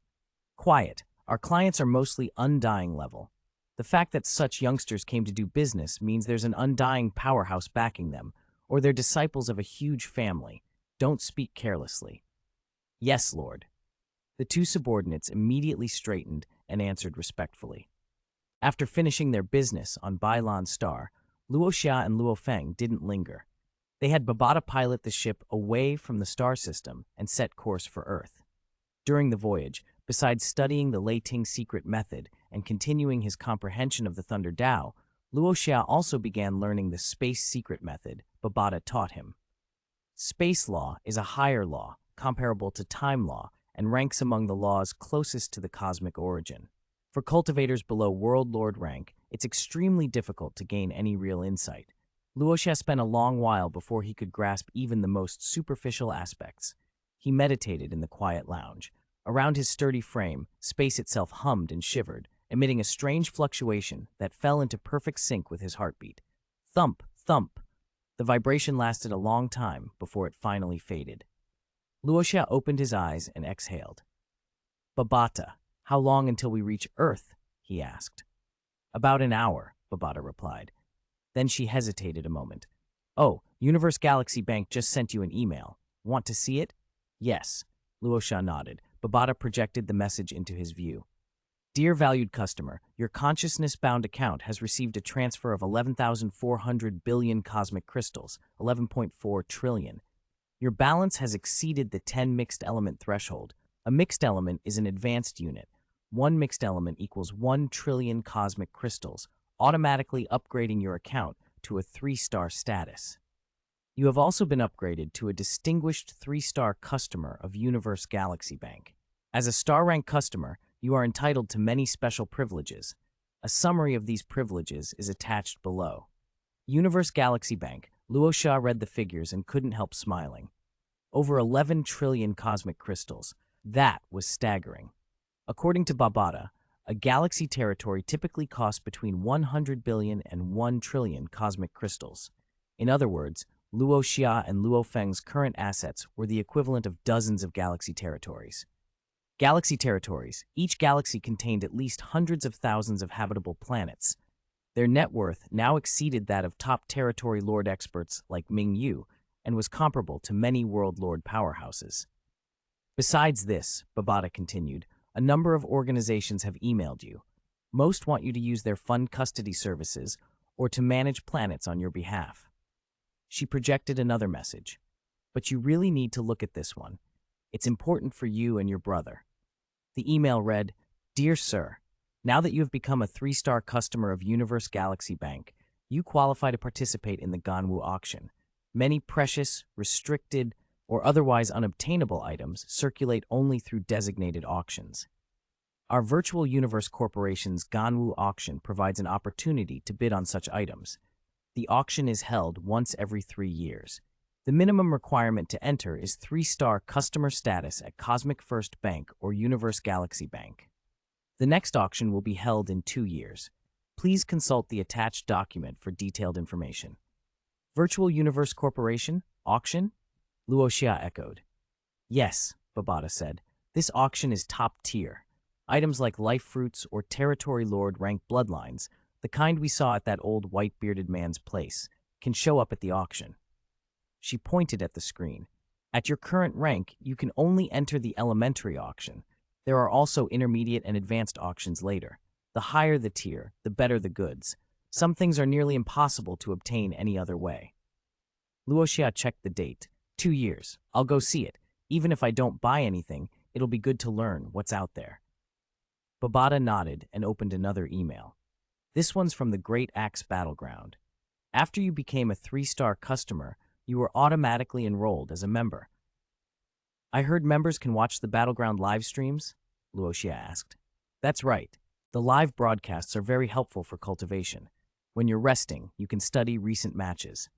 "Quiet. Our clients are mostly undying level. The fact that such youngsters came to do business means there's an undying powerhouse backing them, or they're disciples of a huge family. Don't speak carelessly." "Yes, Lord." The 2 subordinates immediately straightened and answered respectfully. After finishing their business on Bailan's star, Luo Xia and Luo Feng didn't linger. They had Babata pilot the ship away from the star system and set course for Earth. During the voyage, besides studying the Lei Ting's secret method and continuing his comprehension of the Thunder Dao, Luo Xia also began learning the space secret method Babata taught him. Space law is a higher law, comparable to time law, and ranks among the laws closest to the cosmic origin. For cultivators below World Lord rank, it's extremely difficult to gain any real insight. Luo Xia spent a long while before he could grasp even the most superficial aspects. He meditated in the quiet lounge. Around his sturdy frame, space itself hummed and shivered, emitting a strange fluctuation that fell into perfect sync with his heartbeat. Thump, thump. The vibration lasted a long time before it finally faded. Luo Xia opened his eyes and exhaled. "Babata, how long until we reach Earth?" he asked. "About an hour," Babata replied. Then she hesitated a moment. "Oh, Universe Galaxy Bank just sent you an email. Want to see it?" "Yes." Luo Xia nodded. Babata projected the message into his view. "Dear valued customer, your consciousness-bound account has received a transfer of 11,400 billion cosmic crystals, 11.4 trillion. Your balance has exceeded the 10 mixed element threshold. A mixed element is an advanced unit. 1 mixed element equals 1 trillion cosmic crystals, automatically upgrading your account to a 3-star status. You have also been upgraded to a distinguished 3-star customer of Universe Galaxy Bank. As a star-rank customer, you are entitled to many special privileges. A summary of these privileges is attached below. Universe Galaxy Bank, Luo Xia read the figures and couldn't help smiling. Over 11 trillion cosmic crystals. That was staggering. According to Babada, a galaxy territory typically costs between 100 billion and 1 trillion cosmic crystals. In other words, Luo Xia and Luo Feng's current assets were the equivalent of dozens of galaxy territories. Galaxy territories. Each galaxy contained at least hundreds of thousands of habitable planets. Their net worth now exceeded that of top territory lord experts like Ming Yu and was comparable to many world lord powerhouses. Besides this, Babada continued, a number of organizations have emailed you. Most want you to use their fund custody services or to manage planets on your behalf. She projected another message. But you really need to look at this one. It's important for you and your brother. The email read, Dear Sir, now that you have become a 3-star customer of Universe Galaxy Bank, you qualify to participate in the Ganwu auction. Many precious, restricted, or otherwise unobtainable items circulate only through designated auctions. Our Virtual Universe Corporation's Ganwu auction provides an opportunity to bid on such items. The auction is held once every 3 years. The minimum requirement to enter is 3-star customer status at Cosmic First Bank or Universe Galaxy Bank. The next auction will be held in 2 years. Please consult the attached document for detailed information. Virtual Universe Corporation? Auction? Luo Xia echoed. Yes, Babada said. This auction is top tier. Items like life fruits or territory lord rank bloodlines, the kind we saw at that old white-bearded man's place, can show up at the auction. She pointed at the screen. At your current rank, you can only enter the elementary auction. There are also intermediate and advanced auctions later. The higher the tier, the better the goods. Some things are nearly impossible to obtain any other way. Luo Xia checked the date. 2 years. I'll go see it. Even if I don't buy anything, it'll be good to learn what's out there. Babada nodded and opened another email. This one's from the Great Axe Battleground. After you became a 3-star customer, you were automatically enrolled as a member. I heard members can watch the Battleground live streams? Luo Xia asked. That's right. The live broadcasts are very helpful for cultivation. When you're resting, you can study recent matches.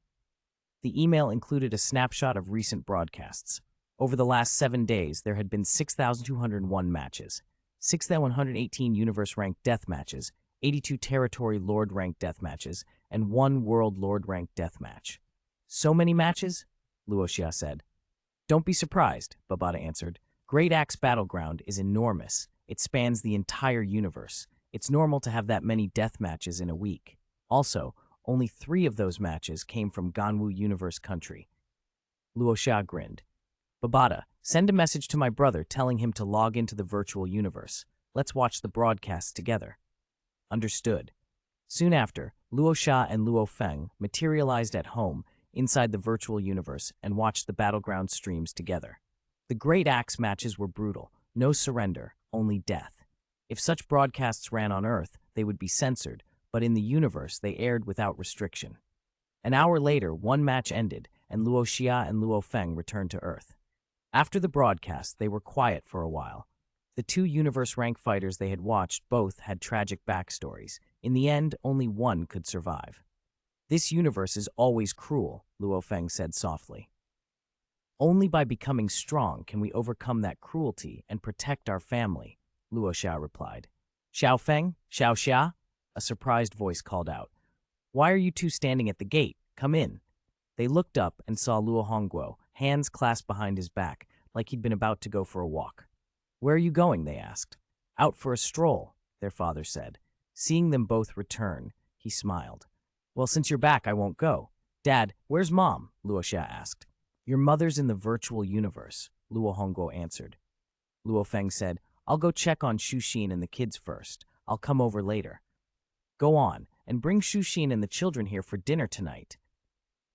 The email included a snapshot of recent broadcasts. Over the last 7 days, there had been 6,201 matches, 6,118 universe-ranked death matches, 82 territory lord-ranked death matches, and 1 world lord-ranked death match. So many matches? Luo Xia said. Don't be surprised, Babada answered. Great Axe Battleground is enormous. It spans the entire universe. It's normal to have that many death matches in a week. Also, only 3 of those matches came from Ganwu Universe country. Luo Xia grinned. Babada, send a message to my brother telling him to log into the virtual universe. Let's watch the broadcasts together. Understood. Soon after, Luo Xia and Luo Feng materialized at home inside the virtual universe and watched the battleground streams together. The Great Axe matches were brutal. No surrender, only death. If such broadcasts ran on Earth, they would be censored, but in the universe they aired without restriction. An hour later, one match ended, and Luo Xia and Luo Feng returned to Earth. After the broadcast, they were quiet for a while. The 2 universe rank fighters they had watched both had tragic backstories. In the end, only one could survive. This universe is always cruel, Luo Feng said softly. Only by becoming strong can we overcome that cruelty and protect our family, Luo Xia replied. Xiao Feng? Xiao Xia? A surprised voice called out. Why are you two standing at the gate? Come in. They looked up and saw Luo Hongguo, hands clasped behind his back, like he'd been about to go for a walk. Where are you going? They asked. Out for a stroll, their father said. Seeing them both return, he smiled. Well, since you're back, I won't go. Dad, where's Mom? Luo Xia asked. Your mother's in the virtual universe, Luo Hongguo answered. Luo Feng said, I'll go check on Shuxin and the kids first. I'll come over later. Go on, and bring Shuxin and the children here for dinner tonight,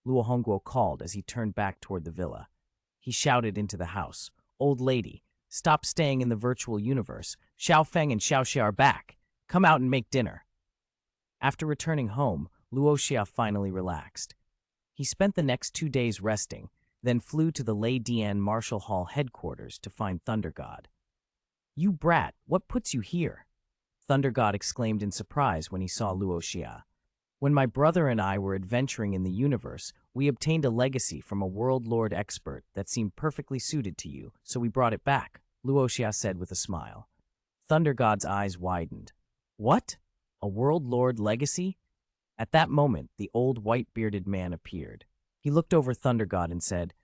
Luo Hongguo called as he turned back toward the villa. He shouted into the house, Old lady, stop staying in the virtual universe. Xiao Feng and Xiao Xia are back. Come out and make dinner. After returning home, Luo Xia finally relaxed. He spent the next 2 days resting, then flew to the Lei Dian Martial Hall headquarters to find Thunder God. You brat, what puts you here? Thunder God exclaimed in surprise when he saw Luo Xia. When my brother and I were adventuring in the universe, we obtained a legacy from a world lord expert that seemed perfectly suited to you, so we brought it back, Luo Xia said with a smile. Thunder God's eyes widened. What? A world lord legacy? At that moment, the old white-bearded man appeared. He looked over Thunder God and said,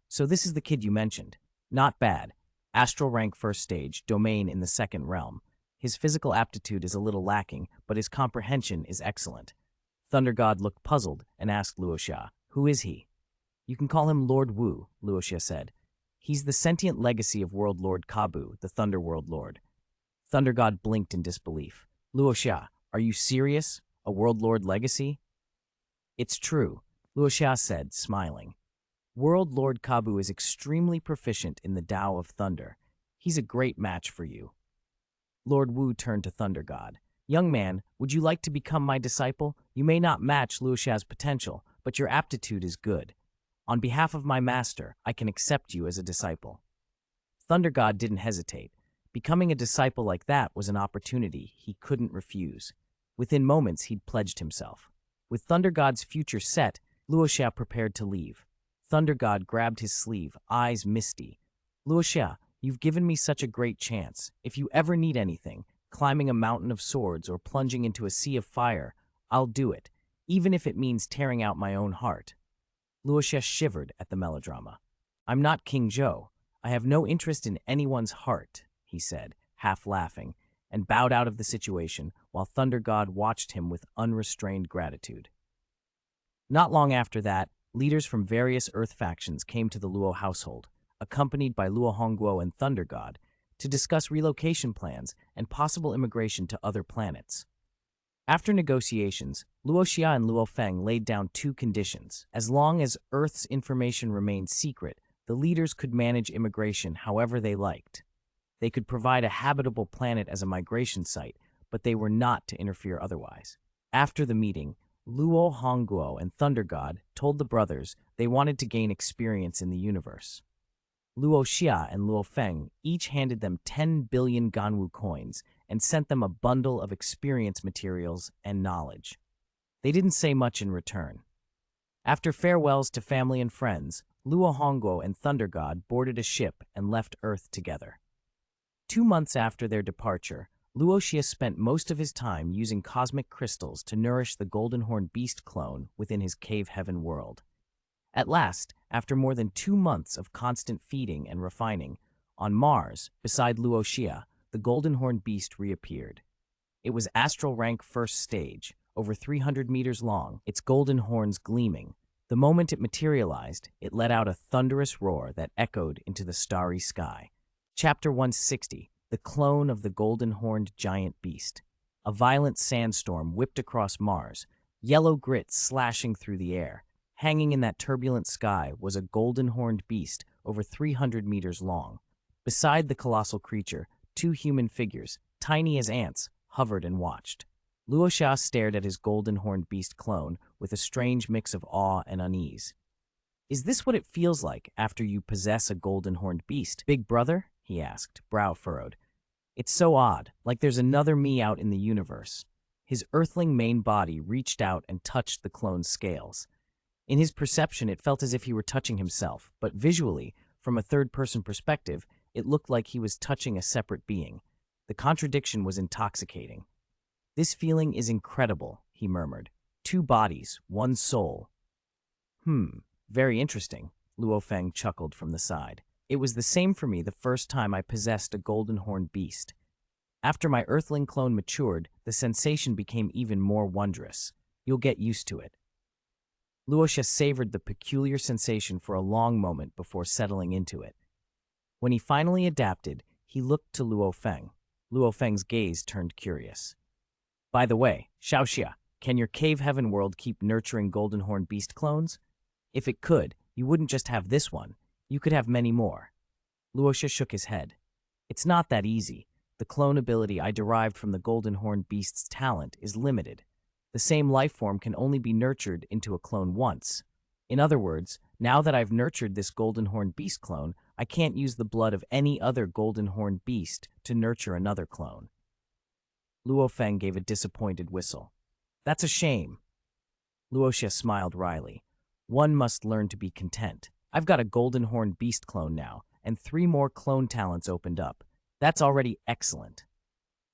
"So this is the kid you mentioned. Not bad. Astral rank first stage, domain in the second realm. His physical aptitude is a little lacking, but his comprehension is excellent." Thunder God looked puzzled and asked Luo Xia, "Who is he?" "You can call him Lord Wu," Luo Xia said. "He's the sentient legacy of World Lord Kabu, the Thunder World Lord." Thunder God blinked in disbelief. "Luo Xia, are you serious? A World Lord legacy?" "It's true," Luo Xia said, smiling. "World Lord Kabu is extremely proficient in the Tao of Thunder. He's a great match for you." Lord Wu turned to Thunder God. "Young man, would you like to become my disciple? You may not match Luo Xia's potential, but your aptitude is good. On behalf of my master, I can accept you as a disciple." Thunder God didn't hesitate. Becoming a disciple like that was an opportunity he couldn't refuse. Within moments, he'd pledged himself. With Thunder God's future set, Luo Xia prepared to leave. Thunder God grabbed his sleeve, eyes misty. "Luo Xia, you've given me such a great chance. If you ever need anything, climbing a mountain of swords or plunging into a sea of fire, I'll do it, even if it means tearing out my own heart." Luo Xia shivered at the melodrama. "I'm not King Zhou. I have no interest in anyone's heart," he said, half laughing, and bowed out of the situation while Thunder God watched him with unrestrained gratitude. Not long after that, leaders from various Earth factions came to the Luo household, accompanied by Luo Hongguo and Thunder God, to discuss relocation plans and possible immigration to other planets. After negotiations, Luo Xia and Luo Feng laid down two conditions. As long as Earth's information remained secret, the leaders could manage immigration however they liked. They could provide a habitable planet as a migration site, but they were not to interfere otherwise. After the meeting, Luo Hongguo and Thunder God told the brothers they wanted to gain experience in the universe. Luo Xia and Luo Feng each handed them 10 billion Ganwu coins and sent them a bundle of experience materials and knowledge. They didn't say much in return. After farewells to family and friends, Luo Hongguo and Thunder God boarded a ship and left Earth together. 2 months after their departure, Luo Xia spent most of his time using cosmic crystals to nourish the Golden Horn Beast clone within his cave heaven world. At last, after more than 2 months of constant feeding and refining, on Mars, beside Luo Xia, the Golden Horn Beast reappeared. It was astral rank first stage, over 300 meters long, its golden horns gleaming. The moment it materialized, it let out a thunderous roar that echoed into the starry sky. Chapter 160, The Clone of the Golden-Horned Giant Beast. A violent sandstorm whipped across Mars, yellow grit slashing through the air. Hanging in that turbulent sky was a golden-horned beast over 300 meters long. Beside the colossal creature, 2 human figures, tiny as ants, hovered and watched. Luo Xia stared at his golden-horned beast clone with a strange mix of awe and unease. "Is this what it feels like after you possess a golden-horned beast, big brother?" he asked, brow furrowed. "It's so odd, like there's another me out in the universe." His earthling main body reached out and touched the clone's scales. In his perception, it felt as if he were touching himself, but visually, from a third-person perspective, it looked like he was touching a separate being. The contradiction was intoxicating. "This feeling is incredible," he murmured. "2 bodies, 1 soul." Very interesting," Luo Feng chuckled from the side. "It was the same for me the first time I possessed a golden-horned beast. After my earthling clone matured, the sensation became even more wondrous. You'll get used to it." Luo Xia savored the peculiar sensation for a long moment before settling into it. When he finally adapted, he looked to Luo Feng. Luo Feng's gaze turned curious. "By the way, Xiaoxia, can your cave heaven world keep nurturing golden horn beast clones? If it could, you wouldn't just have this one. You could have many more." Luo Xia shook his head. "It's not that easy. The clone ability I derived from the golden horn beast's talent is limited. The same life form can only be nurtured into a clone once. In other words, now that I've nurtured this golden horn beast clone, I can't use the blood of any other golden horn beast to nurture another clone." Luo Feng gave a disappointed whistle. That's a shame. Luo Xia smiled wryly. One must learn to be content. I've got a golden horn beast clone now, and 3 more clone talents opened up. That's already excellent.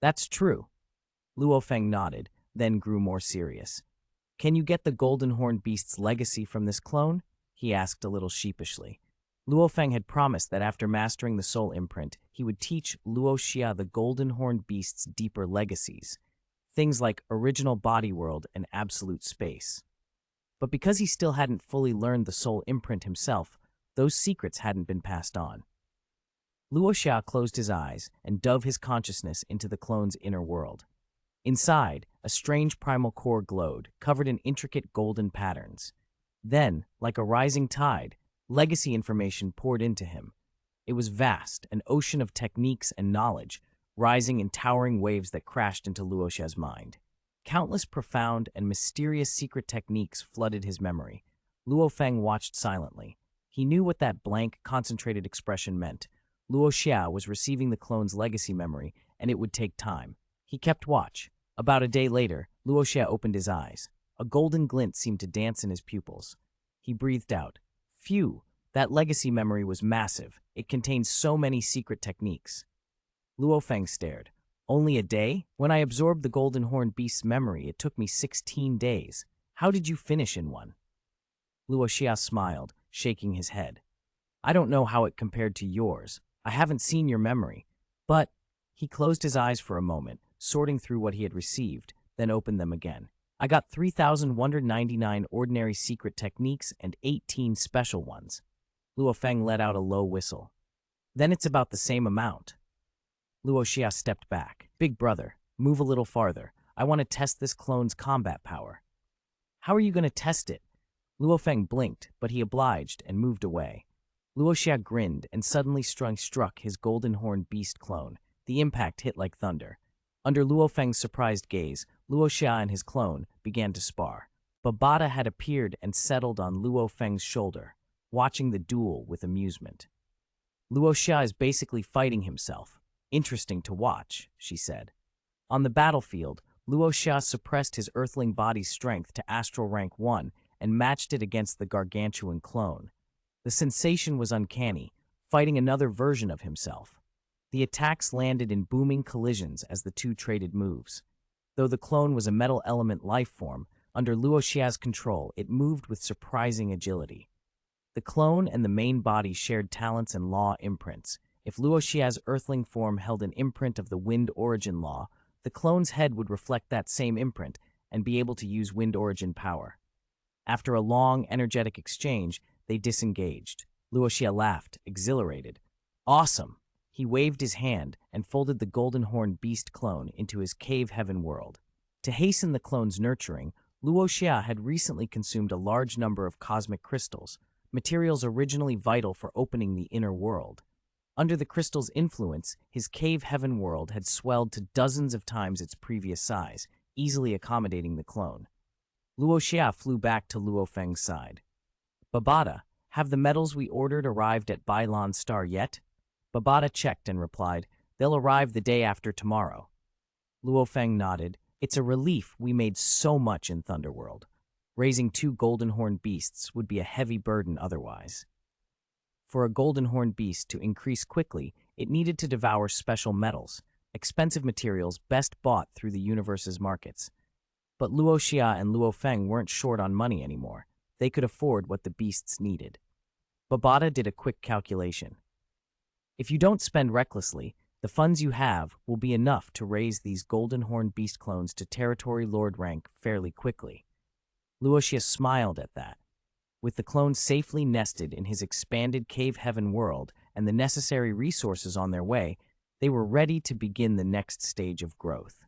That's true. Luo Feng nodded, then grew more serious. Can you get the golden horn beast's legacy from this clone? He asked a little sheepishly. Luo Feng had promised that after mastering the soul imprint, he would teach Luo Xia the golden horn beast's deeper legacies, things like original body world and absolute space. But because he still hadn't fully learned the soul imprint himself, those secrets hadn't been passed on. Luo Xia closed his eyes and dove his consciousness into the clone's inner world. Inside, a strange primal core glowed, covered in intricate golden patterns. Then, like a rising tide, legacy information poured into him. It was vast, an ocean of techniques and knowledge, rising in towering waves that crashed into Luo Xia's mind. Countless profound and mysterious secret techniques flooded his memory. Luo Feng watched silently. He knew what that blank, concentrated expression meant. Luo Xia was receiving the clone's legacy memory, and it would take time. He kept watch. About a day later, Luo Xia opened his eyes. A golden glint seemed to dance in his pupils. He breathed out. Phew, that legacy memory was massive. It contained so many secret techniques. Luo Feng stared. Only a day? When I absorbed the golden horn beast's memory, it took me 16 days. How did you finish in one? Luo Xia smiled, shaking his head. I don't know how it compared to yours. I haven't seen your memory. But he closed his eyes for a moment, sorting through what he had received, then opened them again. I got 3,199 ordinary secret techniques and 18 special ones. Luo Feng let out a low whistle. Then it's about the same amount. Luo Xia stepped back. Big brother, move a little farther. I want to test this clone's combat power. How are you going to test it? Luo Feng blinked, but he obliged and moved away. Luo Xia grinned and suddenly struck his golden horn beast clone. The impact hit like thunder. Under Luo Feng's surprised gaze, Luo Xia and his clone began to spar. Babata had appeared and settled on Luo Feng's shoulder, watching the duel with amusement. Luo Xia is basically fighting himself. Interesting to watch, she said. On the battlefield, Luo Xia suppressed his earthling body's strength to astral rank 1 and matched it against the gargantuan clone. The sensation was uncanny, fighting another version of himself. The attacks landed in booming collisions as the two traded moves. Though the clone was a metal element life form, under Luo Xia's control, it moved with surprising agility. The clone and the main body shared talents and law imprints. If Luo Xia's earthling form held an imprint of the wind origin law, the clone's head would reflect that same imprint and be able to use wind origin power. After a long, energetic exchange, they disengaged. Luo Xia laughed, exhilarated. Awesome! He waved his hand and folded the golden horn beast clone into his cave heaven world. To hasten the clone's nurturing, Luo Xia had recently consumed a large number of cosmic crystals, materials originally vital for opening the inner world. Under the crystal's influence, his cave heaven world had swelled to dozens of times its previous size, easily accommodating the clone. Luo Xia flew back to Luo Feng's side. Babata, have the metals we ordered arrived at Bailan Star yet? Babata checked and replied, they'll arrive the day after tomorrow. Luo Feng nodded. It's a relief we made so much in Thunderworld. Raising 2 golden horn beasts would be a heavy burden otherwise. For a golden horn beast to increase quickly, it needed to devour special metals, expensive materials best bought through the universe's markets. But Luo Xia and Luo Feng weren't short on money anymore. They could afford what the beasts needed. Babata did a quick calculation. If you don't spend recklessly, the funds you have will be enough to raise these golden horn beast clones to territory lord rank fairly quickly. Luo Xia smiled at that. With the clones safely nested in his expanded cave heaven world and the necessary resources on their way, they were ready to begin the next stage of growth.